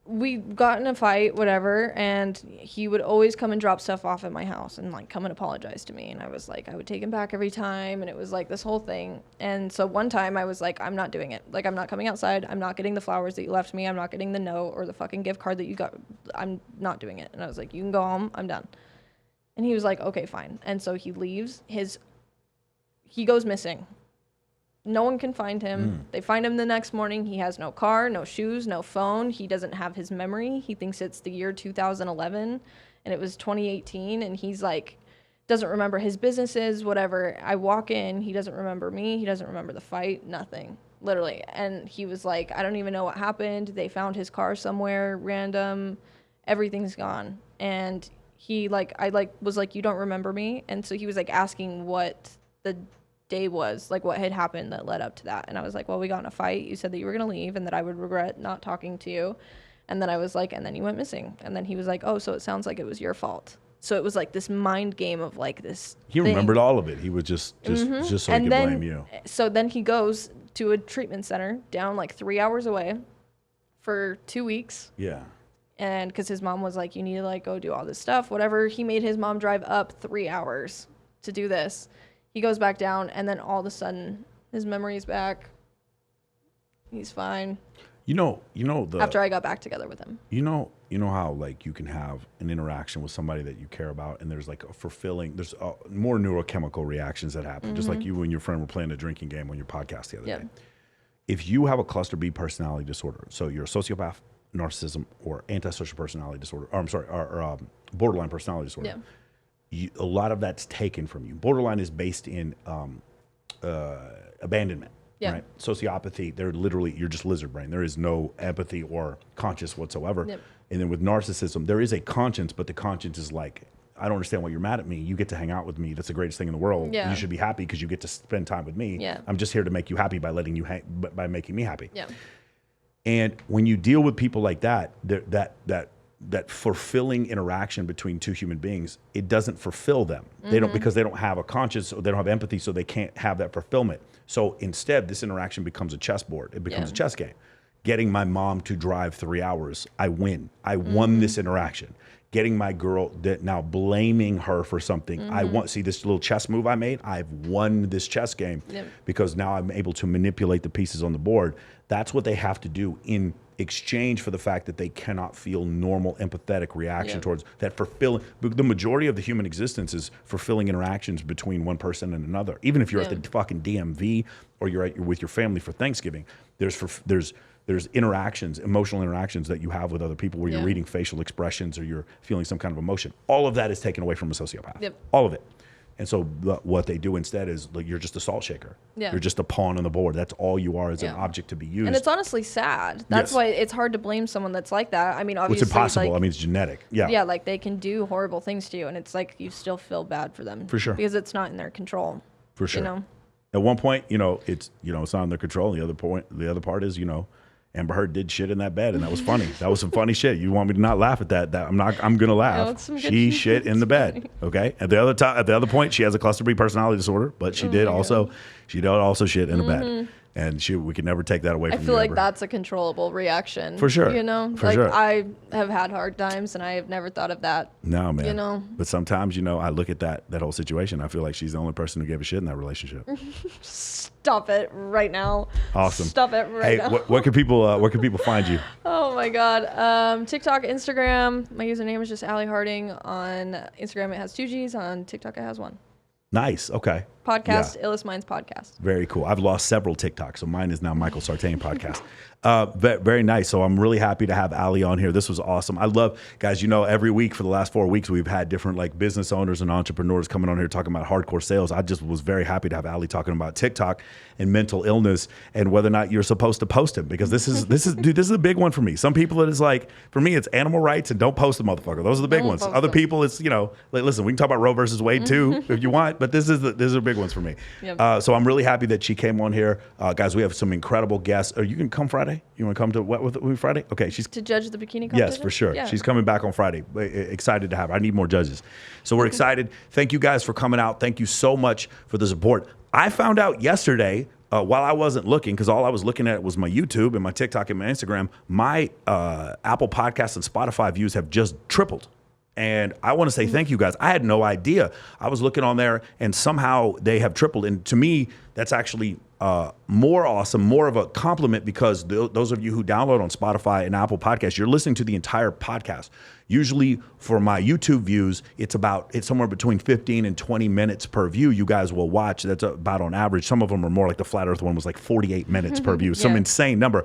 We got in a fight, whatever, and he would always come and drop stuff off at my house and like come and apologize to me. And I was like, I would take him back every time. And it was like this whole thing. And so one time I was like, I'm not doing it. Like, I'm not coming outside. I'm not getting the flowers that you left me. I'm not getting the note or the fucking gift card that you got. I'm not doing it. And I was like, you can go home. I'm done. And he was like, okay, fine. And so he leaves. He goes missing. No one can find him. They find him the next morning. He has no car, no shoes, no phone. He doesn't have his memory. He thinks it's the year 2011 and it was 2018. And he's like, doesn't remember his businesses, whatever. I walk in, he doesn't remember me. He doesn't remember the fight, nothing, literally. And he was like, I don't even know what happened. They found his car somewhere random. Everything's gone. And I was like, you don't remember me? And so he was like asking what the day was, like what had happened that led up to that. And I was like, well, we got in a fight. You said that you were going to leave and that I would regret not talking to you. And then I was like, and then you went missing. And then he was like, oh, so it sounds like it was your fault. So it was like this mind game of like this He thing. remembered all of it. He was just so he could blame you. So then he goes to a treatment center down like 3 hours away for 2 weeks. Yeah. And because his mom was like, you need to like go do all this stuff, whatever. He made his mom drive up 3 hours to do this. He goes back down, and then all of a sudden, his memory's back. He's fine. After I got back together with him. You know how like you can have an interaction with somebody that you care about, and there's like there's more neurochemical reactions that happen, just like you and your friend were playing a drinking game on your podcast the other day. If you have a cluster B personality disorder, so you're a sociopath, narcissism, or antisocial personality disorder, or borderline personality disorder. A lot of that's taken from you. Borderline is based in abandonment, right? Sociopathy, you're just lizard brain. There is no empathy or conscience whatsoever. And then with narcissism, there is a conscience, but the conscience is like, I don't understand why you're mad at me. You get to hang out with me. That's the greatest thing in the world. You should be happy because you get to spend time with me. I'm just here to make you happy by by making me happy. And when you deal with people like that, that fulfilling interaction between two human beings, it doesn't fulfill them. They don't, because they don't have a conscience, or they don't have empathy, so they can't have that fulfillment. So instead, this interaction becomes a chessboard. It becomes a chess game. Getting my mom to drive 3 hours, I win. I won this interaction. Getting my girl, that now blaming her for something, see this little chess move I made? I've won this chess game because now I'm able to manipulate the pieces on the board. That's what they have to do in exchange for the fact that they cannot feel normal empathetic reaction towards that fulfilling. The majority of the human existence is fulfilling interactions between one person and another. Even if you're at the fucking DMV or you're with your family for Thanksgiving, there's interactions, emotional interactions that you have with other people where you're reading facial expressions or you're feeling some kind of emotion. All of that is taken away from a sociopath. All of it. And so what they do instead is, like, you're just a salt shaker. You're just a pawn on the board. That's all you are, as an object to be used. And it's honestly sad. That's why it's hard to blame someone that's like that. I mean, obviously, it's impossible. Like, I mean, it's genetic. Yeah, like they can do horrible things to you, and it's like you still feel bad for them. For sure. Because it's not in their control. For sure. You know? At one point, it's not in their control. The other part is, Amber Heard did shit in that bed, and that was funny. That was some funny shit. You want me to not laugh at that? I'm not. I'm gonna laugh. it's some good She shit. shit in the bed. Okay. At the other point, she has a cluster B personality disorder, but she did also shit in the bed, and we could never take that away I from you. feel like Amber. that's a controllable reaction. For sure. You know, For like sure. I have had hard times, and I have never thought of that. No, man. You know? But sometimes, I look at that whole situation. I feel like she's the only person who gave a shit in that relationship. Stop it right now. Awesome. Stop it right Hey, now. where can people find you? Oh my God. TikTok, Instagram. My username is just Allie Harding. On Instagram, it has 2 G's. On TikTok, it has 1. Nice. Okay. Podcast, Yeah. Illest Minds Podcast. Very cool. I've lost several TikToks, so mine is now Michael Sartain Podcast. Very nice. So I'm really happy to have Allie on here. This was awesome. I love, guys, every week for the last 4 weeks, we've had different like business owners and entrepreneurs coming on here talking about hardcore sales. I just was very happy to have Allie talking about TikTok and mental illness and whether or not you're supposed to post it, because this is dude, this is a big one for me. Some people it is like, for me, it's animal rights and don't post the motherfucker. Those are the big Don't ones. post Other them. people, it's, like, listen, we can talk about Roe versus Wade too if you want, but these are big ones for me. Yep. So I'm really happy that she came on here. Guys, we have some incredible guests. You can come Friday? You want to come to what with me Friday? Okay, she's To judge the bikini competition? yes, for sure. Yeah. She's coming back on Friday. Excited to have her. I need more judges. So we're excited. Thank you guys for coming out. Thank you so much for the support. I found out yesterday, while I wasn't looking, because all I was looking at was my YouTube and my TikTok and my Instagram, my Apple Podcasts and Spotify views have just tripled. And I want to say thank you guys. I had no idea. I was looking on there and somehow they have tripled. And to me, that's actually more awesome, more of a compliment, because those of you who download on Spotify and Apple Podcasts, you're listening to the entire podcast. Usually for my YouTube views, it's somewhere between 15 and 20 minutes per view you guys will watch. That's about on average. Some of them are more, like the Flat Earth one was like 48 minutes per view, some Yeah. insane number.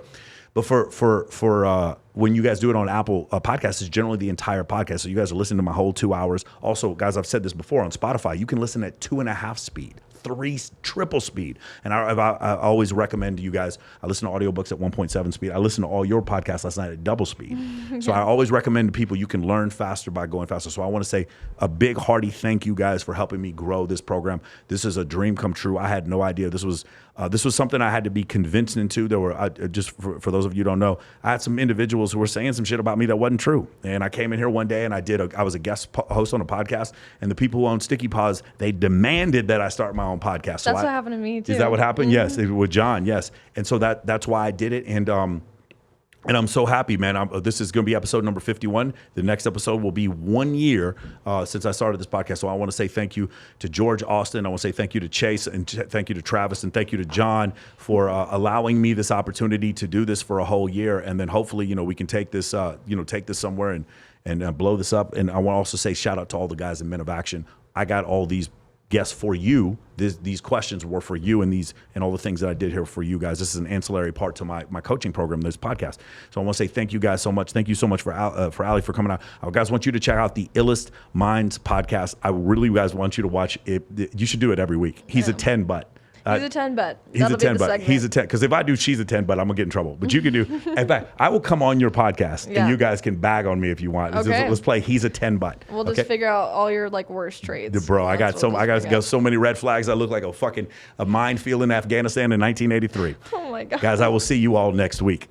But for when you guys do it on Apple Podcasts, it's generally the entire podcast. So you guys are listening to my whole 2 hours. Also, guys, I've said this before, on Spotify, you can listen at 2.5 speed. 3 triple speed. And I always recommend to you guys, I listen to audiobooks at 1.7 speed. I listened to all your podcasts last night at double speed. So I always recommend to people, you can learn faster by going faster. So I want to say a big hearty thank you guys for helping me grow this program. This is a dream come true. I had no idea this was something I had to be convinced into. There were, just for those of you who don't know, I had some individuals who were saying some shit about me that wasn't true. And I came in here one day and I was a guest host on a podcast, and the people who own Sticky Paws, they demanded that I start my own podcast. That's what happened to me too. Is that what happened? Yes, with John. Yes, and so that's why I did it, and I'm so happy, man. This is going to be episode number 51. The next episode will be 1 year since I started this podcast. So I want to say thank you to George Austin. I want to say thank you to Chase, and thank you to Travis, and thank you to John for allowing me this opportunity to do this for a whole year, and then hopefully, we can take this, take this somewhere and blow this up. And I want to also say shout out to all the guys in Men of Action. I got all these guests for you. These questions were for you, and all the things that I did here for you guys. This is an ancillary part to my coaching program, this podcast. So I want to say thank you guys so much. Thank you so much for Allie for coming out. I guys want you to check out the Illest Minds podcast. I really guys want you to watch it. You should do it every week. He's a 10 butt. He's a 10 butt. He's That'll a be 10 the butt. segment. He's a 10. Because if I do she's a 10 butt, I'm going to get in trouble. But you can do. In fact, I will come on your podcast Yeah. and you guys can bag on me if you want. Okay. Let's play he's a 10 butt. We'll just figure out all your like worst traits. Bro, I got That's what we'll figure out. so many red flags. I look like a minefield in Afghanistan in 1983. Oh my God. Guys, I will see you all next week.